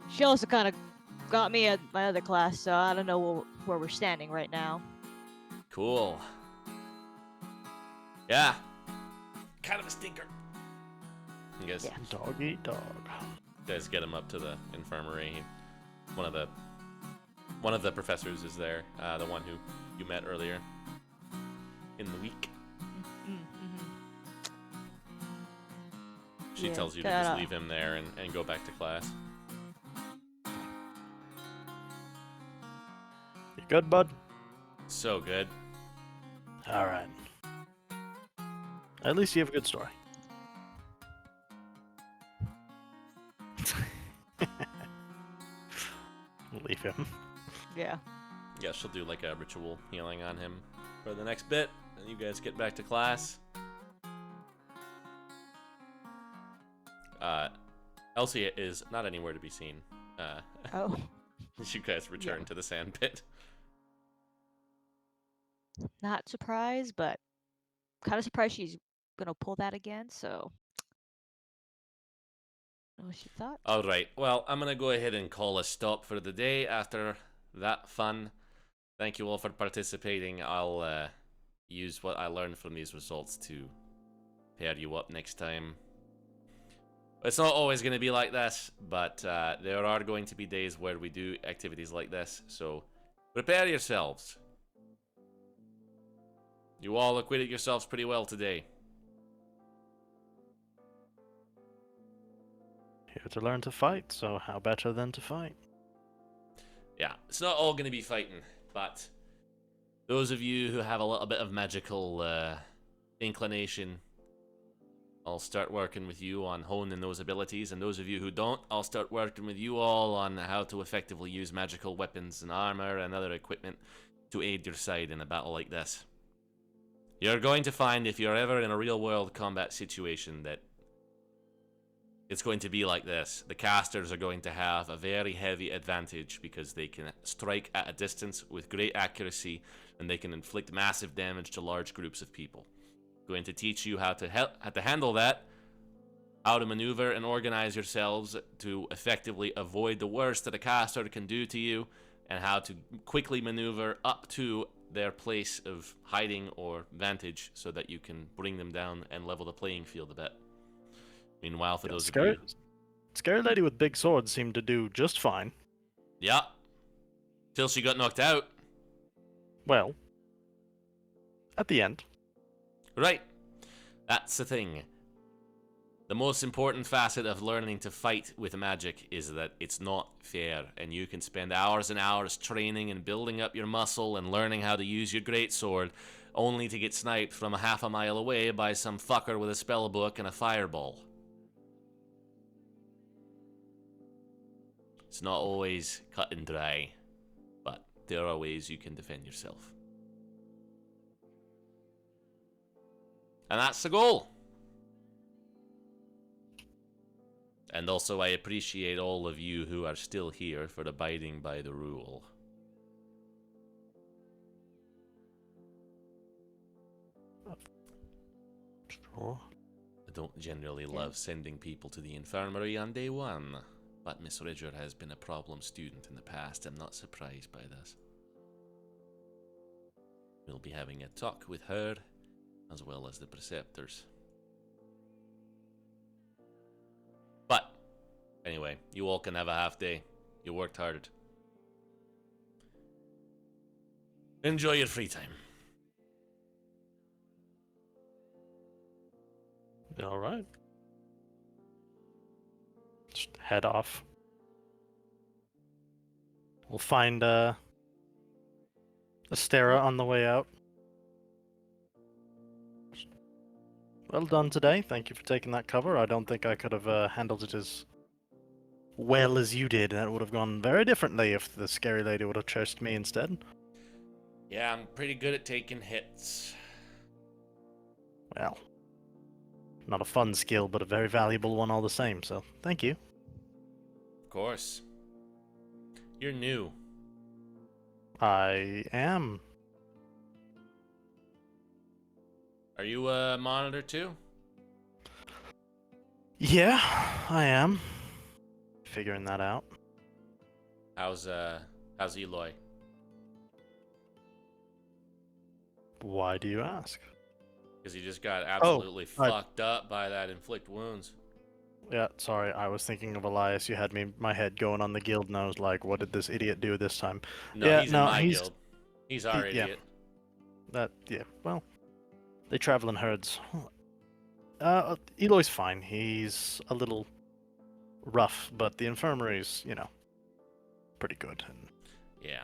she also kind of got me at my other class, so I don't know where we're standing right now. Cool. Yeah. Kind of a stinker. You guys, Yeah. Dog eat dog. guys get him up to the infirmary. One of the professors is there. The one who you met earlier in the week. She Yeah, tells you to just leave him there and go back to class. You good, bud? So good. All right. At least you have a good story. Leave him. Yeah. Yeah, she'll do like a ritual healing on him for the next bit, and you guys get back to class. Elsie is not anywhere to be seen. Oh. You guys return to the sand pit. Not surprised, but kind of surprised she's gonna pull that again. So, know what she thought. All right. Well, I'm gonna go ahead and call a stop for the day after that fun. Thank you all for participating. I'll use what I learned from these results to pair you up next time. It's not always going to be like this, but there are going to be days where we do activities like this, so prepare yourselves. You all acquitted yourselves pretty well today. Here to learn to fight, so how better than to fight? Yeah, it's not all going to be fighting, but those of you who have a little bit of magical inclination, I'll start working with you on honing those abilities, and those of you who don't, I'll start working with you all on how to effectively use magical weapons and armor and other equipment to aid your side in a battle like this. You're going to find, if you're ever in a real-world combat situation, that it's going to be like this. The casters are going to have a very heavy advantage because they can strike at a distance with great accuracy, and they can inflict massive damage to large groups of people. Going to teach you how to handle that, how to maneuver and organize yourselves to effectively avoid the worst that a caster can do to you, and how to quickly maneuver up to their place of hiding or vantage so that you can bring them down and level the playing field a bit. Meanwhile, for those of you... Scary lady with big swords seemed to do just fine. Yeah. Till she got knocked out. Well, at the end. Right. That's the thing. The most important facet of learning to fight with magic is that it's not fair, and you can spend hours and hours training and building up your muscle and learning how to use your greatsword, only to get sniped from half a mile away by some fucker with a spell book and a fireball. It's not always cut and dry, but there are ways you can defend yourself. And that's the goal. And also, I appreciate all of you who are still here for abiding by the rule. Sure. I don't generally love sending people to the infirmary on day one, but Miss Ridger has been a problem student in the past. I'm not surprised by this. We'll be having a talk with her, as well as the preceptors. But, anyway, you all can have a half day. You worked hard. Enjoy your free time. All right. Just head off. We'll find Astera on the way out. Well done today. Thank you for taking that cover. I don't think I could have handled it as well as you did. That would have gone very differently if the scary lady would have chased me instead. Yeah, I'm pretty good at taking hits. Well, not a fun skill, but a very valuable one all the same, so thank you. Of course. You're new. I am. Are you a monitor too? Yeah, I am. Figuring that out. How's Eloy? Why do you ask? Because he just got absolutely I- fucked up by that inflict wounds. Yeah, sorry, I was thinking of Elias. You had my head going on the guild, and I was like, what did this idiot do this time? No, Yeah, he's no, in my he's- guild. He's our yeah. idiot. Yeah, well, they travel in herds. Eloy's fine. He's a little rough, but the infirmary's, pretty good. And Yeah.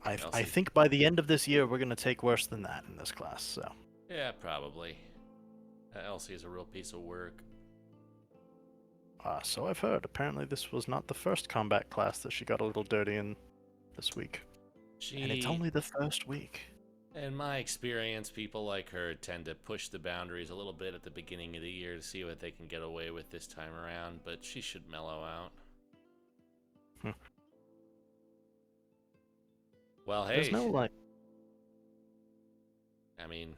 I Elsie. think by the end of this year, we're going to take worse than that in this class, so. Yeah, probably. Elsie is a real piece of work. So I've heard. Apparently this was not the first combat class that she got a little dirty in this week. And it's only the first week. In my experience, people like her tend to push the boundaries a little bit at the beginning of the year to see what they can get away with this time around, but she should mellow out. Well, hey. There's no, I mean,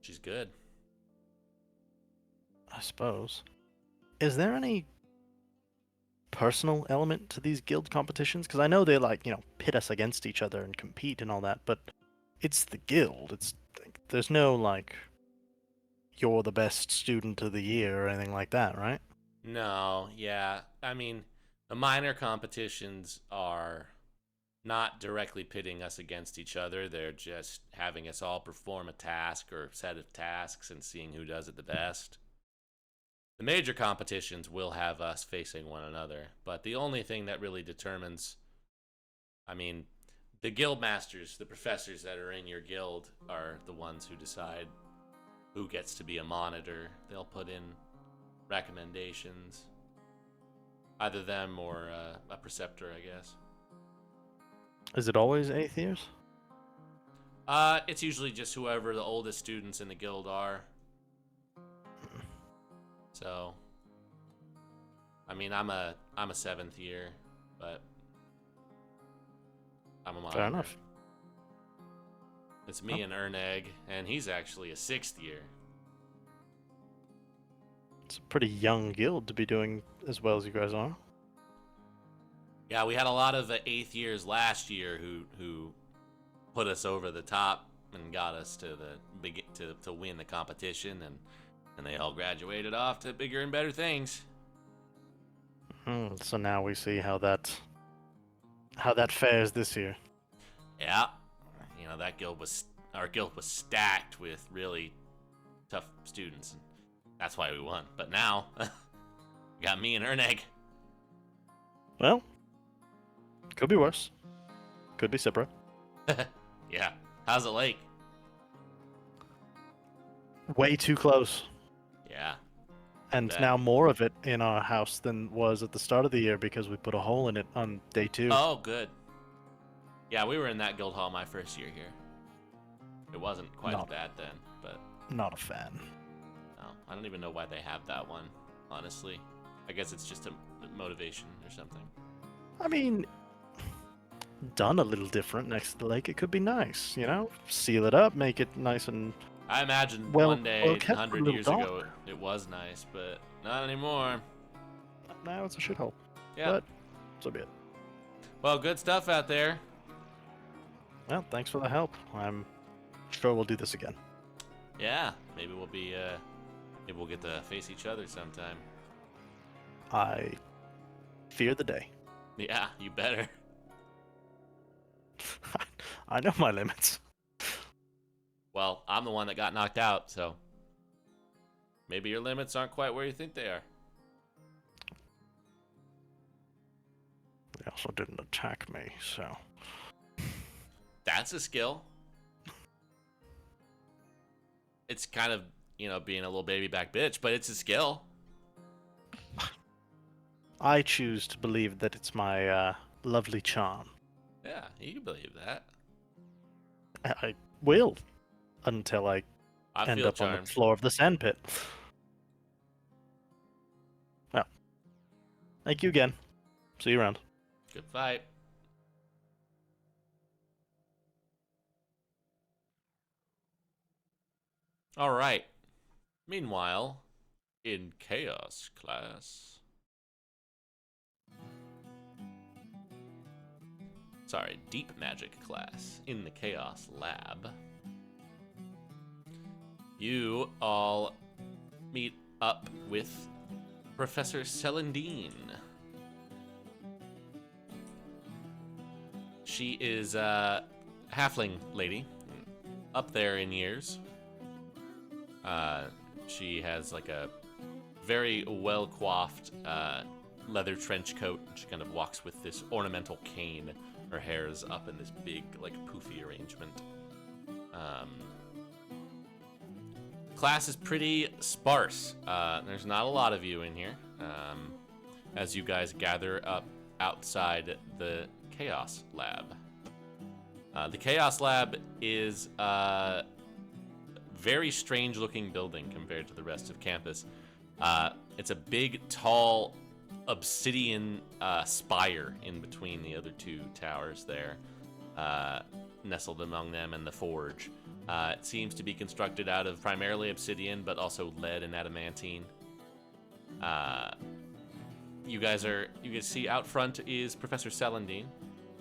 she's good. I suppose. Is there any personal element to these guild competitions? Because I know they, pit us against each other and compete and all that, but it's the guild. There's no, you're the best student of the year or anything like that, right? No, yeah. I mean, the minor competitions are not directly pitting us against each other. They're just having us all perform a task or set of tasks and seeing who does it the best. The major competitions will have us facing one another, but the only thing that really determines, the guild masters, the professors that are in your guild, are the ones who decide who gets to be a monitor. They'll put in recommendations, either them or a preceptor, I guess. Is it always 8th years? It's usually just whoever the oldest students in the guild are. So, I'm a 7th year, but I'm a monitor. Fair enough. It's me and Ernegg, and he's actually a 6th year. It's a pretty young guild to be doing as well as you guys are. Yeah, we had a lot of 8th years last year who put us over the top and got us to win the competition, and they all graduated off to bigger and better things. So now we see how that fares this year. Yeah, our guild was stacked with really tough students, and that's why we won. But now, we got me and Ernegg. Well, could be worse. Could be Cipra. Yeah, how's the lake? Way too close. Yeah. And Bet. now more of it in our house than was at the start of the year because we put a hole in it on day 2. Oh, good. Yeah, we were in that guild hall my first year here. It wasn't quite as bad then, but Not a fan. no, I don't even know why they have that one, honestly. I guess it's just a motivation or something. I mean, done a little different next to the lake, it could be nice, Seal it up, make it nice and... I imagine Well- one day, well, it kept a 100 little years dark. ago, it was nice, but not anymore. Now it's a shithole. Yeah. But, so be it. Well, good stuff out there. Well, thanks for the help. I'm sure we'll do this again. Yeah, maybe we'll get to face each other sometime. I fear the day. Yeah, you better. I know my limits. Well, I'm the one that got knocked out, so maybe your limits aren't quite where you think they are. They also didn't attack me, so... That's a skill. It's kind of, being a little baby back bitch, but it's a skill. I choose to believe that it's my lovely charm. Yeah, you can believe that. I will, until I I end feel up on the charmed. floor of the sandpit. Well, thank you again. See you around. Good fight. All right. Meanwhile, in Chaos class. Sorry, Deep Magic class in the Chaos lab. You all meet up with Professor Celandine. She is a halfling lady, up there in years. She has like a very well-coiffed leather trench coat. She kind of walks with this ornamental cane. Her hair is up in this big, like, poofy arrangement. Class is pretty sparse. There's not a lot of you in here. As you guys gather up outside the Chaos Lab. The Chaos Lab is a very strange-looking building compared to the rest of campus. It's a big, tall, obsidian spire in between the other two towers there, nestled among them and the forge. It seems to be constructed out of primarily obsidian, but also lead and adamantine. You guys see out front is Professor Celandine,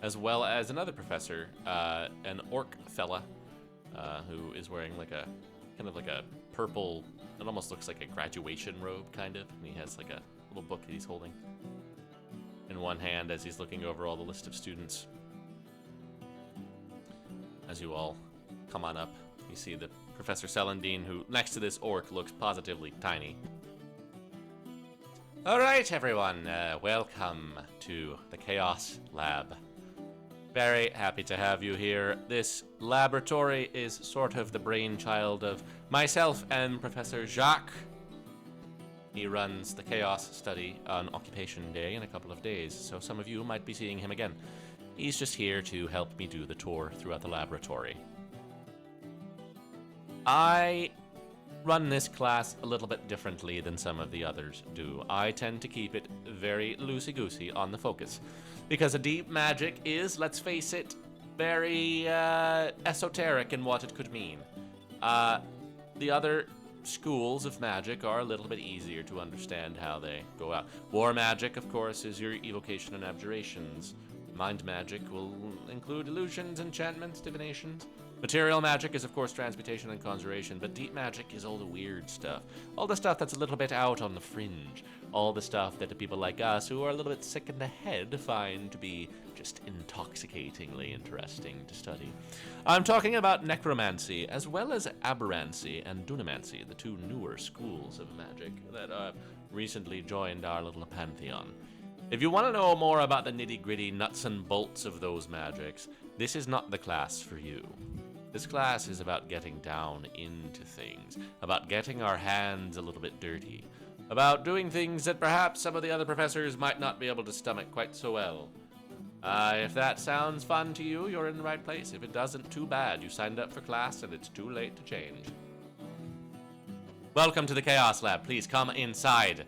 as well as another professor, an orc fella, who is wearing like a kind of like a purple. It almost looks like a graduation robe, kind of. And he has like a little book that he's holding in one hand as he's looking over all the list of students. As you all come on up, you see the Professor Celandine, who next to this orc looks positively tiny. All right, everyone, welcome to the Chaos Lab. Very happy to have you here. This laboratory is sort of the brainchild of myself and Professor Jacques. He runs the Chaos Study on Occupation Day in a couple of days, so some of you might be seeing him again. He's just here to help me do the tour throughout the laboratory. I run this class a little bit differently than some of the others do. I tend to keep it very loosey-goosey on the focus, because a deep magic is, let's face it, very esoteric in what it could mean. The other schools of magic are a little bit easier to understand how they go out. War magic, of course, is your evocation and abjurations. Mind magic will include illusions, enchantments, divinations. Material magic is, of course, transmutation and conjuration, but deep magic is all the weird stuff. All the stuff that's a little bit out on the fringe. All the stuff that the people like us, who are a little bit sick in the head, find to be just intoxicatingly interesting to study. I'm talking about necromancy, as well as aberrancy and dunamancy, the two newer schools of magic that recently joined our little pantheon. If you want to know more about the nitty-gritty nuts and bolts of those magics, this is not the class for you. This class is about getting down into things, about getting our hands a little bit dirty, about doing things that perhaps some of the other professors might not be able to stomach quite so well. If that sounds fun to you, you're in the right place. If it doesn't, too bad. You signed up for class and it's too late to change. Welcome to the Chaos Lab. Please come inside.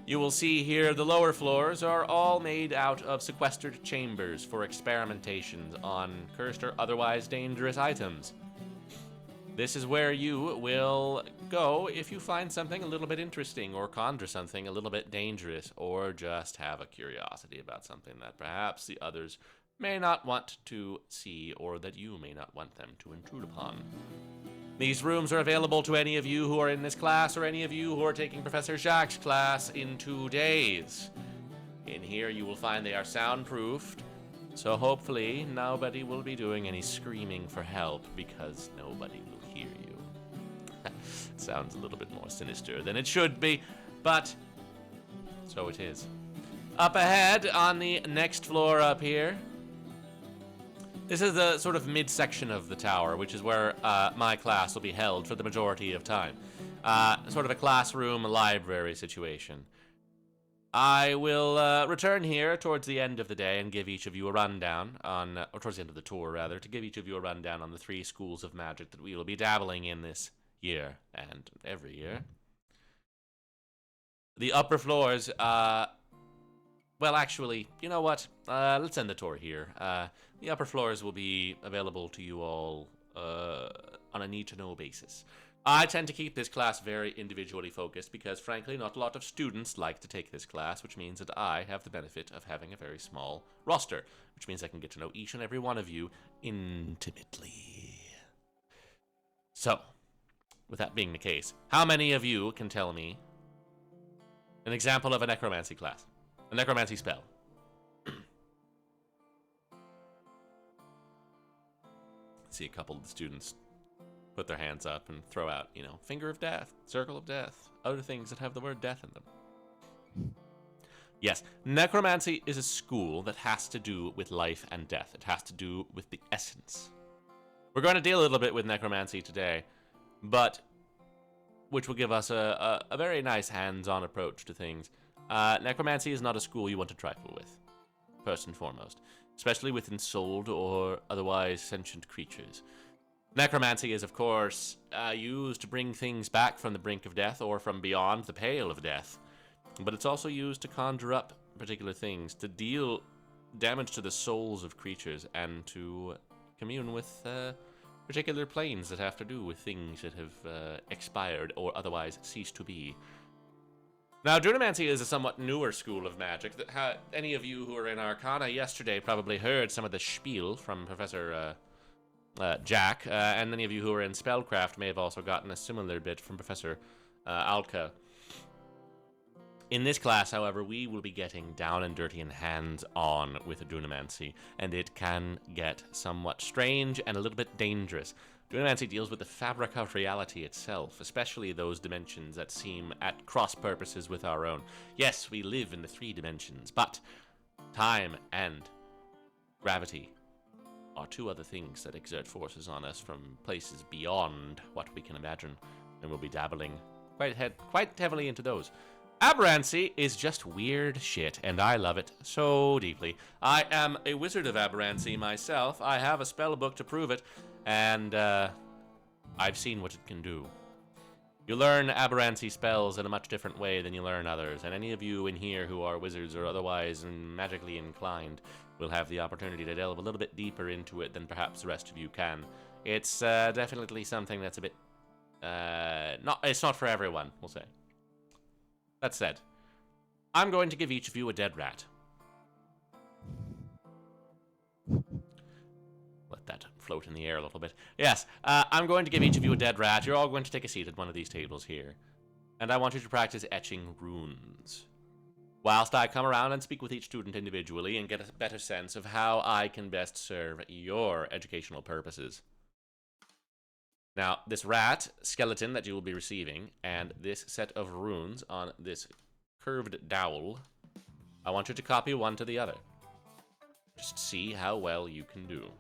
You will see here the lower floors are all made out of sequestered chambers for experimentations on cursed or otherwise dangerous items. This is where you will go if you find something a little bit interesting, or conjure something a little bit dangerous, or just have a curiosity about something that perhaps the others may not want to see, or that you may not want them to intrude upon. These rooms are available to any of you who are in this class, or any of you who are taking Professor Jacques' class in 2 days. In here you will find they are soundproofed, so hopefully nobody will be doing any screaming for help, because nobody will hear you. It sounds a little bit more sinister than it should be, but so it is. Up ahead on the next floor up here, this is the sort of midsection of the tower, which is where my class will be held for the majority of time. Sort of a classroom library situation. I will return here towards the end of the day and give each of you a rundown or towards the end of the tour, rather, to give each of you a rundown on the 3 schools of magic that we will be dabbling in this year and every year. The upper floors, well, actually, you know what? Let's end the tour here. The upper floors will be available to you all on a need-to-know basis. I tend to keep this class very individually focused because, frankly, not a lot of students like to take this class, which means that I have the benefit of having a very small roster, which means I can get to know each and every one of you intimately. So, with that being the case, how many of you can tell me an example of a necromancy class? A necromancy spell. See a couple of the students put their hands up and throw out, finger of death, circle of death, other things that have the word death in them. Yes, necromancy is a school that has to do with life and death. It has to do with the essence. We're going to deal a little bit with necromancy today, but which will give us a very nice hands-on approach to things. Necromancy is not a school you want to trifle with, first and foremost, especially with ensouled or otherwise sentient creatures. Necromancy is, of course, used to bring things back from the brink of death or from beyond the pale of death, but it's also used to conjure up particular things, to deal damage to the souls of creatures, and to commune with particular planes that have to do with things that have expired or otherwise ceased to be. Now, Druidomancy is a somewhat newer school of magic. Any of you who were in Arcana yesterday probably heard some of the spiel from Professor Jack, and many of you who were in Spellcraft may have also gotten a similar bit from Professor Alka. In this class, however, we will be getting down and dirty and hands-on with Druidomancy, and it can get somewhat strange and a little bit dangerous. Druidomancy deals with the fabric of reality itself, especially those dimensions that seem at cross purposes with our own. Yes, we live in the 3 dimensions, but time and gravity are 2 other things that exert forces on us from places beyond what we can imagine, and we'll be dabbling quite heavily into those. Aberrancy is just weird shit, and I love it so deeply. I am a wizard of aberrancy myself. I have a spell book to prove it, and I've seen what it can do. You learn aberrancy spells in a much different way than you learn others, and any of you in here who are wizards or otherwise magically inclined will have the opportunity to delve a little bit deeper into it than perhaps the rest of you can. It's definitely something that's a bit it's not for everyone, we'll say. That said, I'm going to give each of you a dead rat. Let that float in the air a little bit. Yes, I'm going to give each of you a dead rat. You're all going to take a seat at one of these tables here. And I want you to practice etching runes, whilst I come around and speak with each student individually and get a better sense of how I can best serve your educational purposes. Now, this rat skeleton that you will be receiving, and this set of runes on this curved dowel, I want you to copy one to the other. Just see how well you can do.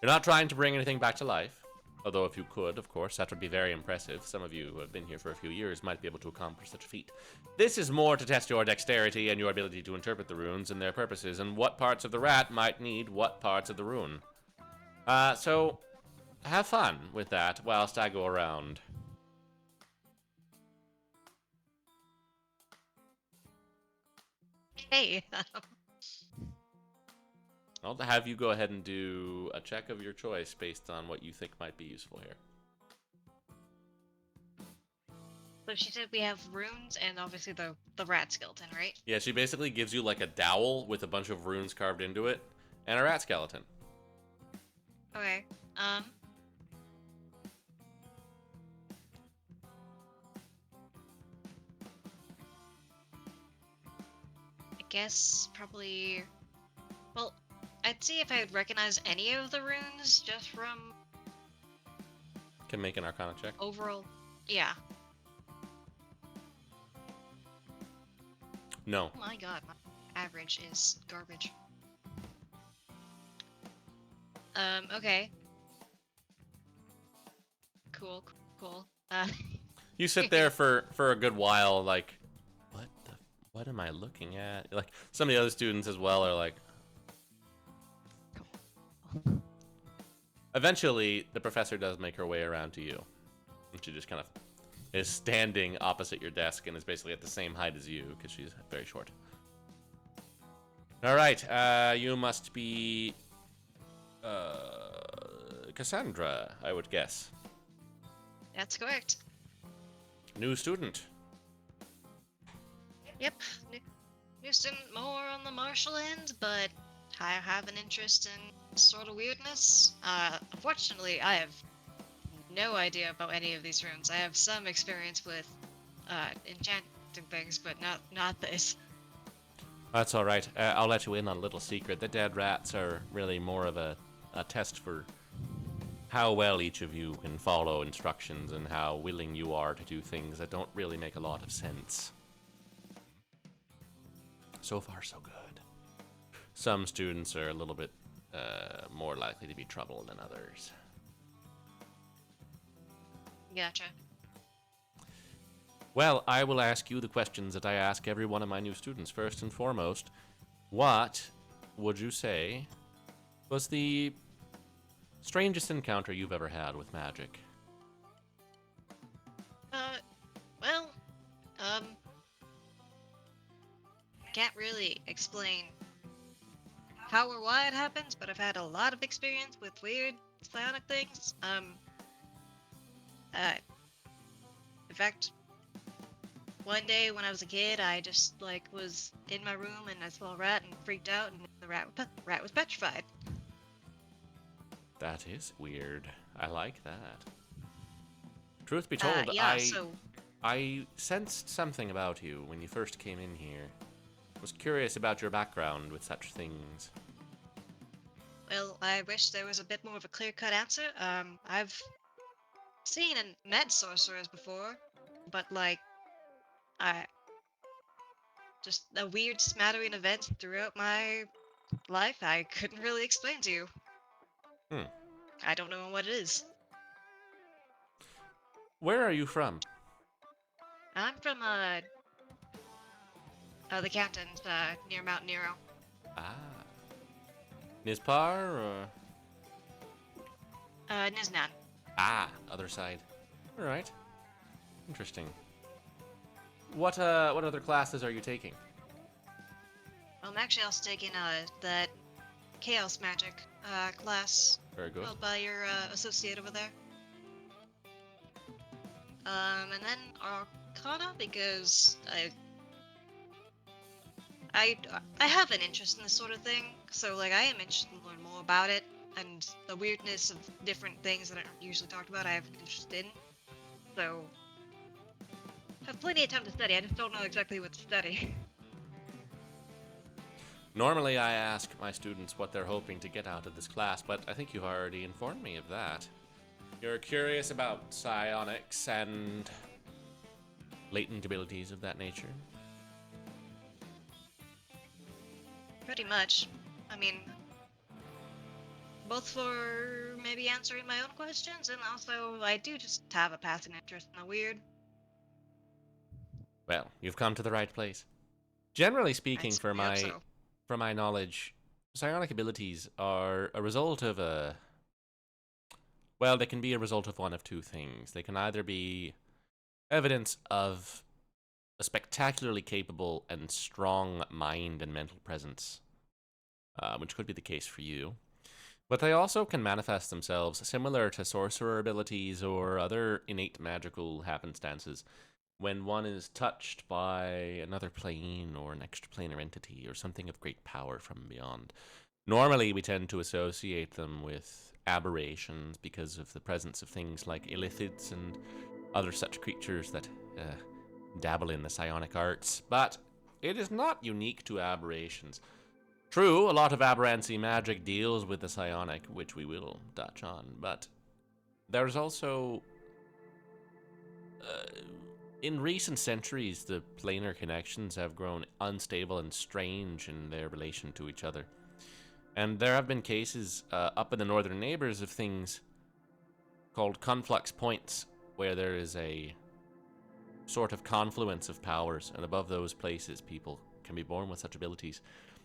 You're not trying to bring anything back to life, although if you could, of course, that would be very impressive. Some of you who have been here for a few years might be able to accomplish such a feat. This is more to test your dexterity and your ability to interpret the runes and their purposes, and what parts of the rat might need what parts of the rune. So have fun with that whilst I go around. Hey. I'll have you go ahead and do a check of your choice based on what you think might be useful here. So she said we have runes and obviously the rat skeleton, right? Yeah, she basically gives you like a dowel with a bunch of runes carved into it and a rat skeleton. Okay. I guess probably. Well, I'd see if I would recognize any of the runes just from Can make an Arcana check. overall. Yeah. No. Oh my god, my average is garbage. Okay. Cool. You sit there for a good while, like, what am I looking at? Like, some of the other students as well are like. Eventually, the professor does make her way around to you. And she just kind of is standing opposite your desk and is basically at the same height as you because she's very short. All right, you must be Cassandra, I would guess. That's correct. New student. Yep. New student, more on the martial end, but I have an interest in sort of weirdness. Unfortunately, I have no idea about any of these runes. I have some experience with enchanting things, but not this. That's all right. I'll let you in on a little secret. The dead rats are really more of a test for how well each of you can follow instructions and how willing you are to do things that don't really make a lot of sense. So far, so good. Some students are a little bit more likely to be trouble than others. Gotcha. Well, I will ask you the questions that I ask every one of my new students. First and foremost, what would you say was the strangest encounter you've ever had with magic? Well, can't really explain how or why it happens, but I've had a lot of experience with weird psionic things. In fact, one day when I was a kid, I just was in my room and I saw a rat and freaked out, and the rat was petrified. That is weird. I like that. Truth be told, Yeah, so I sensed something about you when you first came in here. Was curious about your background with such things. well, I wish there was a bit more of a clear-cut answer. I've seen and met sorcerers before, but I just a weird smattering of events throughout my life I couldn't really explain to you. Hmm. I don't know what it is. Where are you from? I'm from the cantons near Mount Nero. Ah. Nizpar or... Niznan. Ah, other side. Alright. Interesting. What other classes are you taking? Well, I'm actually also taking that chaos magic class Very good. held by your associate over there. And then Arcana, because I have an interest in this sort of thing, so I am interested in learning more about it, and the weirdness of different things that aren't usually talked about I have an interest in. So I have plenty of time to study, I just don't know exactly what to study. Normally I ask my students what they're hoping to get out of this class, but I think you've already informed me of that. You're curious about psionics and latent abilities of that nature? Pretty much. I mean, both for maybe answering my own questions, and also I do just have a passing interest in the weird. Well, you've come to the right place. Generally speaking, I hope so. from my knowledge, psionic abilities are a result of a... Well, they can be a result of one of two things. They can either be evidence of a spectacularly capable and strong mind and mental presence, which could be the case for you. But they also can manifest themselves similar to sorcerer abilities or other innate magical happenstances when one is touched by another plane or an extraplanar entity or something of great power from beyond. Normally, we tend to associate them with aberrations because of the presence of things like illithids and other such creatures that dabble in the psionic arts, but it is not unique to aberrations. True, a lot of aberrancy magic deals with the psionic, which we will touch on, but there's also... in recent centuries, the planar connections have grown unstable and strange in their relation to each other. And there have been cases up in the northern neighbors of things called conflux points, where there is a sort of confluence of powers, and above those places people can be born with such abilities.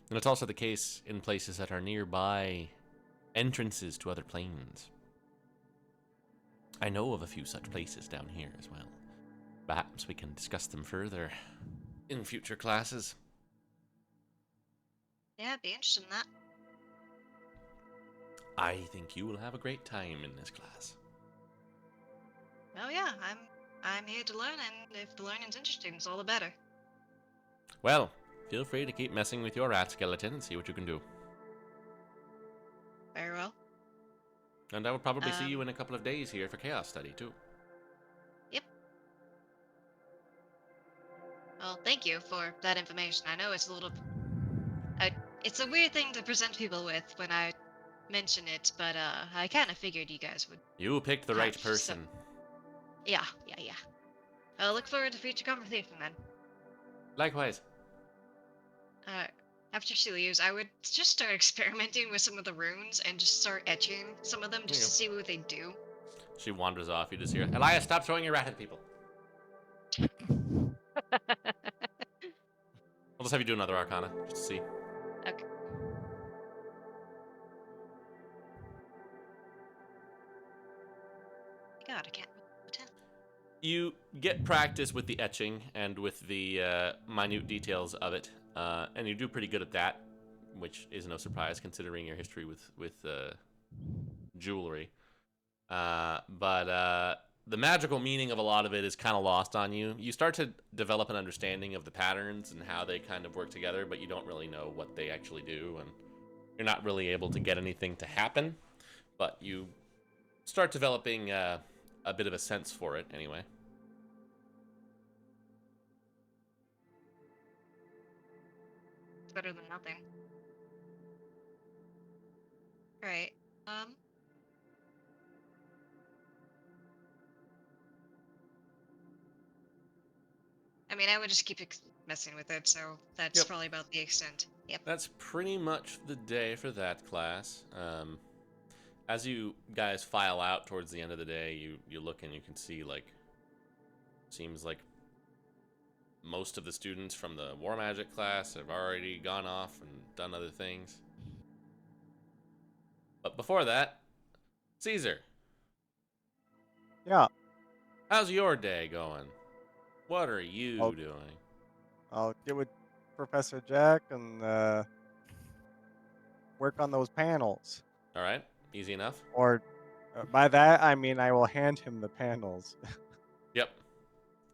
And it's also the case in places that are nearby entrances to other planes. I know of a few such places down here as well. Perhaps we can discuss them further in future classes. Yeah, I'd be interested in that. I think you will have a great time in this class. Oh yeah, I'm here to learn, and if the learning's interesting, it's all the better. Well, feel free to keep messing with your rat skeleton and see what you can do. Very well. And I will probably see you Um, in a couple of days here for chaos study too. Yep. Well, thank you for that information. I know it's a little, it's a weird thing to present people with when I mention it, but I kind of figured you guys would You picked the have right person. Yeah. I'll look forward to future conversation then. Likewise. Uh, After she leaves, I would just start experimenting with some of the runes and just start etching some of them There just you to see what they do. She wanders off. You just hear, Elias, stop throwing your rat at people. I'll just have you do another Arcana, just to see. Okay. God, I can't. 10. You get practice with the etching and with the minute details of it, and you do pretty good at that, which is no surprise considering your history with jewelry. But the magical meaning of a lot of it is kind of lost on you. You start to develop an understanding of the patterns and how they kind of work together, but you don't really know what they actually do, and you're not really able to get anything to happen. But you start developing a bit of a sense for it anyway. It's better than nothing. Right. I mean, I would just keep messing with it, so that's Yep. probably about the extent. Yep. That's pretty much the day for that class. As you guys file out towards the end of the day, you look and you can see, like, seems like most of the students from the War Magic class have already gone off and done other things. But before that, Caesar, Yeah, how's your day going? What are you I'll, doing? I'll get with Professor Jack and work on those panels. All right, easy enough. Or by that, I mean I will hand him the panels. Yep.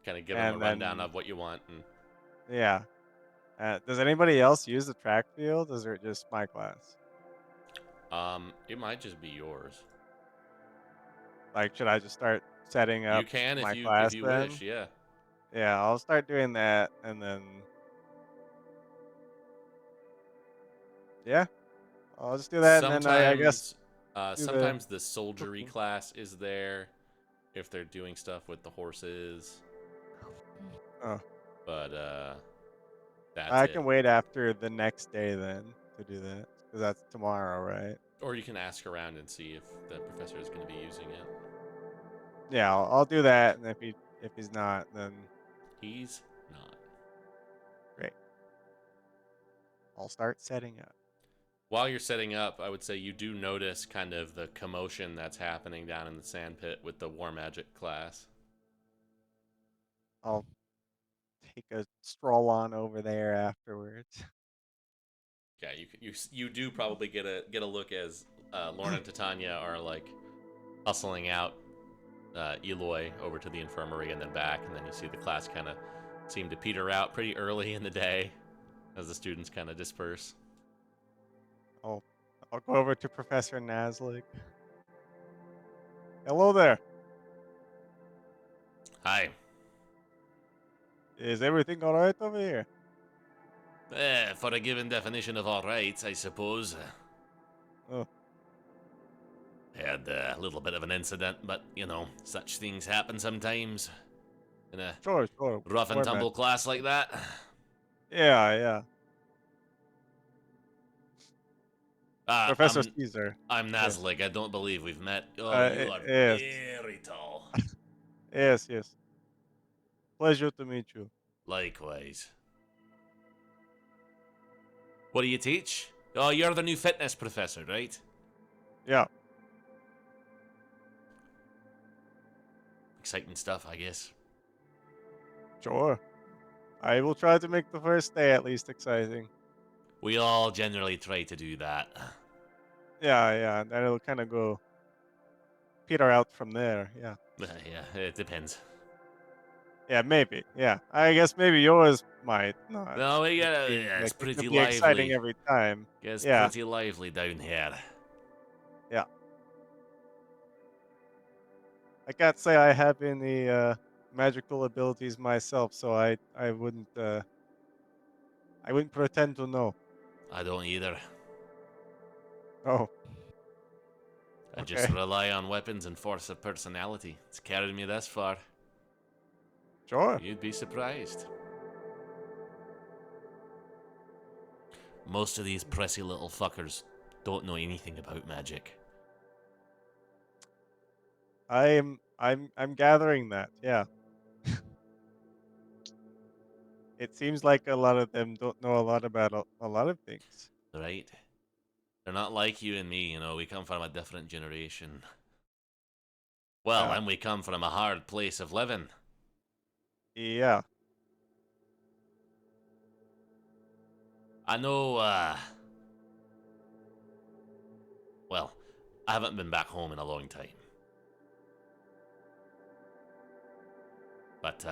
Kind of give him a And rundown then, of what you want. And yeah. Does anybody else use the track field? Or is it just my class? it might just be yours. Like, should I just start setting You up can my if class you then? wish. Yeah. Yeah, I'll start doing that, and then yeah, I'll just do that, and then I guess do the Sometimes the soldiery cooking. class is there if they're doing stuff with the horses. Oh, But that's I it. can wait after the next day then to do that, because that's tomorrow, right? Or you can ask around and see if the professor is going to be using it. Yeah, I'll do that, and if he's not, then He's not. great. I'll start setting up. While you're setting up, I would say you do notice kind of the commotion that's happening down in the sandpit with the War Magic class. I'll take a stroll on over there afterwards. Yeah, you do probably get a look as Lorna and Titania are like hustling out Eloy over to the infirmary and then back, and then you see the class kind of seem to peter out pretty early in the day as the students kind of disperse. I'll go over to Professor Naslik. Hello there. Hi. Is everything all right over here? For a given definition of all right, I suppose. Oh, Had a little bit of an incident, but, you know, such things happen sometimes in a sure. rough and War tumble magic. class like that. Yeah. Professor I'm Caesar. I'm Yes. Nazlik. I don't believe we've met. Oh, you are Yes. very tall. Yes. Pleasure to meet you. Likewise. What do you teach? Oh, you're the new fitness professor, right? Yeah. exciting stuff, I guess. Sure. I will try to make the first day at least exciting. We all generally try to do that. Yeah, and then it'll kind of go peter out from there. Yeah. Yeah, it depends. Yeah, maybe. Yeah. I guess maybe yours might not. No, we It gotta. seems Yeah, like it's it pretty could be exciting lively. every time. It's Yeah. pretty lively down here. Yeah. I can't say I have any magical abilities myself, so I wouldn't pretend to know. I don't either. Oh, I just okay. rely on weapons and force of personality. It's carried me this far. Sure. You'd be surprised. Most of these prissy little fuckers don't know anything about magic. I'm gathering that. Yeah. It seems like a lot of them don't know a lot about a lot of things. Right? They're not like you and me, you know, we come from a different generation. Well, Yeah. and we come from a hard place of living. Yeah. I know, well, I haven't been back home in a long time. But,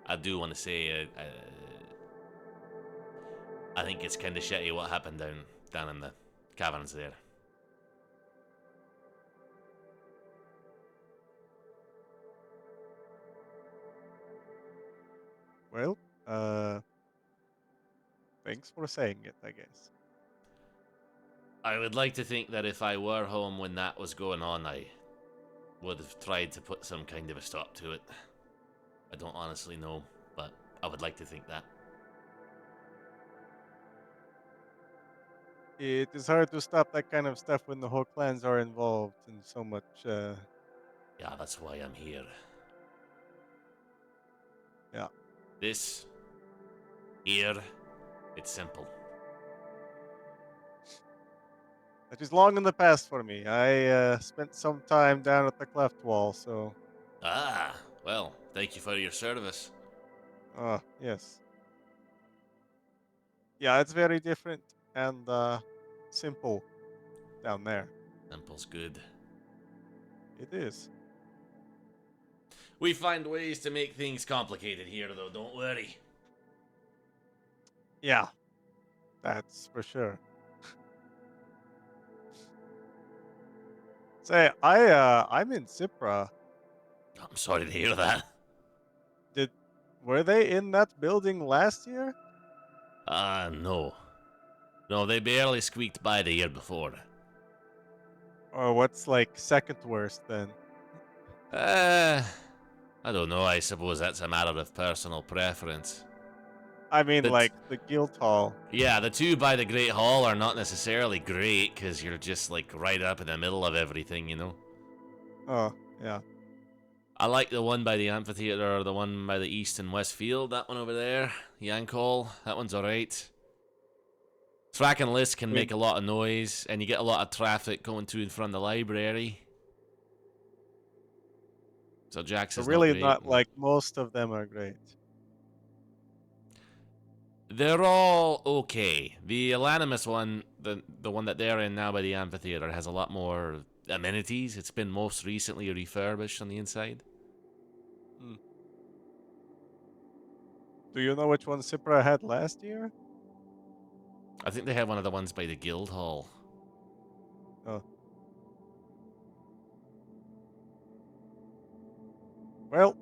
I do want to say, I think it's kind of shitty what happened down in the caverns there. Well, thanks for saying it, I guess. I would like to think that if I were home when that was going on, I would have tried to put some kind of a stop to it. I don't honestly know, but I would like to think that. It is hard to stop that kind of stuff when the whole clans are involved in so much. Yeah, that's why I'm here. Yeah. This here, it's simple. It is long in the past for me. I spent some time down at the cleft wall, so. Ah, well, thank you for your service. Yes. Yeah, it's very different and simple down there. Simple's good. It is. We find ways to make things complicated here, though, don't worry. Yeah, that's for sure. Say, I'm in Cypra. I'm sorry to hear that. Did were they in that building last year? No. No, they barely squeaked by the year before. Or what's like second worst then? I don't know, I suppose that's a matter of personal preference. I mean, But- like the guild hall. Yeah, the two by the Great Hall are not necessarily great, because you're just, like, right up in the middle of everything, you know? Oh, yeah. I like the one by the amphitheater, or the one by the east and west field, that one over there, Yank Hall, that one's alright. Track and list can Wait. make a lot of noise, and you get a lot of traffic going to and from the library. So Jax So is really not not great. like most of them are great. They're all okay. The Elanimus one, the one that they're in now by the amphitheater, has a lot more amenities. It's been most recently refurbished on the inside. Do you know which one Cypra had last year? I think they have one of the ones by the guild hall. Oh. Well,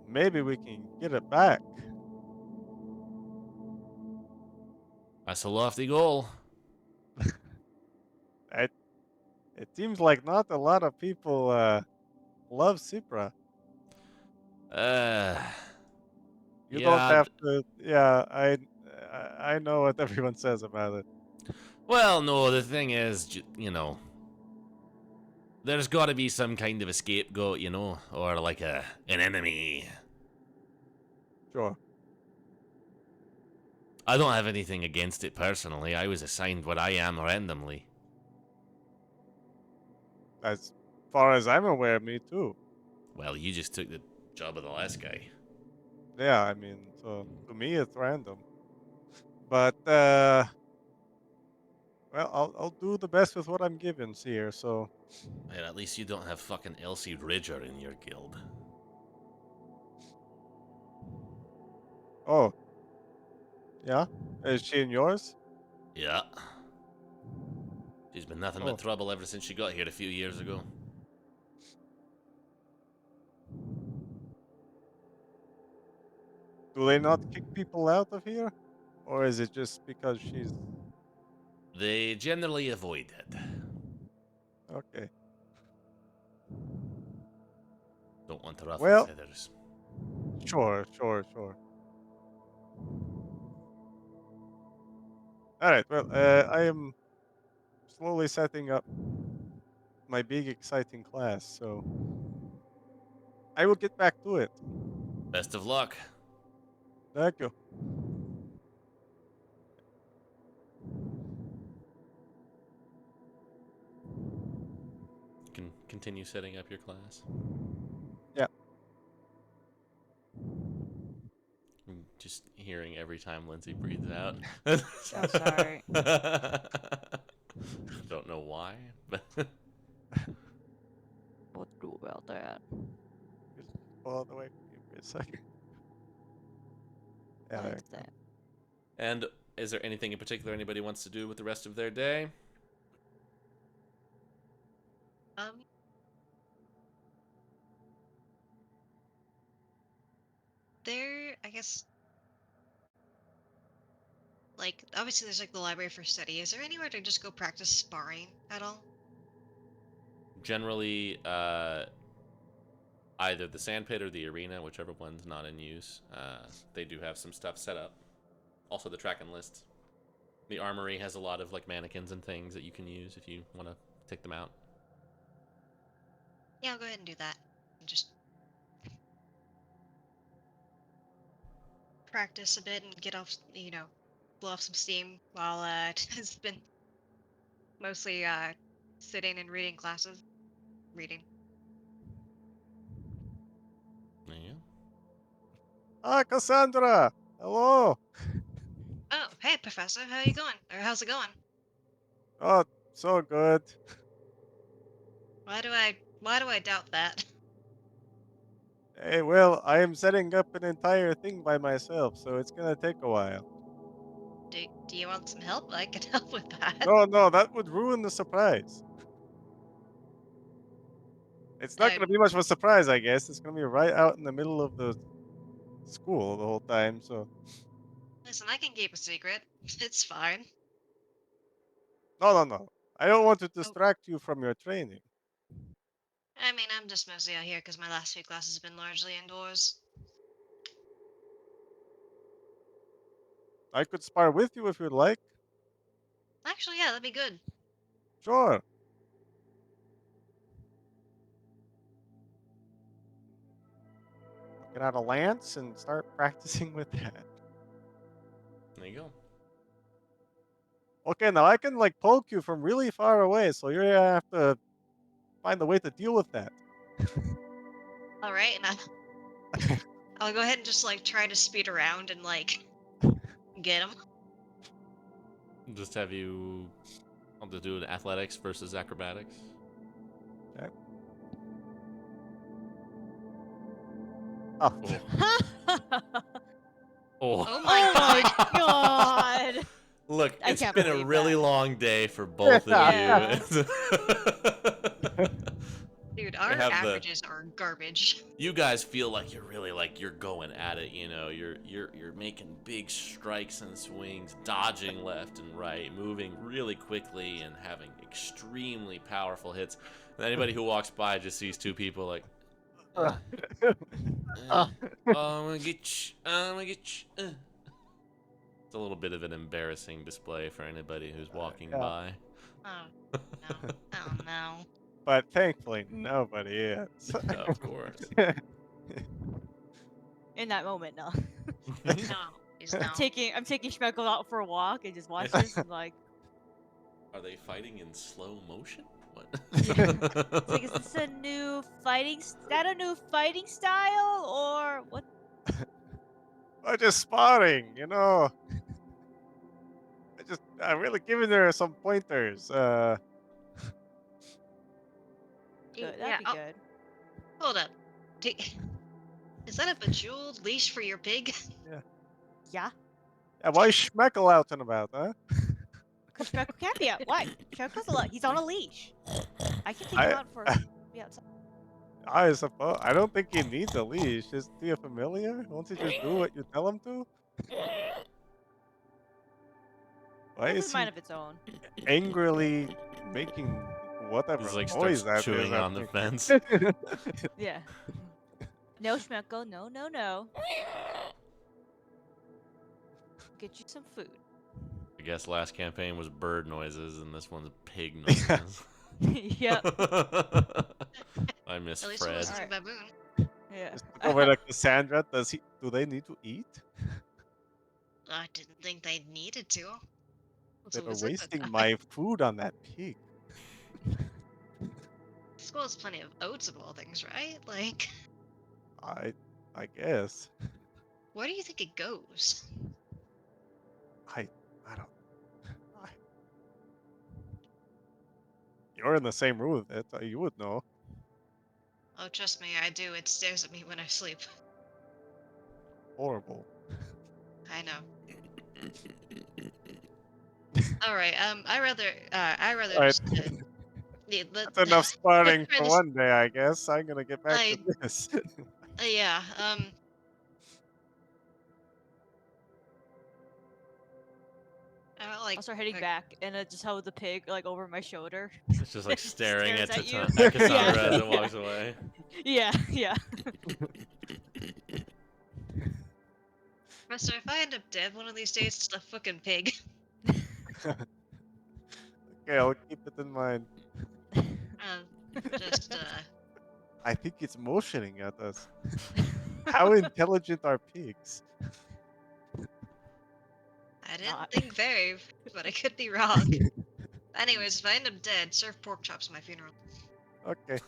maybe we can get it back. That's a lofty goal. It seems like not a lot of people love Cypra. Uh, You don't yeah. have to. Yeah, I know what everyone says about it. Well, no, the thing is, you know, there's got to be some kind of a scapegoat, you know, or like an enemy. Sure. I don't have anything against it personally. I was assigned what I am randomly. As far as I'm aware, me too. Well, you just took the job of the last guy. Yeah, I mean, so to me it's random. But well, I'll do the best with what I'm given here. So And at least you don't have fucking Elsie Ridger in your guild. oh yeah, is she in yours? Yeah. She's been nothing but Oh, trouble ever since she got here a few years ago. do they not kick people out of here, or is it just because she's They generally avoid it. okay? Don't want to ruffle Well, feathers. sure. All right. Well, I am slowly setting up my big exciting class, so I will get back to it. Best of luck. Thank you. You can continue setting up your class. Yeah. I'm just hearing every time Lindsay breathes out. Oh, sorry. Don't know why, but What to do about that? Just pull out away from you for a second. Yeah, there Like you go. that. and is there anything in particular anybody wants to do with the rest of their day? Um, there, I guess, like, obviously there's like the library for study. Is there anywhere to just go practice sparring at all? Generally, either the sandpit or the arena, whichever one's not in use. They do have some stuff set up. Also, the track and list. The armory has a lot of like mannequins and things that you can use if you want to take them out. Yeah, I'll go ahead and do that. And just practice a bit and get off, blow off some steam while it's been mostly sitting and reading classes. Reading. There you go. Ah, Cassandra. Hello. Oh, hey, Professor, how you going? Or how's it going? Oh, so good. Why do I doubt that? Hey, well, I am setting up an entire thing by myself, so it's gonna take a while. Do you want some help? I can help with that. No, that would ruin the surprise. It's not gonna Um, be much of a surprise, I guess. It's gonna be right out in the middle of the school the whole time, so listen, I can keep a secret. It's fine. no. I don't want to Oh, distract you from your training. I mean, I'm just mostly out here because my last few classes have been largely indoors. I could spar with you if you'd like. Actually, yeah, that'd be good. Sure. I'll get out a lance and start practicing with that. There you go. Okay, now I can like poke you from really far away, so you're gonna have to find a way to deal with that. All right, and I'll go ahead and just like try to speed around and like get him. Just have you. I'll just do an athletics versus acrobatics. Okay. Oh, Oh. Oh my Oh my god! god! Look, I it's can't been a believe really that. long day for both Yeah. of you. Dude, They our have the. averages are garbage. You guys feel like you're really like you're going at it. You know, you're making big strikes and swings, dodging left and right, moving really quickly, and having extremely powerful hits. And anybody who walks by just sees two people like. Uh, Oh, I'm gonna get you. I'm gonna get you. It's a little bit of an embarrassing display for anybody who's walking yeah, by. Oh no! Oh no! but thankfully nobody is. Of course. In that moment, no. No, he's no. I'm taking Schmeckle out for a walk and just watch this and like, Are they fighting in slow motion It's like, is this a new fighting? Is that a new fighting style or what? I just spotting, you know. I'm really giving her some pointers. Good. Yeah. That'd be Oh, good. hold up. Do- Is that a bejeweled leash for your pig? Yeah. Yeah. Yeah, why is Schmeckle out and about, huh? Because Shreku can't be out. Why? Shreku's he's on a leash. I can take him I out for be outside. I suppose I don't think he needs a leash. Isn't he a familiar? Won't he just do what you tell him to? Why Has is a he mind of its own. angrily making whatever Just like noise starts that is? chewing I'm on the thinking. fence. Yeah. No, Shmeko. No, no, no. Get you some food. I guess last campaign was bird noises, and this one's pig noises. Yep. I miss At least it Fred. wasn't a Alright. baboon. Yeah. Just look over to Cassandra. Do they need to eat? I didn't think they needed to. They So were was it? wasting my food on that pig. School has plenty of oats of all things, right? Like, I I guess. where do you think it goes? I don't. I, you're in the same room with it. You would know. Oh, trust me, I do. It stares at me when I sleep. Horrible. I know. All right. I rather All right. just. That's enough sparring try for this. one day, I guess. I'm gonna get back to I this. yeah. Like. I'll start heading back, and just hold the pig over my shoulder. It's just like Just staring stares at, at you. at Cassandra Yeah. as it walks away. Yeah, yeah. Professor, if I end up dead one of these days, it's a fucking pig. Okay, I'll keep it in mind. Just I think it's motioning at us. How intelligent are pigs? I didn't Not. think very, but I could be wrong. Anyways, if I end up dead, serve pork chops at my funeral. Okay.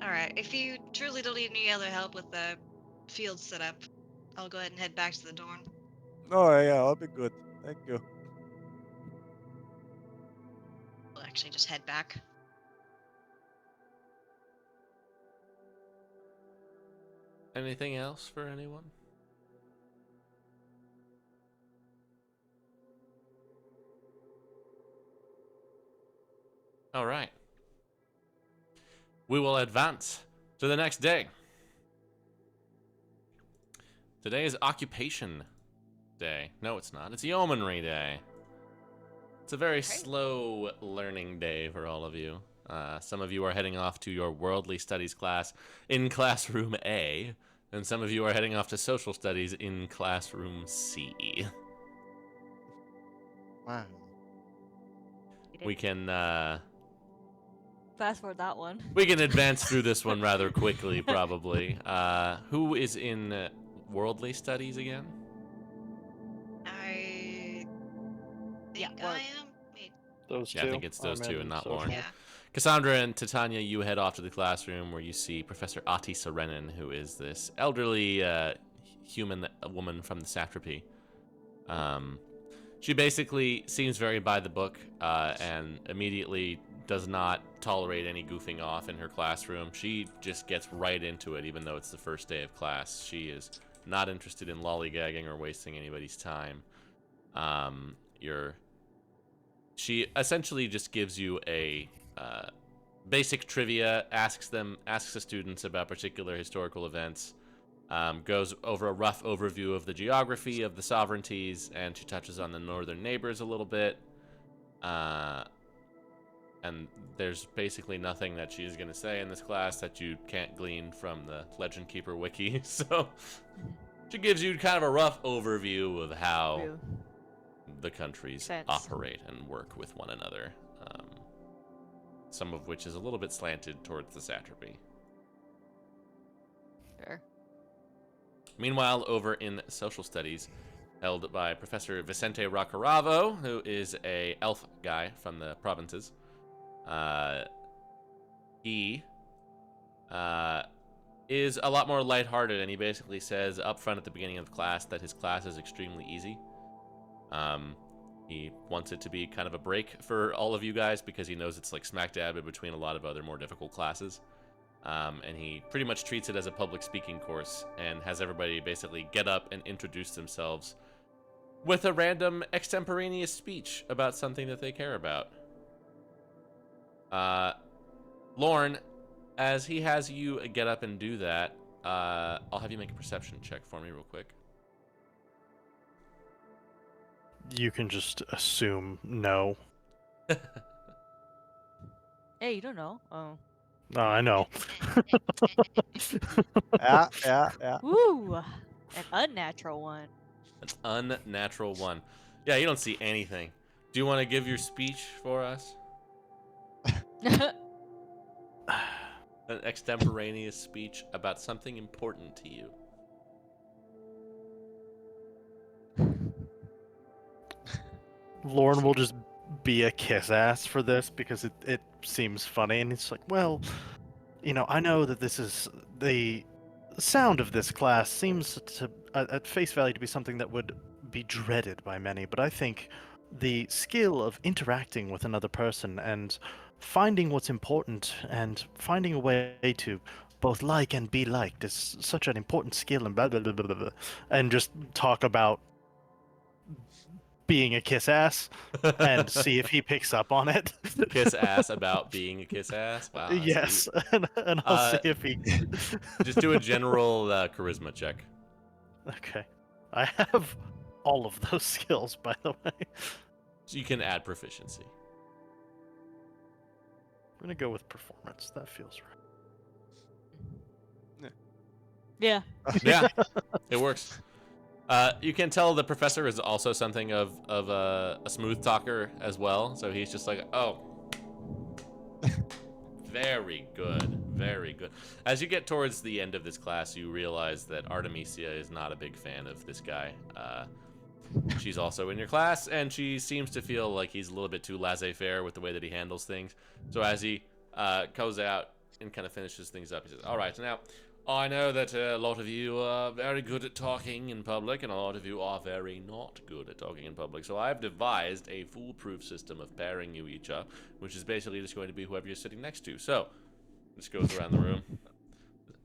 Alright, if you truly don't need any other help with the field setup, I'll go ahead and head back to the dorm. Oh yeah, I'll be good. Thank you. I'll actually just head back. Anything else for anyone? All right. We will advance to the next day. Today is Occupation Day. No, it's not. It's Yeomanry Day. It's a very slow learning day for all of you. Some of you are heading off to your Worldly Studies class in Classroom A, and some of you are heading off to Social Studies in Classroom C. Wow. We can Fast forward that one. we can advance through this one rather quickly, probably. Who is in Worldly Studies again? I Yeah, think well- I am. Wait, Those Yeah, two. I think it's those I'm two in and not social. Lauren. yeah. Cassandra and Titania, you head off to the classroom where you see Professor Ati Serenin, who is this elderly human woman from the satrapy. She basically seems very by the book and immediately does not tolerate any goofing off in her classroom. She just gets right into it, even though it's the first day of class. She is not interested in lollygagging or wasting anybody's time. She essentially just gives you a basic trivia, asks the students about particular historical events, goes over a rough overview of the geography of the sovereignties, and she touches on the northern neighbors a little bit. And there's basically nothing that she's going to say in this class that you can't glean from the Legend Keeper wiki. So she gives you kind of a rough overview of how Real. the countries Sense. operate and work with one another. Some of which is a little bit slanted towards the satrapy. Fair. Meanwhile, over in social studies, held by Professor Vicente Roccaravo, who is a elf guy from the provinces. He is a lot more lighthearted, and he basically says up front at the beginning of the class that his class is extremely easy. He wants it to be kind of a break for all of you guys because he knows it's like smack dab in between a lot of other more difficult classes. And he pretty much treats it as a public speaking course and has everybody basically get up and introduce themselves with a random extemporaneous speech about something that they care about. Lorne, as he has you get up and do that, I'll have you make a perception check for me real quick. You can just assume no. Hey, you don't know. Oh. Oh, I know. Yeah. Woo! An unnatural one. An unnatural one. Yeah, you don't see anything. Do you want to give your speech for us? An extemporaneous speech about something important to you. Lauren will just be a kiss ass for this because it seems funny, and it's like, well, I know that this is the sound of this class seems to at face value to be something that would be dreaded by many, but I think the skill of interacting with another person and finding what's important and finding a way to both like and be liked is such an important skill, and blah blah blah blah blah, and just talk about being a kiss ass and see if he picks up on it. Kiss ass about being a kiss ass. Wow. That's Yes, sweet. and I'll see if he. Just do a general charisma check. Okay, I have all of those skills, by the way. So you can add proficiency. I'm gonna go with performance. That feels right. Yeah. Yeah, it works. You can tell the professor is also something of a smooth talker as well. So he's just like, oh, very good, very good. As you get towards the end of this class, you realize that Artemisia is not a big fan of this guy. She's also in your class, and she seems to feel like he's a little bit too laissez-faire with the way that he handles things. So as he goes out and kind of finishes things up, he says, all right, now, I know that a lot of you are very good at talking in public, and a lot of you are very not good at talking in public. So I've devised a foolproof system of pairing you each up, which is basically just going to be whoever you're sitting next to. So, this goes around the room.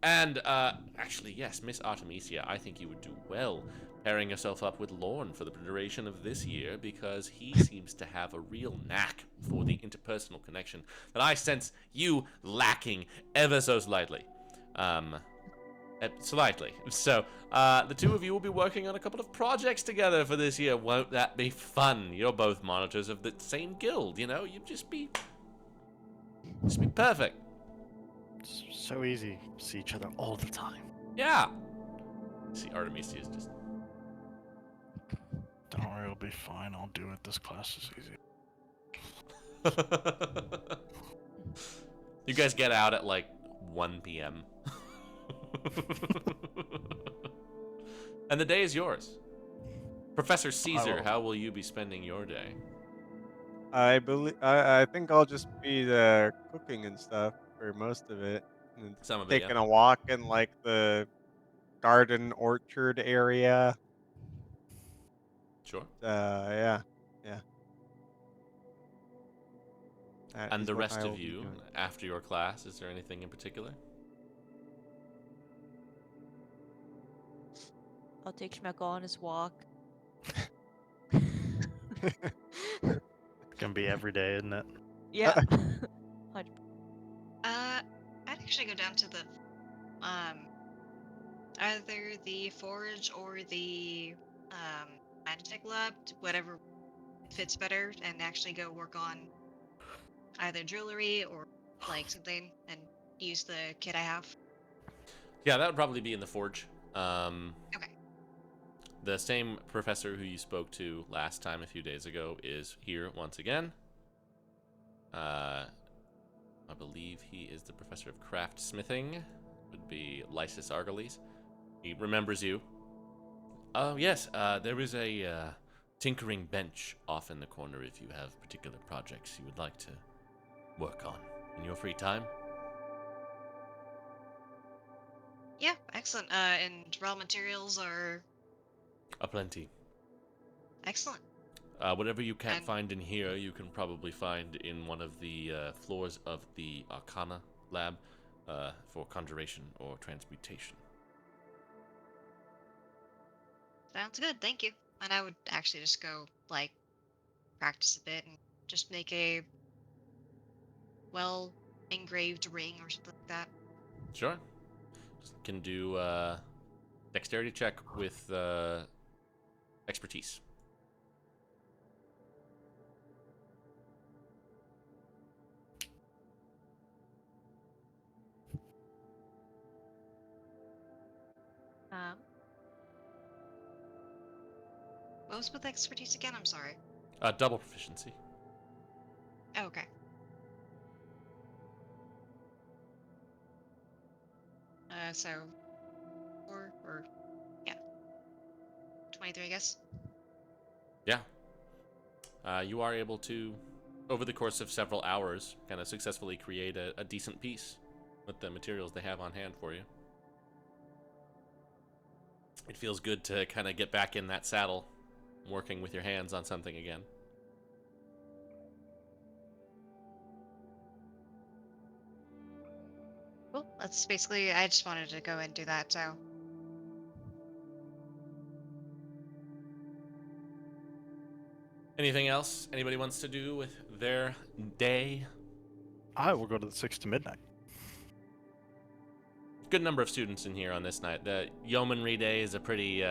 And, actually, yes, Miss Artemisia, I think you would do well pairing yourself up with Lorne for the duration of this year, because he seems to have a real knack for the interpersonal connection that I sense you lacking ever so slightly. Slightly. So, the two of you will be working on a couple of projects together for this year. Won't that be fun? You're both monitors of the same guild, You'd just be perfect. It's so easy to see each other all the time. Yeah. See, Artemisia is just... Don't worry, it'll be fine. I'll do it. This class is easy. You guys get out at like 1 p.m. And the day is yours. Professor Caesar, how will you be spending your day? I think I'll just be cooking and stuff for most of it, and Some of it, taking yeah. a walk in like the garden orchard area. Sure. Yeah. That And is the what rest I will of be you, doing. after your class, is there anything in particular? I'll take Schmeckel on his walk. It's gonna be every day, isn't it? Yeah. I'd actually go down to the either the forge or the magic lab, whatever fits better, and actually go work on either jewelry or like something and use the kit I have. Yeah, that would probably be in the forge. Okay. The same professor who you spoke to last time a few days ago is here once again. I believe he is the professor of craft smithing. Would be Lysis Argoles. He remembers you. Oh, yes, there is a tinkering bench off in the corner if you have particular projects you would like to work on in your free time. Yeah, excellent. And raw materials are Aplenty. excellent. Whatever you can't And find in here, you can probably find in one of the floors of the Arcana lab for conjuration or transmutation. sounds good. Thank you. And I would actually just go like practice a bit and just make a well engraved ring or something like that. Sure. Just can do dexterity check with expertise. Um, what was with expertise again? I'm sorry. Double proficiency. Oh, okay. So 4 or yeah, 23, I guess. Yeah. You are able to, over the course of several hours, kind of successfully create a decent piece with the materials they have on hand for you. It feels good to kind of get back in that saddle, working with your hands on something again. Cool. That's basically. I just wanted to go and do that. So Anything else anybody wants to do with their day? I will go to the 6 to midnight. Good number of students in here on this night. The yeomanry day is a pretty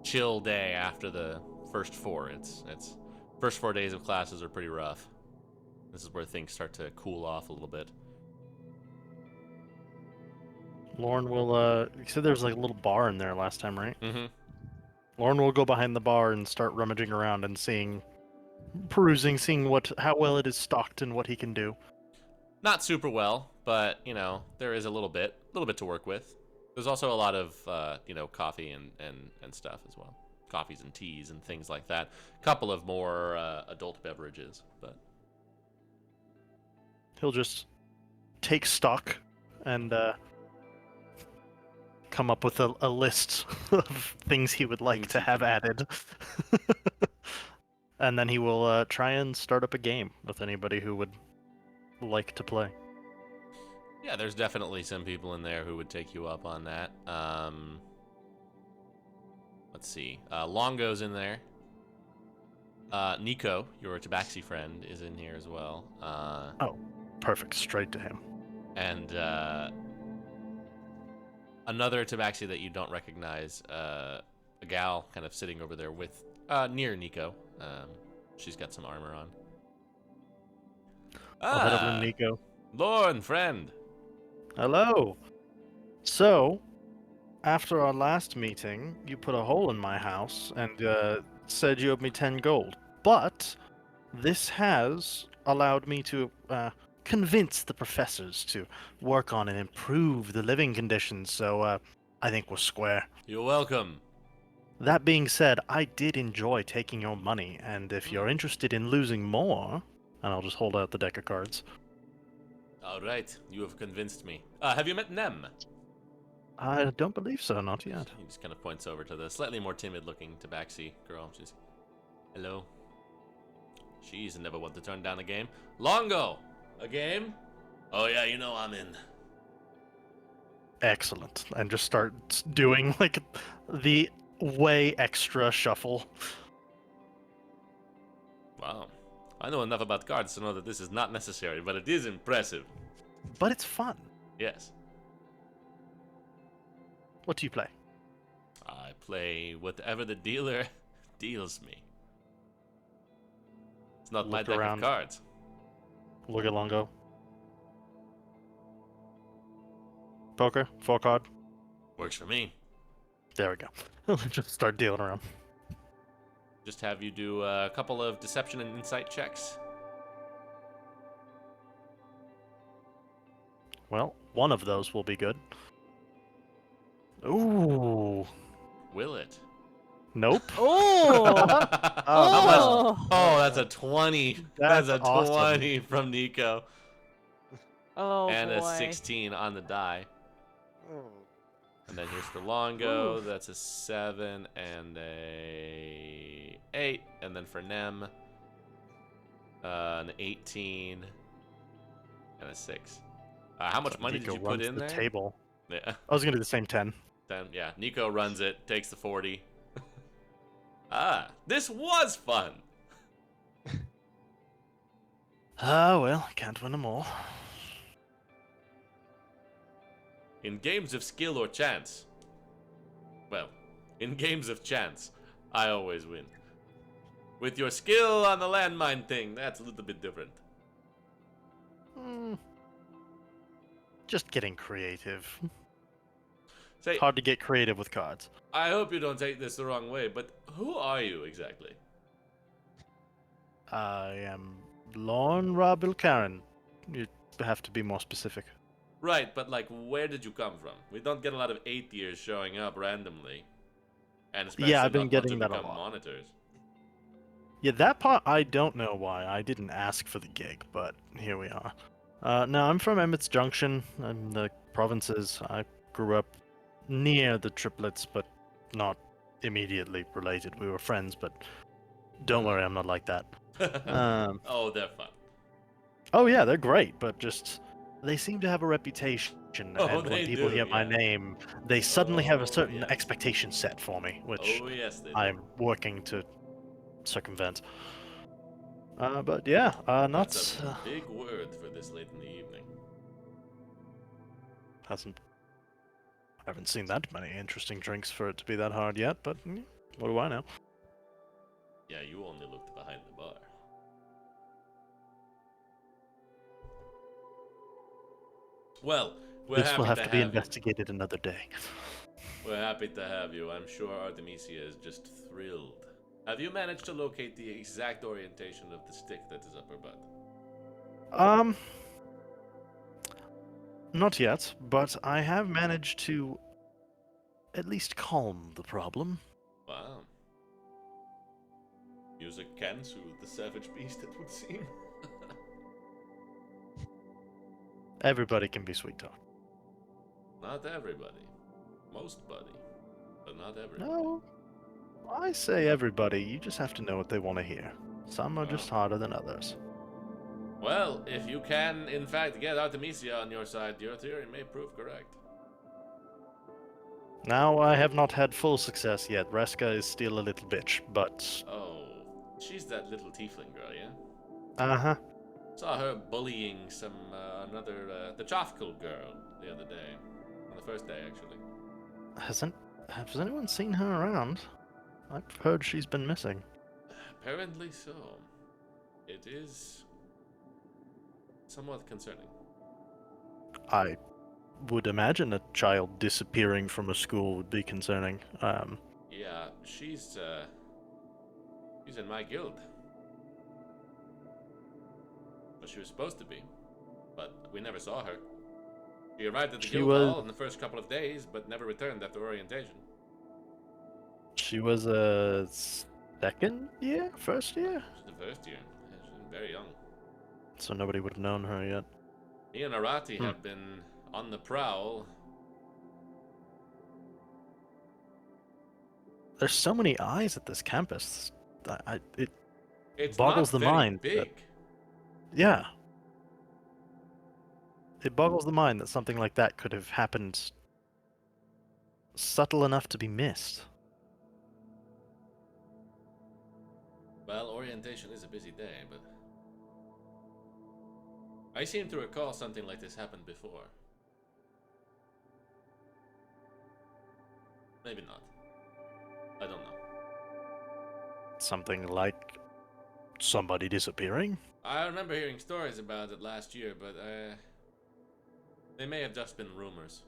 chill day after the first 4. It's first 4 days of classes are pretty rough. This is where things start to cool off a little bit. Lauren will, you said there was like a little bar in there last time, right? Mm-hmm. Lauren will go behind the bar and start rummaging around and perusing, seeing how well it is stocked and what he can do. Not super well, but you know there is a little bit to work with. There's also a lot of coffee and stuff as well, coffees and teas and things like that. A couple of more adult beverages, but He'll just take stock and come up with a list of things he would like Things to he have can- added. And then he will try and start up a game with anybody who would like to play. yeah, there's definitely some people in there who would take you up on that. Let's see, Longo's in there. Nico, your Tabaxi friend, is in here as well. Oh, perfect. Straight to him. And another Tabaxi that you don't recognize, a gal kind of sitting over there with near Nico. She's got some armor on. I'll head over to Nico. Lorne, friend. Hello. So, after our last meeting, you put a hole in my house and said you owed me 10 gold. But this has allowed me to convince the professors to work on and improve the living conditions, so I think we're square. You're welcome. That being said, I did enjoy taking your money, and if you're interested in losing more, and I'll just hold out the deck of cards. All right, you have convinced me. Have you met Nem? I don't believe so, not yet. He just kind of points over to the slightly more timid-looking Tabaxi girl. She's, hello. She's never one to turn down a game. Longo, a game? Oh yeah, you know I'm in. Excellent. And just start doing, like, the way extra shuffle. Wow. I know enough about cards to know that this is not necessary, but it is impressive. But it's fun. Yes. What do you play? I play whatever the dealer deals me. It's not my Look deck around. of cards. Look at Longo. Poker? 4 card? Works for me. There we go. Just start dealing around. Just have you do a couple of deception and insight checks. Well, one of those will be good. Ooh. Will it? Nope. Oh. How much? Oh. Oh, that's a 20. That's That's a awesome. 20 from Nico. Oh And a boy. 16 on the die. Oh. And then here's for Longo. Oof. That's a 7 and a 8. And then for Nem, an 18 and a 6. How much So money did Nico you put runs in the there? table. Yeah. I was gonna do the same 10. Then yeah, Nico runs it, takes the 40. This was fun. Ah, well, can't win them all. In games of skill or chance. Well, in games of chance, I always win. With your skill on the landmine thing, that's a little bit different. Just getting creative. Say, Hard to get creative with cards. I hope you don't take this the wrong way, but who are you exactly? I am Lorne Rabil Karen. You have to be more specific. Right, but like, where did you come from? We don't get a lot of 8th years showing up randomly. And especially Yeah, I've been not ones getting who that a become lot. monitors. Yeah, that part I don't know why. I didn't ask for the gig, but here we are. No, I'm from Emmett's Junction, in the provinces. I grew up near the triplets, but not immediately related. We were friends, but don't worry, I'm not like that. Oh, they're fun. Oh yeah, they're great, but just they seem to have a reputation, Oh, and when they people do, hear my yeah. name, they suddenly have Oh, a certain yes. expectation set for me, which Oh, yes, they do. I'm working to circumvent. But yeah, That's nuts a big word for this late in the evening. hasn't. I haven't seen that many interesting drinks for it to be that hard yet, but what do I know? Yeah, you only looked behind the bar. Well, we're This will happy have to be you. investigated another day. We're happy to have you. I'm sure Artemisia is just thrilled. Have you managed to locate the exact orientation of the stick that is up her butt? Not yet, but I have managed to at least calm the problem. Wow. Music can soothe the savage beast, it would seem. Everybody can be sweet talk. Not everybody. Most buddy. But not everybody. No, I say everybody. You just have to know what they want to hear. Some are just harder than others. Well, if you can, in fact, get Artemisia on your side, your theory may prove correct. Now, I have not had full success yet. Reska is still a little bitch, but... Oh, she's that little tiefling girl, yeah? Uh-huh. Saw her bullying the Choffkul girl the other day. On the first day, actually. Has anyone seen her around? I've heard she's been missing. Apparently so. It is somewhat concerning. I would imagine a child disappearing from a school would be concerning. Yeah, she's in my guild. Well, she was supposed to be, but we never saw her. She arrived at the guild hall in the first couple of days, but never returned after orientation. She was a second year? First year? She's the first year. Yeah, she's very young. So nobody would have known her yet. Me and Arati have been on the prowl. There's so many eyes at this campus. It It's boggles not the very mind. big. Yeah. It boggles the mind that something like that could have happened subtle enough to be missed. Well, orientation is a busy day, but I seem to recall something like this happened before. Maybe not. I don't know. Something like somebody disappearing? I remember hearing stories about it last year, but they may have just been rumors.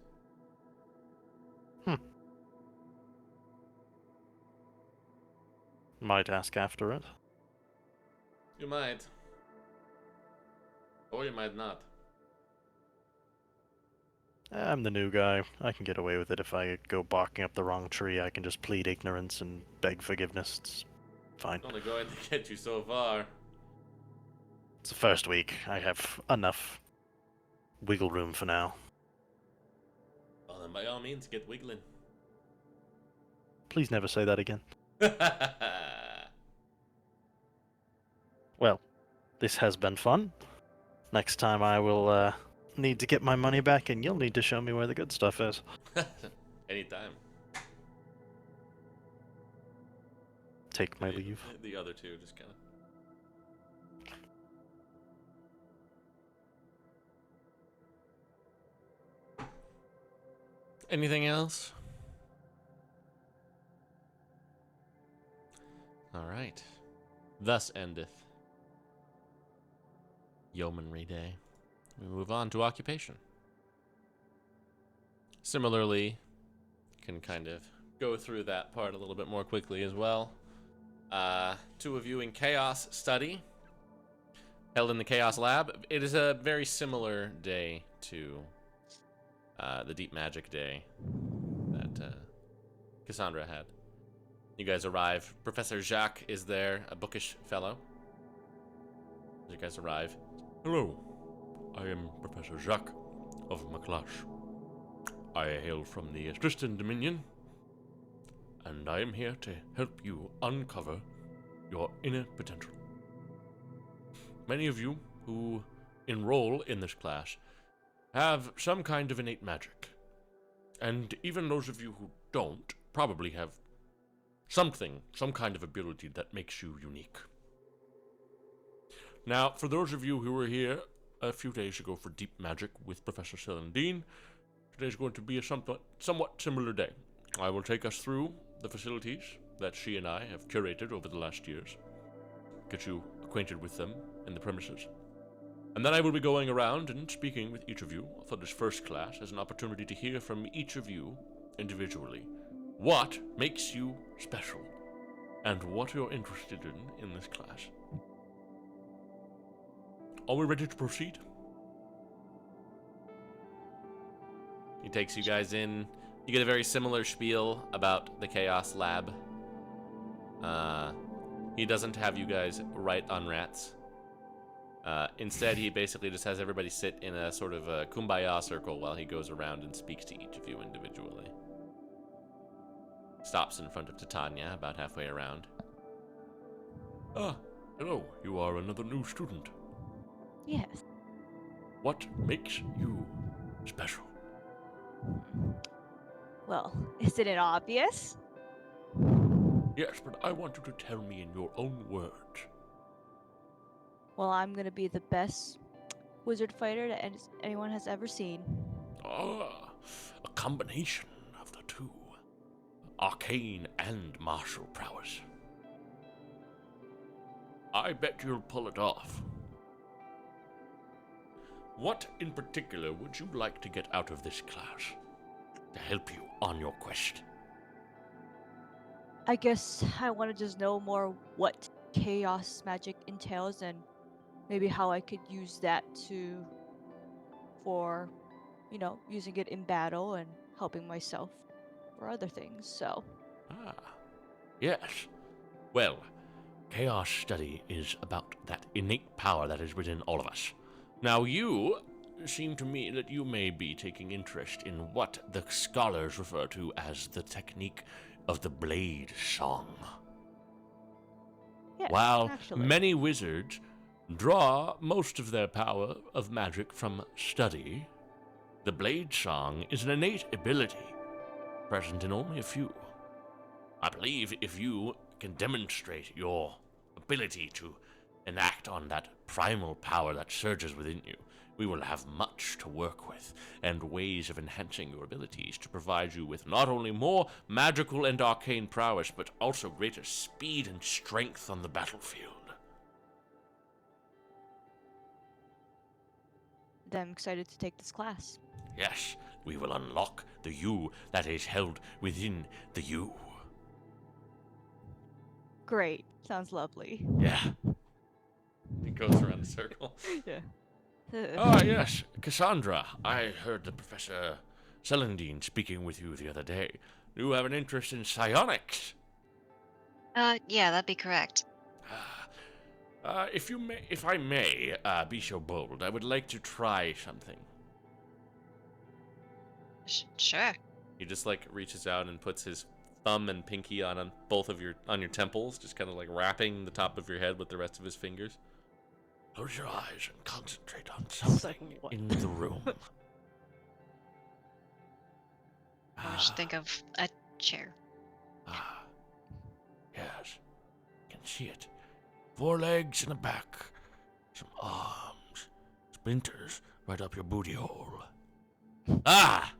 Might ask after it. You might. Or you might not. I'm the new guy. I can get away with it. If I go barking up the wrong tree, I can just plead ignorance and beg forgiveness. It's fine. It's only going to get you so far. It's the first week. I have enough wiggle room for now. Well, then by all means, get wiggling. Please never say that again. Well, this has been fun. Next time I will need to get my money back, and you'll need to show me where the good stuff is. Anytime. Take my leave. The other two just kind of. Anything else? All right. Thus endeth Yeomanry Day. We move on to occupation. Similarly, you can kind of go through that part a little bit more quickly as well. Two of you in Chaos Study, held in the Chaos Lab. It is a very similar day to the Deep Magic Day that Cassandra had. You guys arrive. Professor Jacques is there, a bookish fellow. As you guys arrive. Hello, I am Professor Jacques of Maclash. I hail from the Tristan Dominion, and I am here to help you uncover your inner potential. Many of you who enroll in this class have some kind of innate magic, and even those of you who don't probably have some kind of ability that makes you unique. Now, for those of you who were here a few days ago for Deep Magic with Professor Celandine, today's going to be a somewhat similar day. I will take us through the facilities that she and I have curated over the last years, get you acquainted with them and the premises. And then I will be going around and speaking with each of you for this first class as an opportunity to hear from each of you individually what makes you special and what you're interested in this class. Are we ready to proceed? He takes you guys in. You get a very similar spiel about the Chaos Lab. He doesn't have you guys write on rats. Instead, he basically just has everybody sit in a sort of a kumbaya circle while he goes around and speaks to each of you individually. Stops in front of Titania, about halfway around. Ah, hello. You are another new student. Yes. What makes you special? Well, isn't it obvious? Yes, but I want you to tell me in your own words. Well, I'm gonna be the best wizard fighter that anyone has ever seen. Ah, a combination of the two. Arcane and martial prowess. I bet you'll pull it off. What in particular would you like to get out of this class to help you on your quest? I guess I want to just know more what chaos magic entails and maybe how I could use that for, using it in battle and helping myself for other things. So, Ah, yes. Well, Chaos Study is about that innate power that is within all of us. Now you seem to me that you may be taking interest in what the scholars refer to as the technique of the blade song. yes, While actually. many wizards draw most of their power of magic from study, the blade song is an innate ability present in only a few. I believe if you can demonstrate your ability to enact on that primal power that surges within you, we will have much to work with and ways of enhancing your abilities to provide you with not only more magical and arcane prowess, but also greater speed and strength on the battlefield. Then I'm excited to take this class. Yes, we will unlock the you that is held within the you. Great. Sounds lovely. Yeah. It goes around the circle. Yeah. Ah, yes, Cassandra. I heard the Professor Celandine speaking with you the other day. You have an interest in psionics. Yeah, that'd be correct. If I may, be so bold, I would like to try something. Sure. He just like reaches out and puts his thumb and pinky on both of your temples, just kind of like wrapping the top of your head with the rest of his fingers. Close your eyes and concentrate on something what? in the room. I just think of a chair. Yes, I can see it. 4 legs and a back, some arms, splinters right up your booty hole. Ah,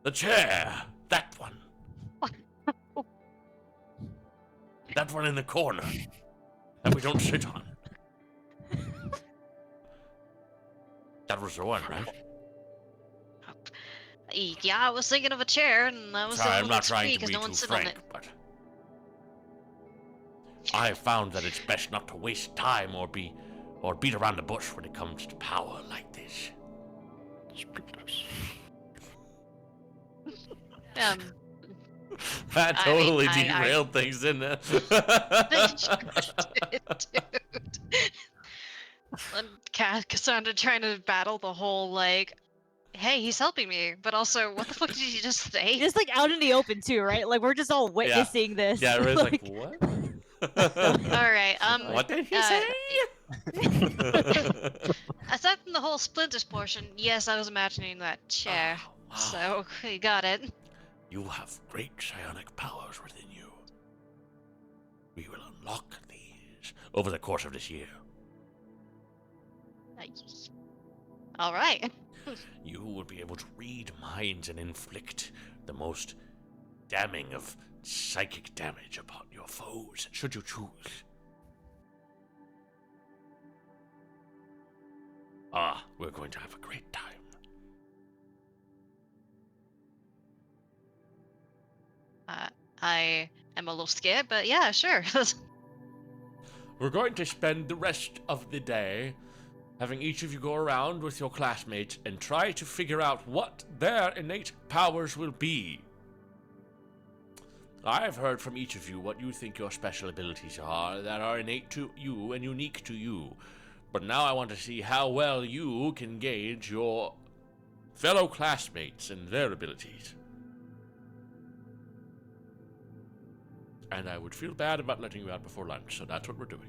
the chair, that one. That one in the corner that we don't sit on. That was the one, right? Yeah, I was thinking of a chair, and I was Sorry, I'm thinking not of a trying tree to because be no too one's sitting on frank, it. but I have found that it's best not to waste time or beat around the bush when it comes to power like this. Splinters. That I totally mean, derailed things, didn't it? Dude. And Cassandra trying to battle the whole like, hey, he's helping me, but also, what the fuck did you just say? Just like out in the open too, right? Like we're just all witnessing this. Yeah, everybody's like, what? All right. What did he say? Aside from the whole splinters portion, yes, I was imagining that chair. Oh, wow. So you got it. You have great psionic powers within you. We will unlock these over the course of this year. All right. You will be able to read minds and inflict the most damning of psychic damage upon your foes, should you choose. We're going to have a great time. I am a little scared, but yeah, sure. We're going to spend the rest of the day having each of you go around with your classmates and try to figure out what their innate powers will be. I've heard from each of you what you think your special abilities are that are innate to you and unique to you. But now I want to see how well you can gauge your fellow classmates and their abilities. And I would feel bad about letting you out before lunch, so that's what we're doing.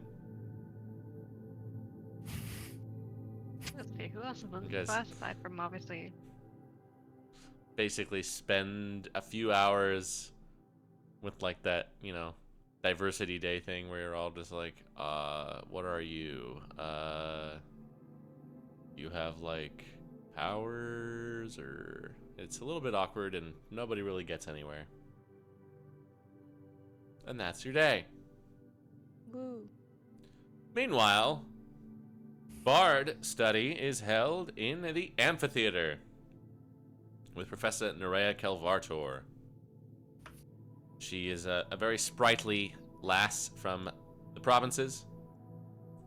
Let's see, who else is on the Guys. class aside from obviously? Basically spend a few hours with like that, diversity day thing where you're all just like, what are you? You have like powers, or it's a little bit awkward and nobody really gets anywhere. And that's your day. Woo. Meanwhile, Bard study is held in the amphitheater with Professor Nerea Kelvartor. She is a very sprightly lass from the provinces,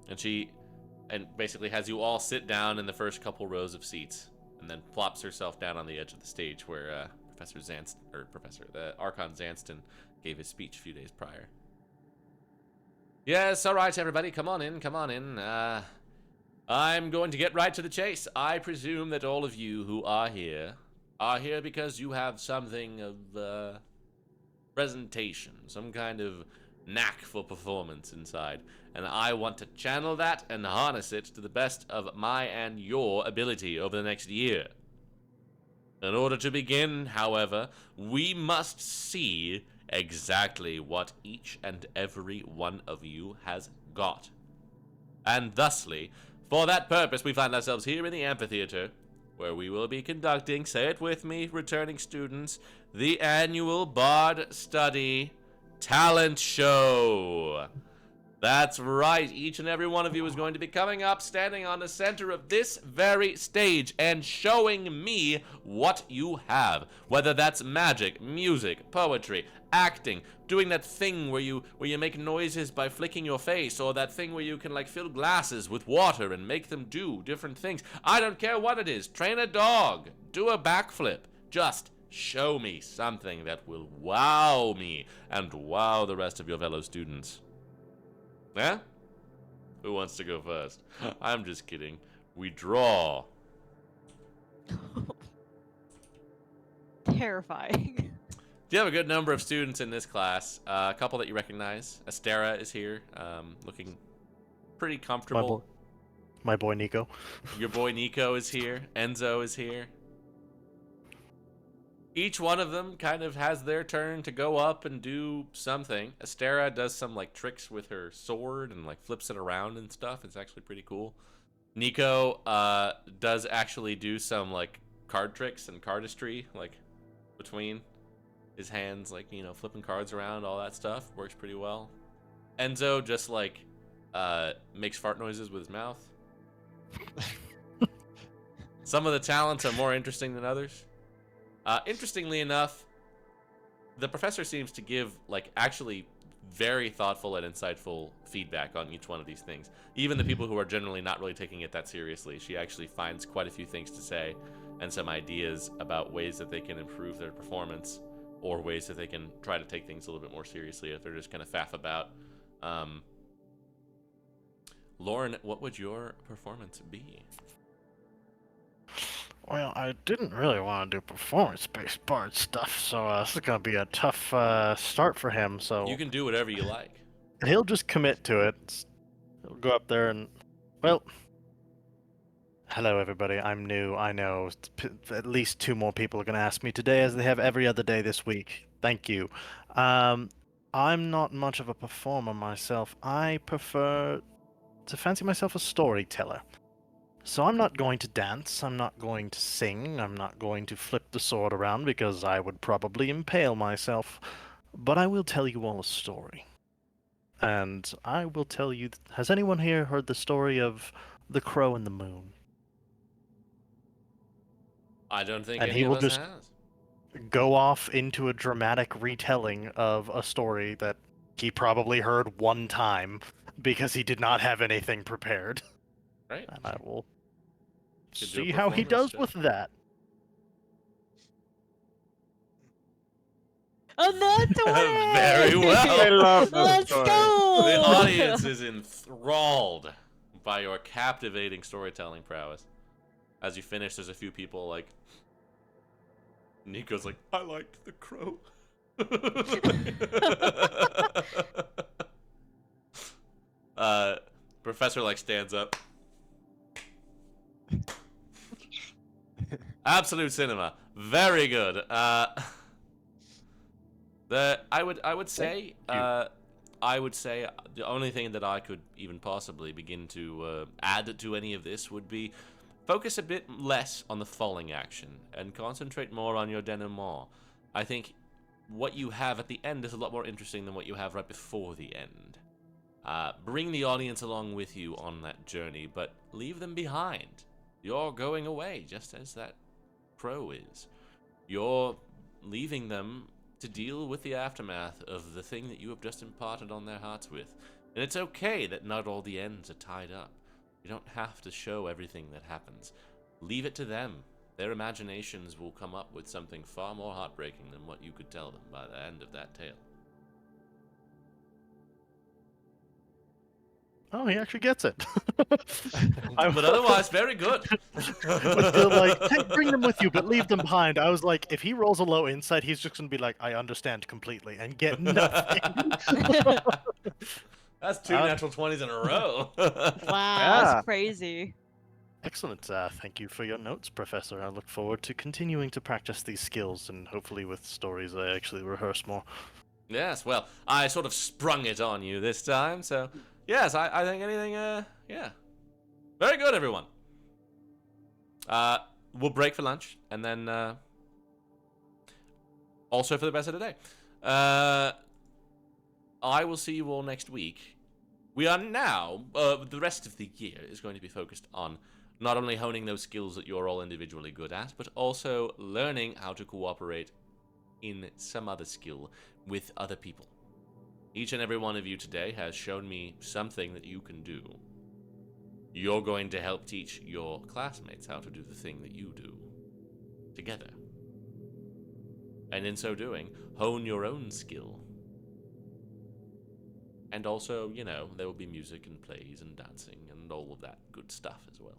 and basically has you all sit down in the first couple rows of seats, and then plops herself down on the edge of the stage where the Archon Zanston gave his speech a few days prior. Yes, all right, everybody, come on in. I'm going to get right to the chase. I presume that all of you who are here because you have something of presentation, some kind of knack for performance inside, and I want to channel that and harness it to the best of my and your ability over the next year. In order to begin, however, we must see exactly what each and every one of you has got. And thusly, for that purpose, we find ourselves here in the amphitheater, where we will be conducting, say it with me, returning students, the annual Bard Study Talent Show. That's right. Each and every one of you is going to be coming up, standing on the center of this very stage, and showing me what you have. Whether that's magic, music, poetry, acting, doing that thing where you make noises by flicking your face, or that thing where you can like fill glasses with water and make them do different things. I don't care what it is. Train a dog. Do a backflip. Just show me something that will wow me and wow the rest of your fellow students. Yeah? Who wants to go first? I'm just kidding. We draw. Terrifying. Do you have a good number of students in this class? A couple that you recognize. Astera is here, looking pretty comfortable. My boy Nico. Your boy Nico is here. Enzo is here. Each one of them kind of has their turn to go up and do something. Astera does some like tricks with her sword and like flips it around and stuff. It's actually pretty cool. Nico does actually do some like card tricks and cardistry, like between his hands, like, you know, flipping cards around, all that stuff. Works pretty well. Enzo just like makes fart noises with his mouth. Some of the talents are more interesting than others. Interestingly enough, the professor seems to give like actually very thoughtful and insightful feedback on each one of these things. Even the people who are generally not really taking it that seriously, she actually finds quite a few things to say and some ideas about ways that they can improve their performance, or ways that they can try to take things a little bit more seriously if they're just kind of faff about. Lauren, what would your performance be? Well, I didn't really want to do performance-based bard stuff, so this is going to be a tough start for him, so... You can do whatever you like. He'll just commit to it. He'll go up there and... Well... Hello, everybody. I'm new. I know at least 2 more people are going to ask me today, as they have every other day this week. Thank you. I'm not much of a performer myself. I prefer to fancy myself a storyteller. So I'm not going to dance, I'm not going to sing, I'm not going to flip the sword around because I would probably impale myself, but I will tell you all a story. And I will tell you... Has anyone here heard the story of the Crow and the Moon? I don't think And any he of will us just has. go off into a dramatic retelling of a story that he probably heard one time because he did not have anything prepared. Right? And I will Should do a see how he performance does check. with that. Another 20! Very well. I love this Let's story. go! The audience is enthralled by your captivating storytelling prowess. As you finish, there's a few people like... Nico's like, I liked the crow. Professor like stands up. Absolute cinema. Very good. I would say the only thing that I could even possibly begin to add to any of this would be focus a bit less on the falling action and concentrate more on your denouement. I think what you have at the end is a lot more interesting than what you have right before the end. Bring the audience along with you on that journey, but leave them behind. You're going away, just as that crow is. You're leaving them to deal with the aftermath of the thing that you have just imparted on their hearts with. And it's okay that not all the ends are tied up. You don't have to show everything that happens. Leave it to them. Their imaginations will come up with something far more heartbreaking than what you could tell them by the end of that tale. Oh, he actually gets it. But otherwise, very good. was still like, hey, bring them with you, but leave them behind. I was like, if he rolls a low insight, he's just gonna be like, I understand completely, and get nothing. That's 2 natural 20s in a row. Wow, Yeah. that's crazy. Excellent. Thank you for your notes, Professor. I look forward to continuing to practice these skills, and hopefully with stories I actually rehearse more. Yes, well, I sort of sprung it on you this time, so yes, I think anything, yeah. Very good, everyone. We'll break for lunch, and then, also for the rest of the day. I will see you all next week. We are now, the rest of the year is going to be focused on not only honing those skills that you're all individually good at, but also learning how to cooperate in some other skill with other people. Each and every one of you today has shown me something that you can do. You're going to help teach your classmates how to do the thing that you do together. And in so doing, hone your own skill. And also, you know, there will be music and plays and dancing and all of that good stuff as well.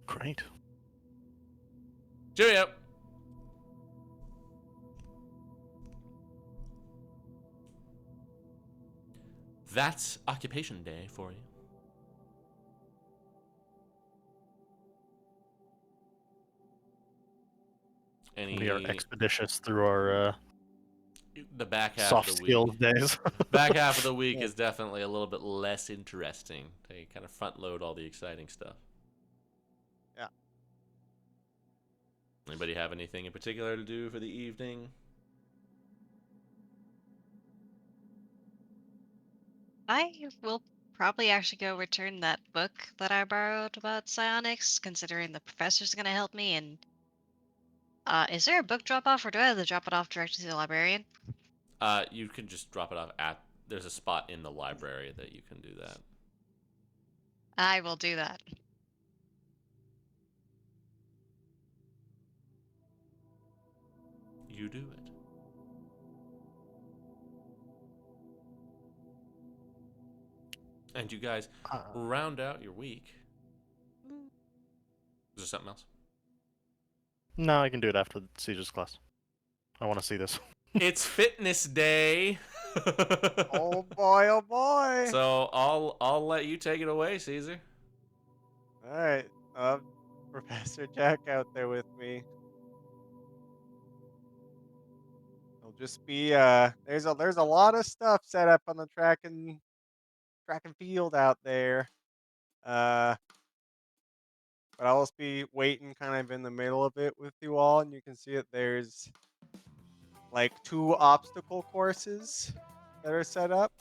Great. Cheerio! That's occupation day for you. We are expeditious through our The back half soft of the skills week. days. Back half of the week Yeah. is definitely a little bit less interesting. They kind of front load all the exciting stuff. Yeah. Anybody have anything in particular to do for the evening? I will probably actually go return that book that I borrowed about psionics, considering the professor's going to help me. And is there a book drop off, or do I have to drop it off directly to the librarian? You can just drop it off at. There's a spot in the library that you can do that. I will do that. You do it. And you guys round out your week. Is there something else? No, I can do it after Siege's class. I want to see this. It's fitness day. Oh boy, oh boy. So I'll let you take it away, Caesar. All right, Professor Jack out there with me. It'll just be there's a lot of stuff set up on the track and field out there. Uh, but I'll just be waiting kind of in the middle of it with you all, and you can see it. There's like 2 obstacle courses that are set up.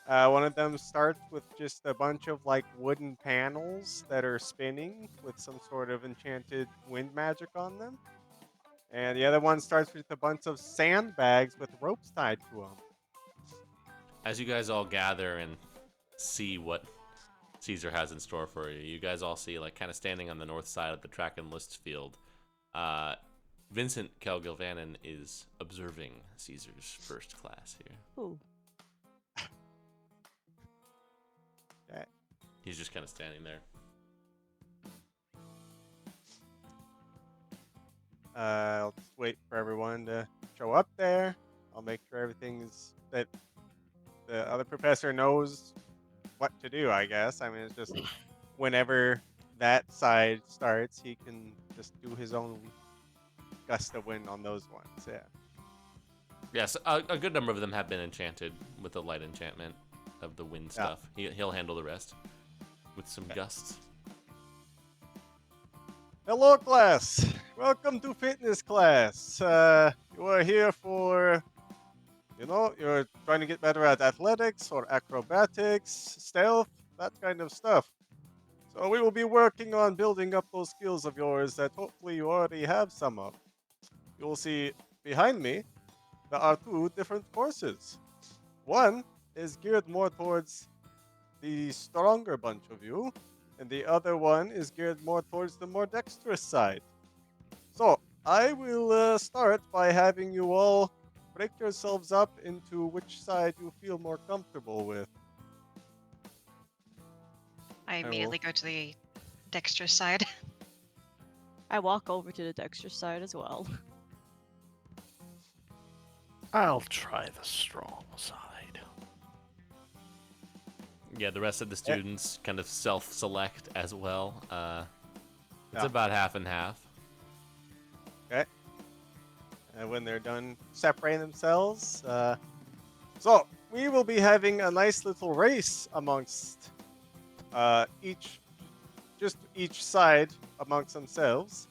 One of them starts with just a bunch of like wooden panels that are spinning with some sort of enchanted wind magic on them. And the other one starts with a bunch of sandbags with ropes tied to them. As you guys all gather and see what Caesar has in store for you, you guys all see, like, kind of standing on the north side of the track and list field, Vincent Kelgilvanen is observing Caesar's first class here. Ooh. Okay. He's just kind of standing there. I'll just wait for everyone to show up there. I'll make sure everything's that the other professor knows what to do, I guess. I mean, it's just whenever that side starts, he can just do his own gust of wind on those ones. Yeah. Yes, a good number of them have been enchanted with the light enchantment of the wind Yeah. stuff. He'll handle the rest with some gusts. Hello, class. Welcome to fitness class. You are here for, you're trying to get better at athletics or acrobatics, stealth, that kind of stuff. So we will be working on building up those skills of yours that hopefully you already have some of. You will see behind me, there are 2 different courses. One is geared more towards the stronger bunch of you, and the other one is geared more towards the more dexterous side. So, I will start by having you all break yourselves up into which side you feel more comfortable with. I will- immediately go to the dexterous side. I walk over to the dexterous side as well. I'll try the strong side. Yeah, the rest of the students kind of self-select as well. It's Yeah. about half and half. Okay. And when they're done separating themselves, so we will be having a nice little race amongst each side amongst themselves.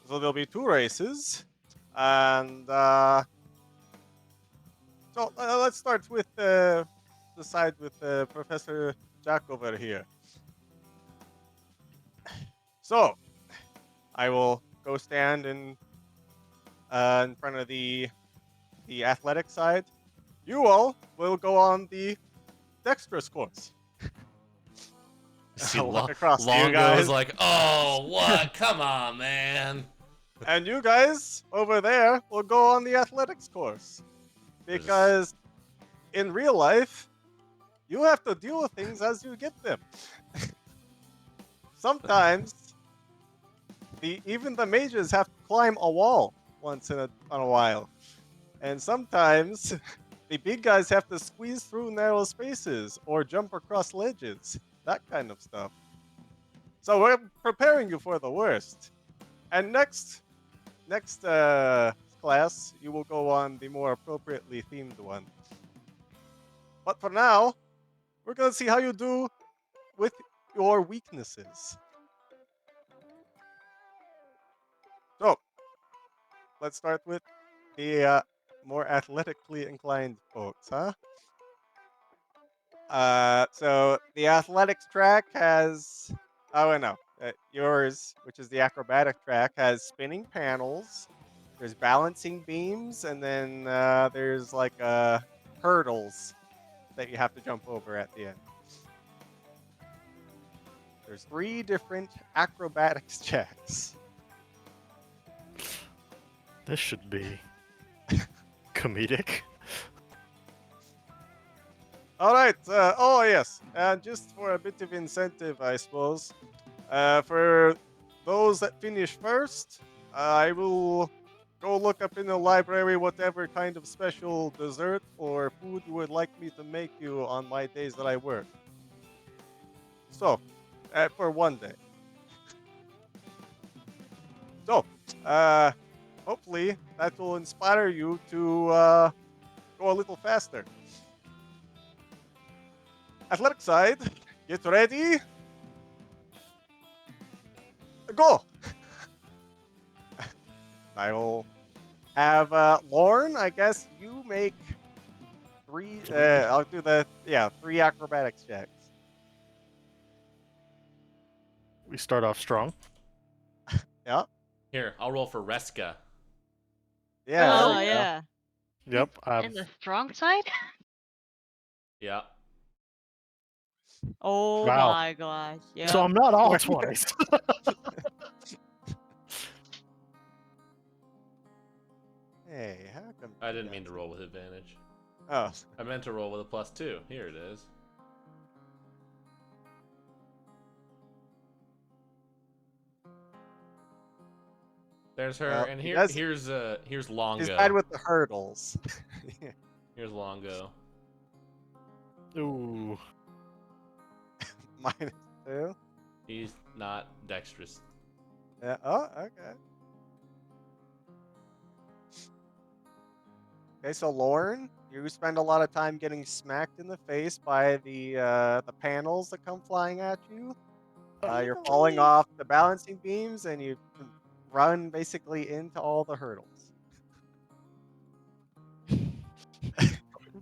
So there'll be 2 races, and so So let's start with the side with Professor Jack over here. So I will go stand in front of the athletic side. You all will go on the dexterous course. See, I'll look across to you Longo guys. was like, "Oh, what? Come on, man." And you guys over there will go on the athletics course. Because in real life, you have to deal with things as you get them. Sometimes even the mages have to climb a wall once in a while. And sometimes the big guys have to squeeze through narrow spaces or jump across ledges. That kind of stuff. So we're preparing you for the worst. And next class, you will go on the more appropriately themed one. But for now, we're gonna see how you do with your weaknesses. So, let's start with the more athletically inclined folks, huh? So the athletics track has, oh no, yours, which is the acrobatic track, has spinning panels. There's balancing beams, and then there's like hurdles that you have to jump over at the end. There's 3 different acrobatics checks. This should be comedic. All right. Oh yes, and just for a bit of incentive, I suppose, for those that finish first, I will go look up in the library whatever kind of special dessert or food you would like me to make you on my days that I work. So, for one day. So, hopefully that will inspire you to go a little faster. Athletic side, get ready. Go! I will have Lauren, I guess you make 3, I'll do 3 acrobatics checks. We start off strong. Yeah. Here, I'll roll for Reska. Yeah. Oh, there you go. yeah. Yep. In the strong side? Yeah. Oh Wow. my gosh. Yeah. So I'm not all 20s. Hey, how come I you didn't mean guys- to roll with advantage. Oh, I meant to roll with a +2. Here it is. There's her, Well, and he here's he's Longo. bad with the hurdles. Here's Longo. Ooh. -2. He's not dexterous. Yeah. Oh, okay. Okay, so Lauren, you spend a lot of time getting smacked in the face by the panels that come flying at you. You're falling off the balancing beams, and you run basically into all the hurdles.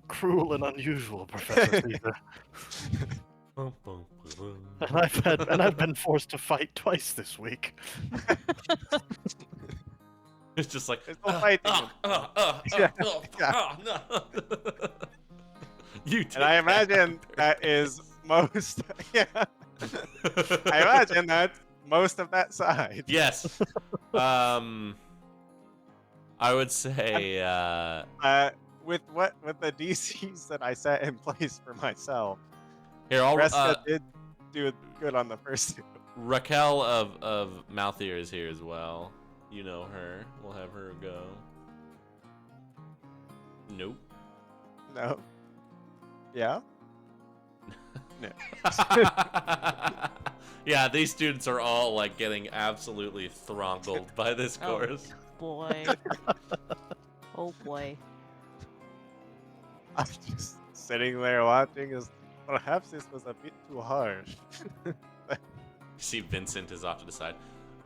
Cruel and unusual, Professor Caesar. And I've been forced to fight twice this week. It's just like There's no fighting. Yeah, yeah. no. You take And I that, imagine that is most. Yeah. I imagine that's most of that side. Yes. I would say With the DCs that I set in place for myself, here I'll Reska did do good on the first 2. Raquel of Mouth Ear is here as well. You know her. We'll have her go. Nope. No. Yeah. No. Yeah, these students are all like getting absolutely throttled by this Oh. course. Boy. Oh boy. I'm just sitting there watching. Perhaps this was a bit too harsh. See, Vincent is off to the side.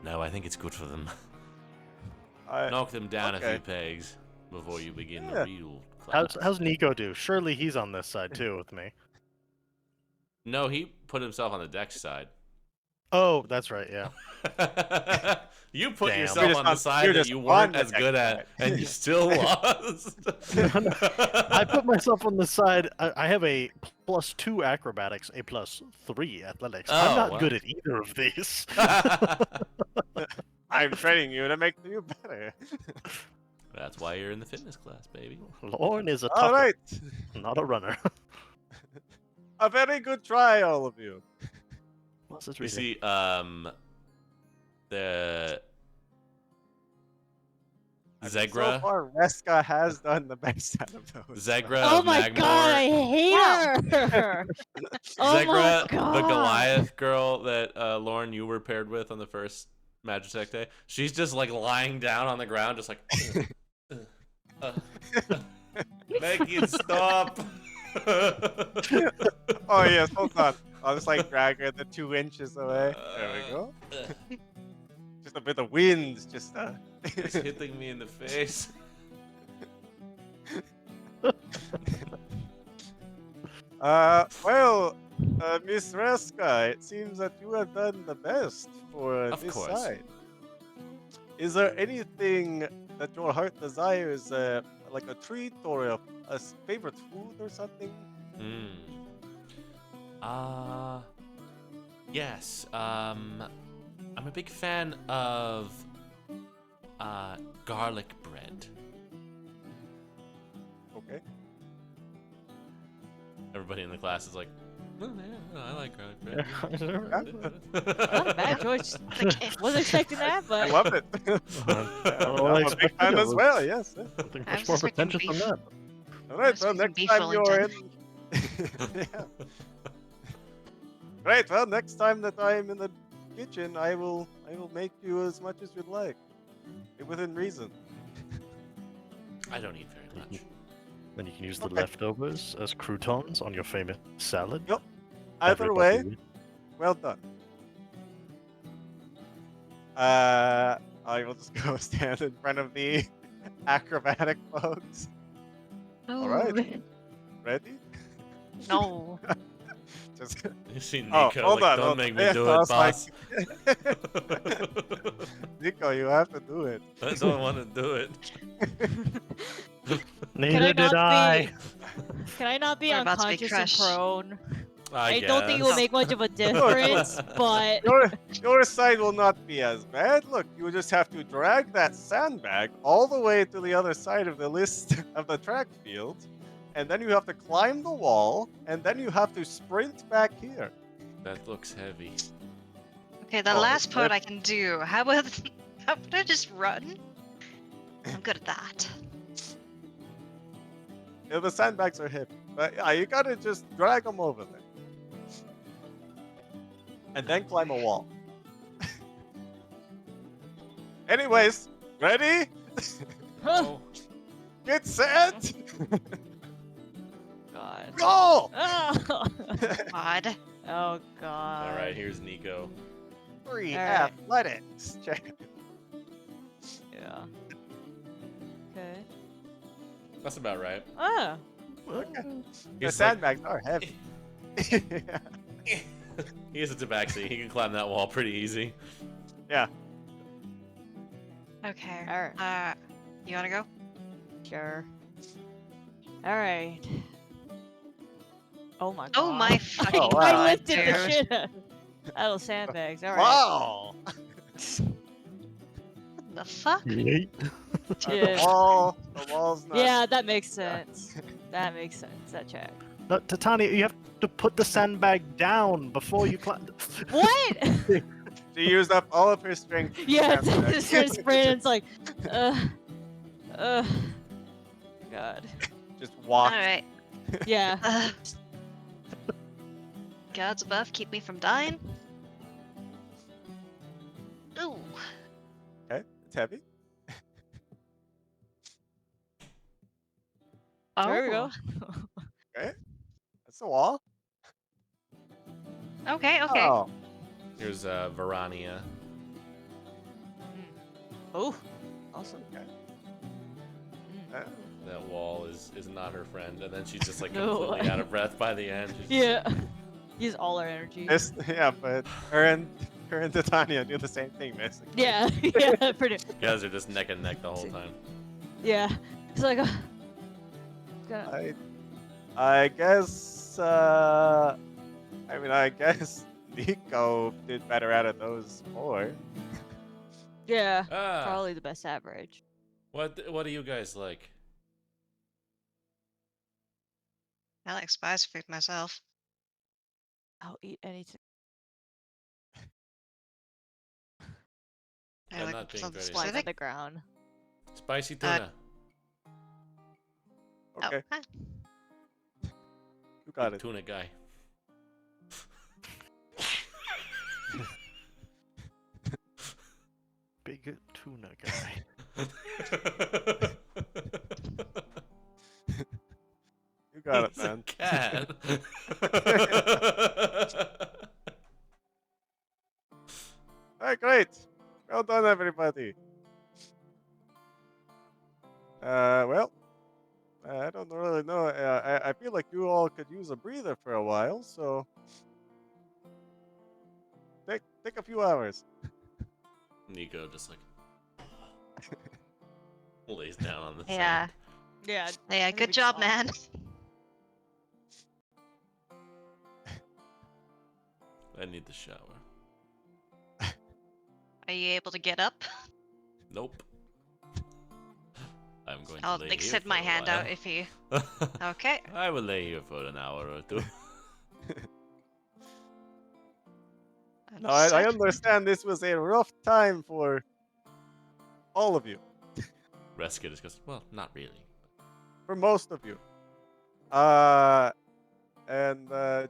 No, I think it's good for them. I, Knock them down a okay. few pegs before you begin Yeah. the real class. How's Nico do? Surely he's on this side too with me. No, he put himself on the Dex side. Oh, that's right. Yeah. You put Damn. yourself You're on the just side that just you on weren't the as Dex good at, side. and you still lost. I put myself on the side. I have a +2 acrobatics, a +3 athletics. I'm Oh, not wow. good at either of these. I'm training you to make you better. That's why you're in the fitness class, baby. Lorne is a All tucker, right. not a runner. A very good try, all of you. What's this You reading? see, the I mean, so Zegra, far, Reska has done the best out of those. Zegra Oh of my Magmore, god, I hate her! Oh Zegra, my the god! Goliath girl that Lauren you were paired with on the first Magitech day. She's just like lying down on the ground, just like. Make it stop. Oh yes, hold on. I'll just like drag her the 2 inches away. There we go. Just a bit of wind, just It's hitting me in the face. Well, Miss Reska, it seems that you have done the best for Of this course. side. Is there anything that your heart desires, like a treat or a favorite food or something? Yes. I'm a big fan of garlic bread. Okay. Everybody in the class is like, oh, yeah, I like garlic bread. Not a bad choice. Wasn't expecting that, I but love it. Well, I I'm a big expected fan it as was well, yes. something I much was more expecting pretentious than beef. that. All right, was well, expecting next beef time you're in. Wellington. Yeah. Right, well, next time that I'm in the kitchen, I will make you as much as you'd like, within reason. I don't eat very much. Then you can use the Okay. leftovers as croutons on your famous salad. Yep. Either Everybody way, wins. well done. I will just go stand in front of the acrobatic folks. Oh, right. Ready? no. Just You see Oh, Nico, hold like, on, don't hold make on. me Yeah, do I it, was like- boss. Nico, you have to do it. I don't want to do it. Neither did not I. can I not be We're about to be unconscious and crushed. prone? I don't think it will guess. make much of a difference, but Your side will not be as bad. Look, you just have to drag that sandbag all the way to the other side of the list of the track field, and then you have to climb the wall, and then you have to sprint back here. That looks heavy. Okay, the Oh, last part that- I can do. How about I just run? I'm good at that. Yeah, the sandbags are heavy, but yeah, you gotta just drag them over there, and then climb a wall. Anyways, ready? Oh, Get set. God. Go! Oh, God. oh God. all right. Here's Nico. 3 All right. athletics. Check. Yeah. Okay. That's about right. Ah. The He's like, sandbags are heavy. he has a tabaxi. He can climb that wall pretty easy. Yeah. Okay. Alright. You wanna go? Sure. All right. Oh my God. Oh my fucking wow. god, I lifted dude. the shit out of sandbags. All right. Wow. What the fuck? Yeet. Yeah. The wall's not. Yeah, that makes sense. That makes sense. That check. No, Titania, you have to put the sandbag down before you climb. What? She used up all of her strength. to Yeah, cast that. it's trying to sprint. And it's like, God. Just walk. Alright. Yeah. Gods above, keep me from dying. Ooh. Okay, it's heavy. There we go. Okay, that's the wall. Okay, okay. Oh, Here's Verania. Oh, awesome. okay. Mm. that wall is not her friend, and then she's just like No. completely out of breath by the end. She's just Yeah. like, Use all our energy. Yeah, but her and Titania do the same thing, basically. Yeah, yeah, pretty. you guys are just neck and neck the whole time. Yeah, it's like gonna. I guess. I guess Nico did better out of those 4. Yeah, Ah, probably the best average. what do you guys like? I like spice food myself. I'll eat anything. I I'm like not being something very Flies on specific. the ground. Spicy tuna. Okay, Oh, you got Big it. tuna guy. Big tuna guy. You got it, He's a man. cat. Alright, great. Well done, everybody. Well, I don't really know. I feel like you all could use a breather for a while, so take a few hours. Nico just like lays down on the yeah. sand. Yeah. Yeah, That's a good big job, song. man. I need the shower. Are you able to get up? Nope. I'm going I'll to lay here extend for my a hand while. out if you. Okay. I will lay here for an hour or two. No, I Understood. understand this was a rough time for all of you, Reska just goes, well, not really. for most of you. And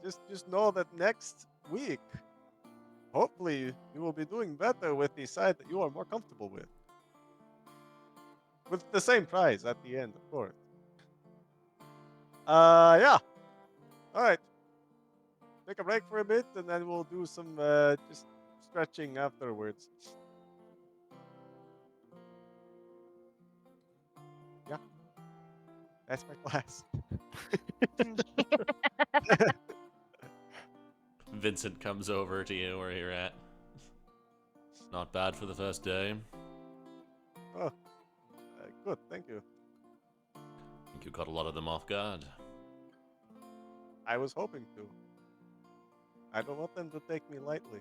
just know that next week, hopefully, you will be doing better with the side that you are more comfortable with. With the same prize at the end, of course. Yeah. All right. Take a break for a bit, and then we'll do some just stretching afterwards. Yeah. That's my class. Vincent comes over to you where you're at. Not bad for the first day. Oh, good. Thank you. Think you caught a lot of them off guard. I was hoping to. I don't want them to take me lightly.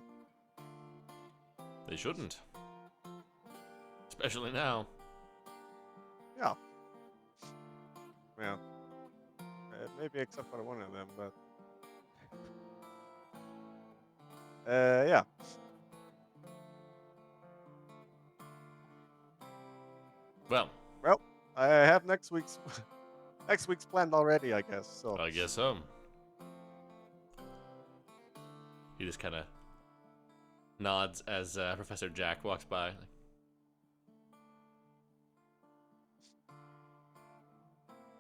They shouldn't. Especially now. Yeah. Well, maybe except for one of them, but yeah. Well, Well, I have next week's planned already, I guess. So I guess so. He just kind of nods as Professor Jack walks by.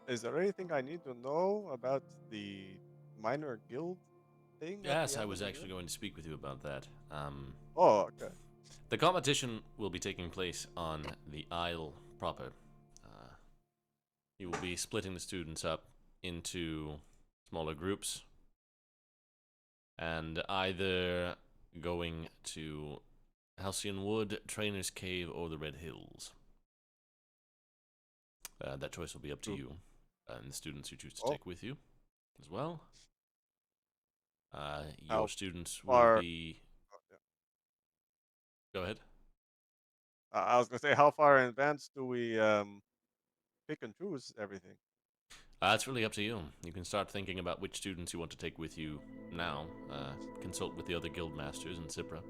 is there anything I need to know about the minor guild thing? At Yes, the I end was of the actually year? going to speak with you about that. Oh, okay. The competition will be taking place on the Isle proper. You will be splitting the students up into smaller groups and either going to Halcyon Wood, Trainer's Cave, or the Red Hills. That choice will be up to you and the students you choose to take with you as well. Your How students far- will be... Oh, yeah. Go ahead. I was gonna say, how far in advance do we pick and choose everything? It's really up to you. You can start thinking about which students you want to take with you now. Consult with the other guild masters in Cipra.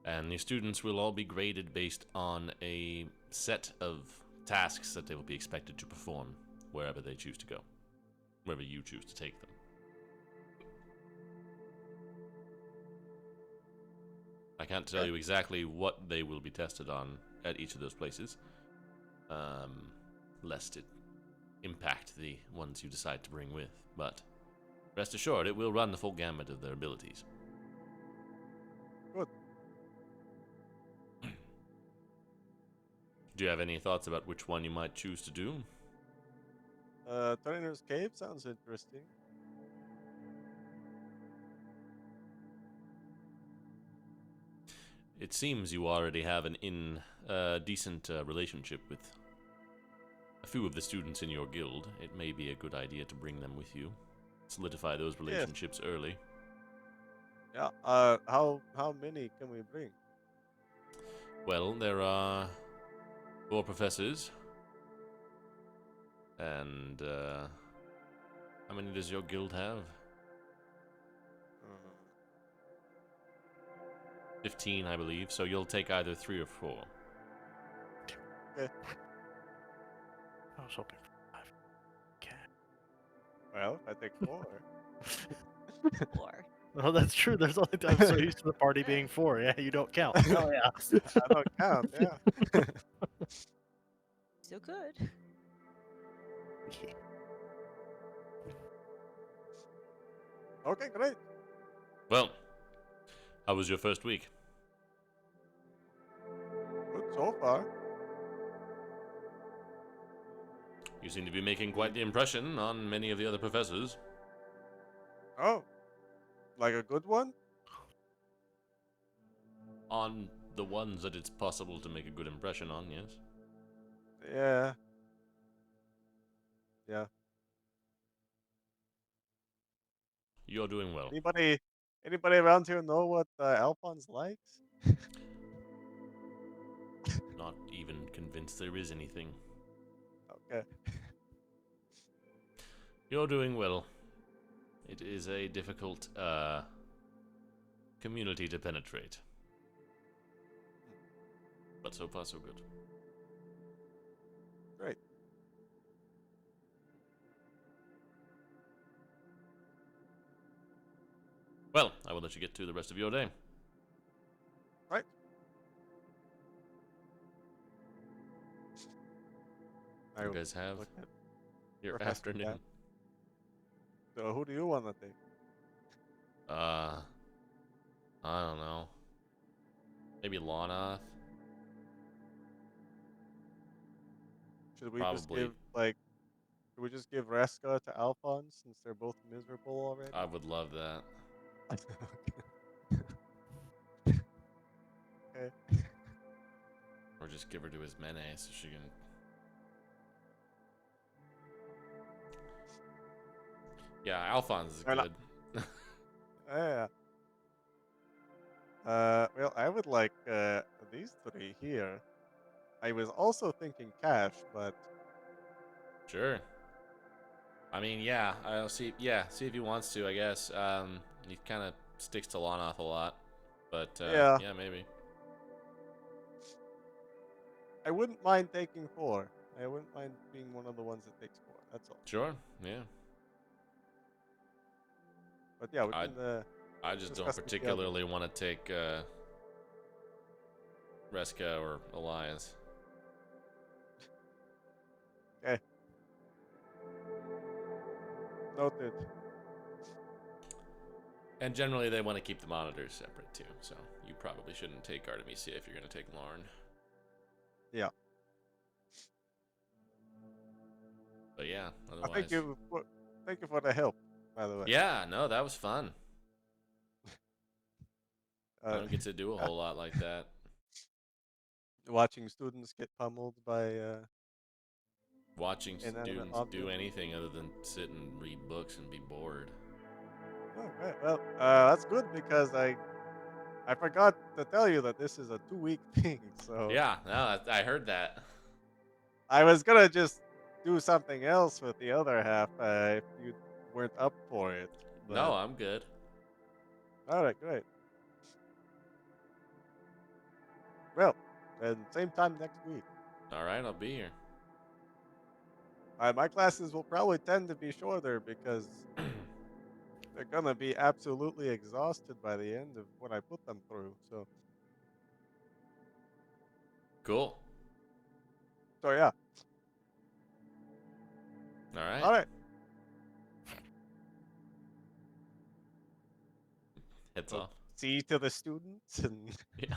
And your students will all be graded based on a set of tasks that they will be expected to perform wherever they choose to go. Wherever you choose to take them. I can't tell you exactly what they will be tested on at each of those places. Lest it impact the ones you decide to bring with, but rest assured it will run the full gamut of their abilities. Good. Do you have any thoughts about which one you might choose to do? Trainer's Cave sounds interesting. It seems you already have an decent relationship with a few of the students in your guild. It may be a good idea to bring them with you. Solidify those relationships early. Yeah. How many can we bring? Well, there are 4 professors. And, how many does your guild have? Uh, 15, I believe. So you'll take either 3 or 4. okay. I was hoping for 5. Okay. Well, if I take 4. Or Well, that's true. There's only I'm so used to the party being 4. Yeah, you don't count. Oh yeah. I don't count. Yeah. still good. Okay, great. Well, how was your first week? Good so far. You seem to be making quite the impression on many of the other professors. Oh, like a good one? On the ones that it's possible to make a good impression on, yes. Yeah. Yeah. You're doing well. Anybody around here know what Alphonse likes? Not even convinced there is anything. Okay. You're doing well. It is a difficult, community to penetrate. But so far, so good. Great. Well, I will let you get to the rest of your day. Right. You guys have look at your Professor afternoon. Cat. So who do you want to take? I don't know. Maybe Lana. Should we just Probably. give should we just give Reska to Alphonse since they're both miserable already? I would love that. Okay. Or just give her to his Mene so she can. Yeah, Alphonse is Or not. good. Yeah. Well, I would like these 3 here. I was also thinking Cash, but Sure. I mean, yeah, I'll see. Yeah, see if he wants to. I guess. He kind of sticks to Lonoth a lot, but yeah, yeah, maybe. I wouldn't mind taking 4. I wouldn't mind being one of the ones that takes 4. That's all. Sure. Yeah. But yeah, we I can I just don't discuss with the others. particularly want to take Reska or Elias. Okay. Noted. And generally, they want to keep the monitors separate too. So you probably shouldn't take Artemisia if you're going to take Lauren. Yeah. But yeah, I otherwise. thank you for the help, by the way. Yeah, no, that was fun. I Uh, don't get to do a whole lot like that. watching students get pummeled by Watching inanimate students do objects. anything other than sit and read books and be bored. Oh, right. Well, that's good because I forgot to tell you that this is a 2-week thing. So Yeah, no, I heard that. I was gonna just do something else with the other half if you weren't up for it. No, But I'm good. all right, great. Well, and same time next week. All right, I'll be here. My classes will probably tend to be shorter because they're gonna be absolutely exhausted by the end of what I put them through. Cool. So yeah. All right. All right. Heads Well, off. see to the students and Yeah.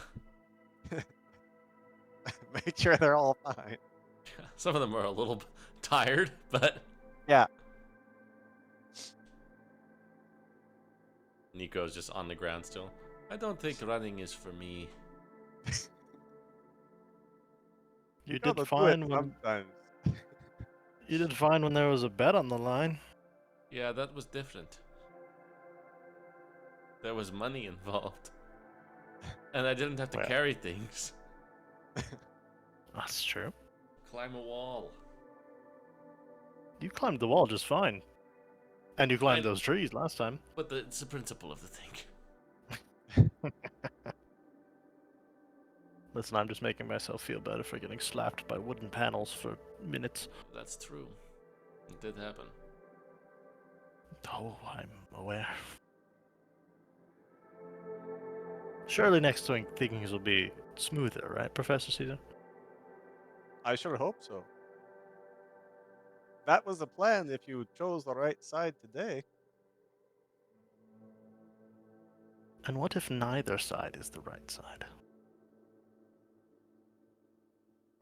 Make sure they're all fine. Some of them are a little tired, but Yeah. Nico's just on the ground still. I don't think running is for me. You Gotta did do it fine when sometimes. there was a bet on the line. Yeah, that was different. There was money involved. And I didn't have to Well. carry things. That's true. Climb a wall. You climbed the wall just fine. And you climbed I- those trees last time. But it's the principle of the thing. Listen, I'm just making myself feel better for getting slapped by wooden panels for minutes. That's true. It did happen. Oh, I'm aware. Surely next time things will be smoother, right, Professor Caesar? I sure hope so. That was the plan if you chose the right side today. And what if neither side is the right side?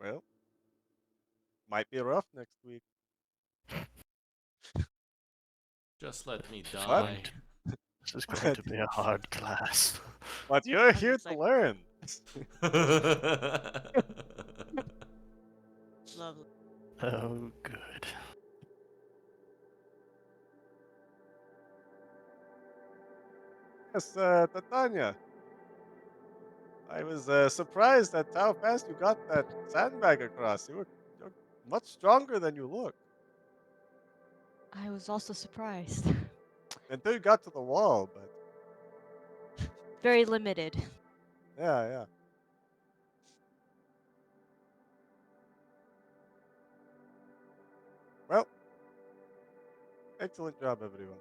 Well, might be rough next week. Just let me What? die. This is going to be a hard class. But you're I'm here just to like- learn. Lovely. Oh, good. Yes, Titania. I was surprised at how fast you got that sandbag across. You're much stronger than you look. I was also surprised. Until you got to the wall, but Very limited. yeah. Well, excellent job, everyone.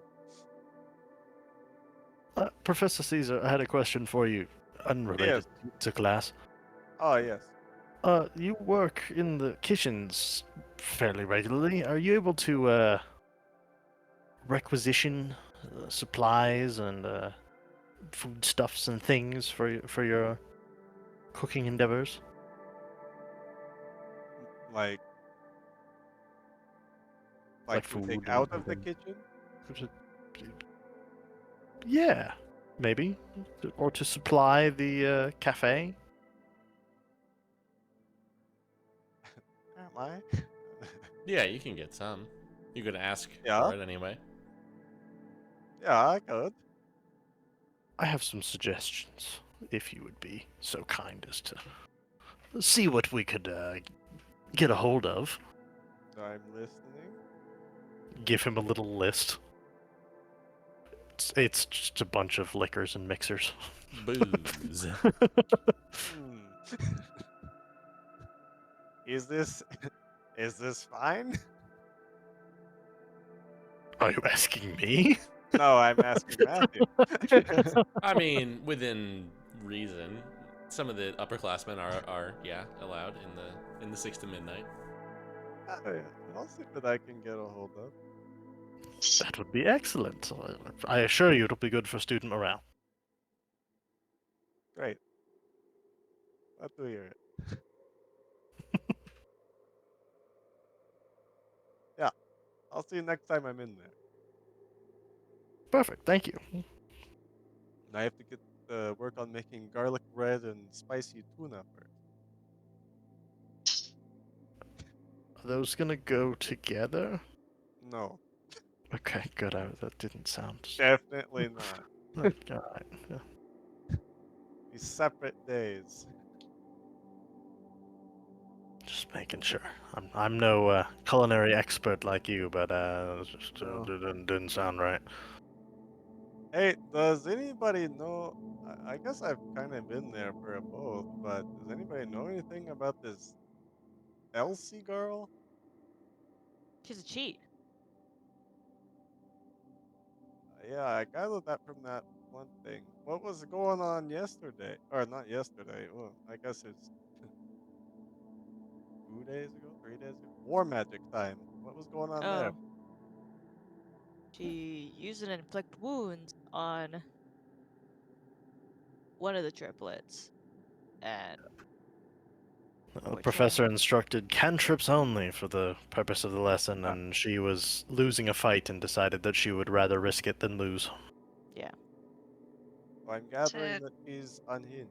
Professor Caesar, I had a question for you, unrelated to class. Oh, yes. You work in the kitchens fairly regularly. Are you able to requisition supplies and foodstuffs and things for your cooking endeavors? Like Like to take food out of the and- kitchen? Yeah, maybe. Or to supply the cafe. Am I? Yeah, you can get some. You could ask Yeah. for it anyway. Yeah, I could. I have some suggestions, if you would be so kind as to see what we could get a hold of. I'm listening. Give him a little list. It's just a bunch of liquors and mixers. Booze. Hmm. Is this fine? Are you asking me? No, I'm asking Matthew. I mean, within reason. Some of the upperclassmen are yeah allowed in the 6 to midnight. I'll see what I can get a hold of. That would be excellent. I assure you it'll be good for student morale. Great. Glad to hear it. Yeah, I'll see you next time I'm in there. Perfect, thank you. And I have to get work on making garlic bread and spicy tuna first. Are those gonna go together? No, Okay, good. That didn't sound. definitely not. Alright. Yeah. These separate days. Just making sure. I'm no culinary expert like you, but just No. didn't sound right. Hey, does anybody know? I guess I've kind of been there for both, but does anybody know anything about this Elsie girl? She's a cheat. Yeah, I gathered that from that one thing. What was going on yesterday? Or not yesterday. Well, I guess it's 2 days ago, 3 days ago. War magic time. What was going on there? Oh. She used and inflict wounds on one of the triplets. And The Which professor instructed cantrips only for the purpose of the lesson, Ah. and she was losing a fight and decided that she would rather risk it than lose. Yeah. So I'm gathering So- that he's unhinged.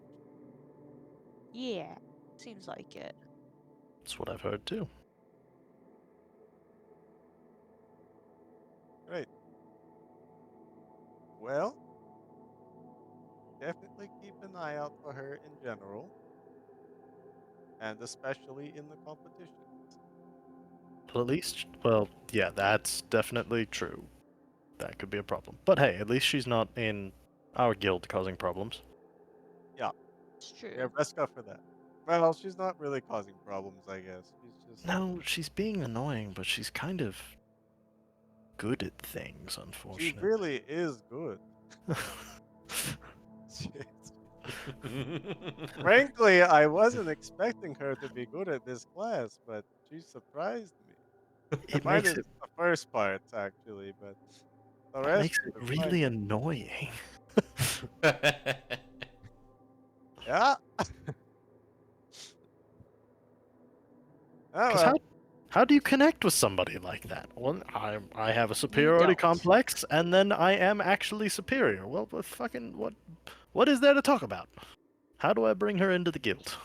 Yeah. Seems like it. That's what I've heard too. Great. Well, definitely keep an eye out for her in general, and especially in the competition. But at least, well, yeah, that's definitely true. That could be a problem. But hey, at least she's not in our guild causing problems. It's true. Yeah, Vreska for that. Well, she's not really causing problems, I guess. She's just No, she's being annoying, but she's kind of good at things, she unfortunately. really is good. She's- Frankly, I wasn't expecting her to be good at this class, but she surprised me. It Minus makes it the first part, actually, but the it rest makes she it surprised. really annoying. Yeah. Oh Because well. how do you connect with somebody like that? Well, I have a superiority don't. complex, and then I am actually superior. Well, fucking what is there to talk about? How do I bring her into the guild?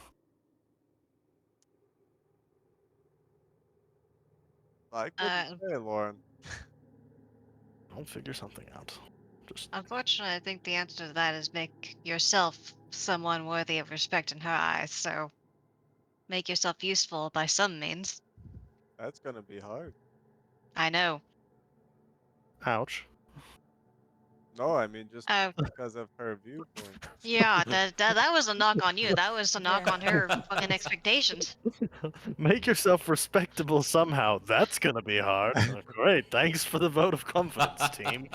I couldn't say, Lauren. I'll figure something out. Just Unfortunately, I think the answer to that is make yourself someone worthy of respect in her eyes. So make yourself useful by some means. That's gonna be hard. I know. ouch. No, I mean just Oh, because of her viewpoint. yeah, that was a knock on you. That was a knock Yeah. on her fucking expectations. Make yourself respectable somehow. That's gonna be hard. Great, thanks for the vote of confidence, team.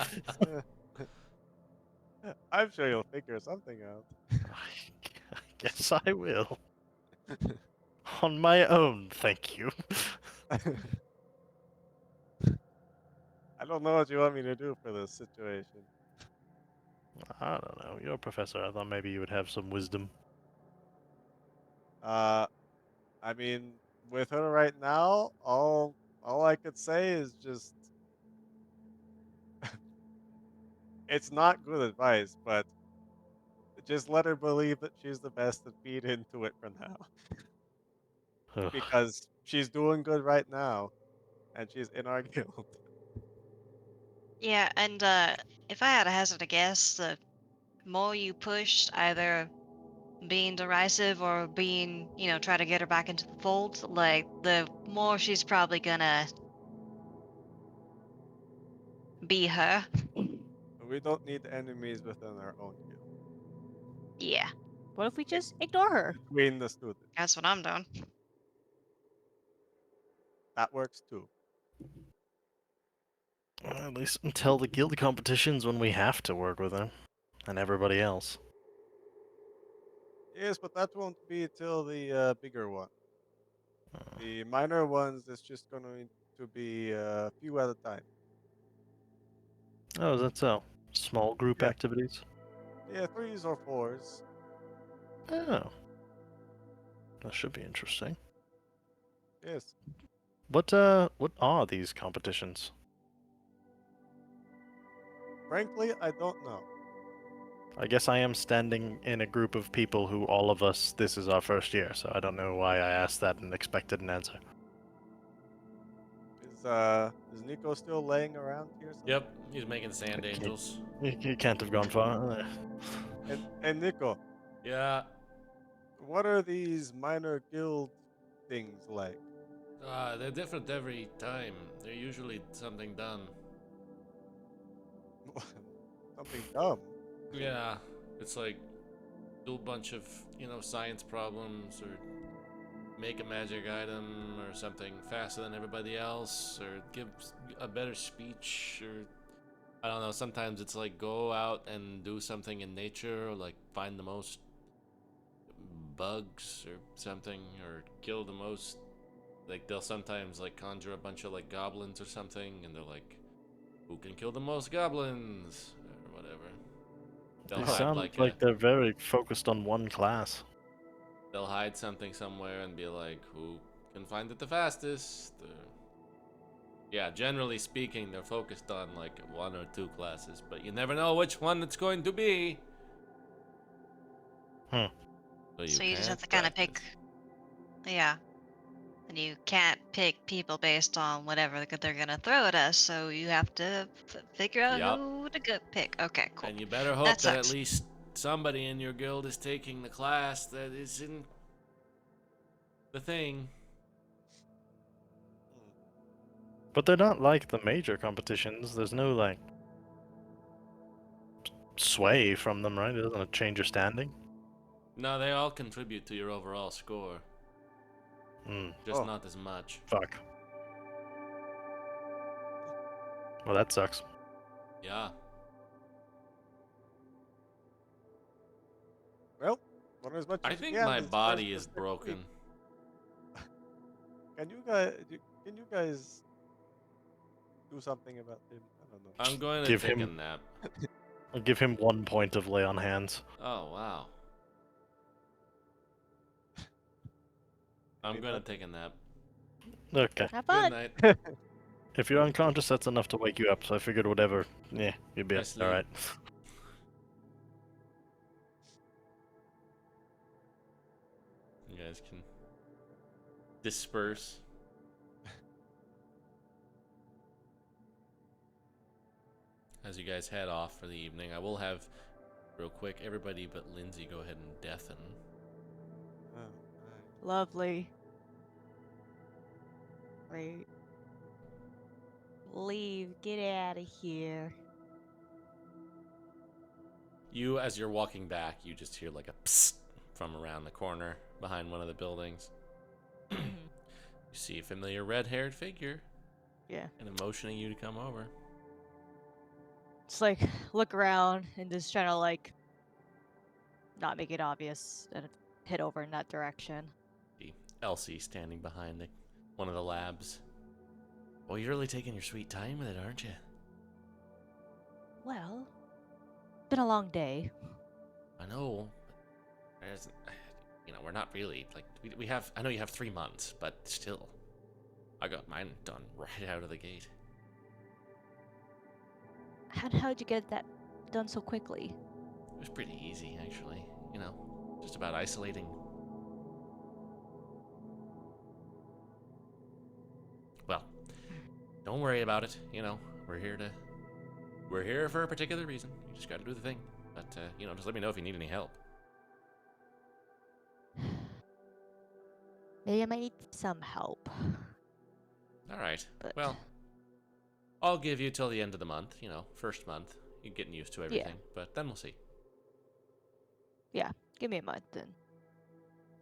I'm sure you'll figure something out. I guess I will. On my own, thank you. I don't know what you want me to do for this situation. I don't know. You're a professor. I thought maybe you would have some wisdom. Uh, I mean, with her right now, all I could say is just it's not good advice, but just let her believe that she's the best and feed into it for now. Ugh. Because she's doing good right now, and she's in our guild. Yeah, and if I had to hazard a guess, the more you pushed either being derisive or being, try to get her back into the fold, like the more she's probably gonna be her. We don't need enemies within our own guild. Yeah, What if we just ignore her? Between the students. that's what I'm doing. That works too. Well, at least until the guild competitions when we have to work with her. And everybody else. Yes, but that won't be till the bigger one. The minor ones, it's just going to be a few at a time. Oh, is that so? Small group Yeah. activities? Yeah, threes or fours. Oh. That should be interesting. Yes. What are these competitions? Frankly, I don't know. I guess I am standing in a group of people who all of us, this is our first year, so I don't know why I asked that and expected an answer. Is Nico still laying around here somewhere? Yep, he's making sand Okay. angels. You can't have gone far. And Nico, Yeah, what are these minor guild things like? they're different every time. They're usually something dumb. Something dumb. Yeah, it's like do a bunch of, science problems or make a magic item or something faster than everybody else or give a better speech or I don't know, sometimes it's like go out and do something in nature or like find the most bugs or something or kill the most like they'll sometimes like conjure a bunch of like goblins or something and they're like who can kill the most goblins or whatever. They'll They have sound like a like they're very focused on one class. they'll hide something somewhere and be like, who can find it the fastest? Yeah, generally speaking, they're focused on like 1 or 2 classes, but you never know which one it's going to be. Hmm. So you just have can't to kind of pick. practice. Yeah. And you can't pick people based on whatever they're gonna throw at us. So you have to figure out Yup. who to go pick. Okay, cool. And you better That hope that at sucks. least somebody in your guild is taking the class that is in the thing. Hmm. But they're not like the major competitions. There's no like sway from them, right? It doesn't change your standing. No, they all contribute to your overall score, Hmm. just Oh. not as much. Fuck. Well, that sucks. Yeah. Well, learn as much I as you think can. my This first body is next week. broken. Can you guys do something about him? I don't know. I'm going to Give take a him- nap. I'll give him 1 point of lay on hands. Oh, wow. I'm going to take a nap. Okay. Have Good fun. night. If you're unconscious, that's enough to wake you up. So I figured whatever. Yeah, you'd be I all sleep. right. You guys can disperse. As you guys head off for the evening, I will have, real quick, everybody but Lindsay go ahead and deafen. Oh, right. Lovely. Wait. Leave. Get out of here. You, as you're walking back, you just hear like a psst from around the corner behind one of the buildings. Mhm. You see a familiar red-haired figure Yeah. and motioning you to come over. Just like look around and just trying to like not make it obvious and head over in that direction. See Elsie standing behind one of the labs. Well, you're really taking your sweet time with it, aren't you? Well, it's been a long day. I know. There's, we're not really like we have. I know you have 3 months, but still, I got mine done right out of the gate. How'd you get that done so quickly? It was pretty easy, actually. Just about isolating. Well, don't worry about it. We're here for a particular reason. You just got to do the thing. But just let me know if you need any help. Maybe I might need some help. All right. But Well, I'll give you till the end of the month. First month. You're getting used to everything. But then we'll see. yeah, give me a month and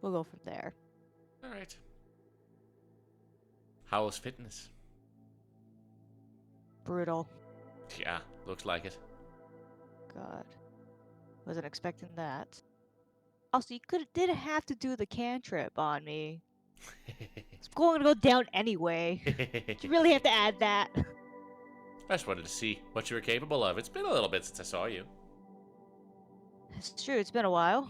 we'll go from there. All right. How's fitness? Brutal. Yeah, looks like it. God. Wasn't expecting that. Also, you didn't have to do the cantrip on me. It's going to go down anyway. Did you really have to add that? I just wanted to see what you were capable of. It's been a little bit since I saw you. It's true, it's been a while.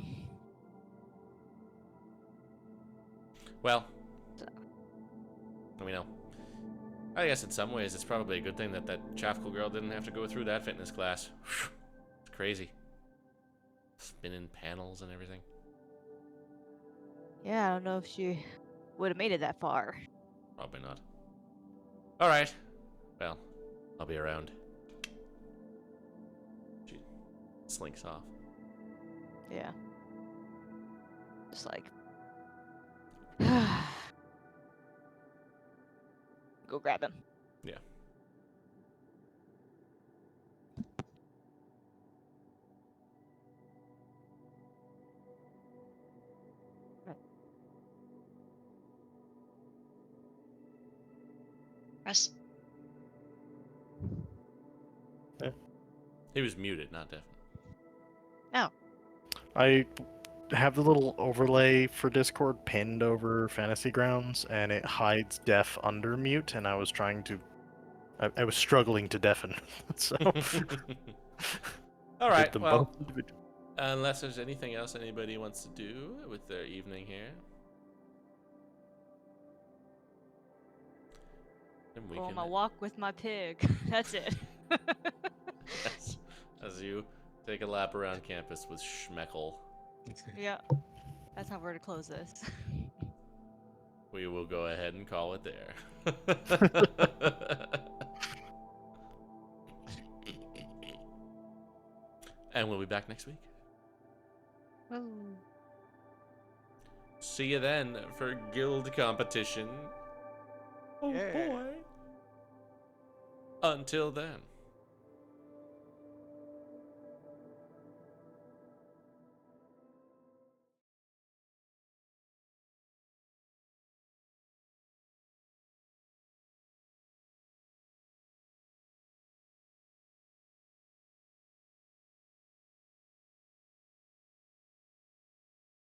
Well, I guess in some ways it's probably a good thing that Chaffle girl didn't have to go through that fitness class. It's crazy. Spinning panels and everything. Yeah, I don't know if she would have made it that far. Probably not. All right. Well, I'll be around. She slinks off. Yeah. Just like. Go grab him. Yeah. Russ. He was muted, not deaf. I have the little overlay for Discord pinned over Fantasy Grounds, and it hides deaf under mute, and I was struggling to deafen. So All right. hit them Well, both individually. Unless there's anything else anybody wants to do with their evening here. Then we Go on can my walk with my pig. That's it. as you take a lap around campus with Schmeckle. Yeah. That's how we're to close this. We will go ahead and call it there. And we'll be back next week. Woo. See you then for guild competition. Oh Yeah. boy. Until then.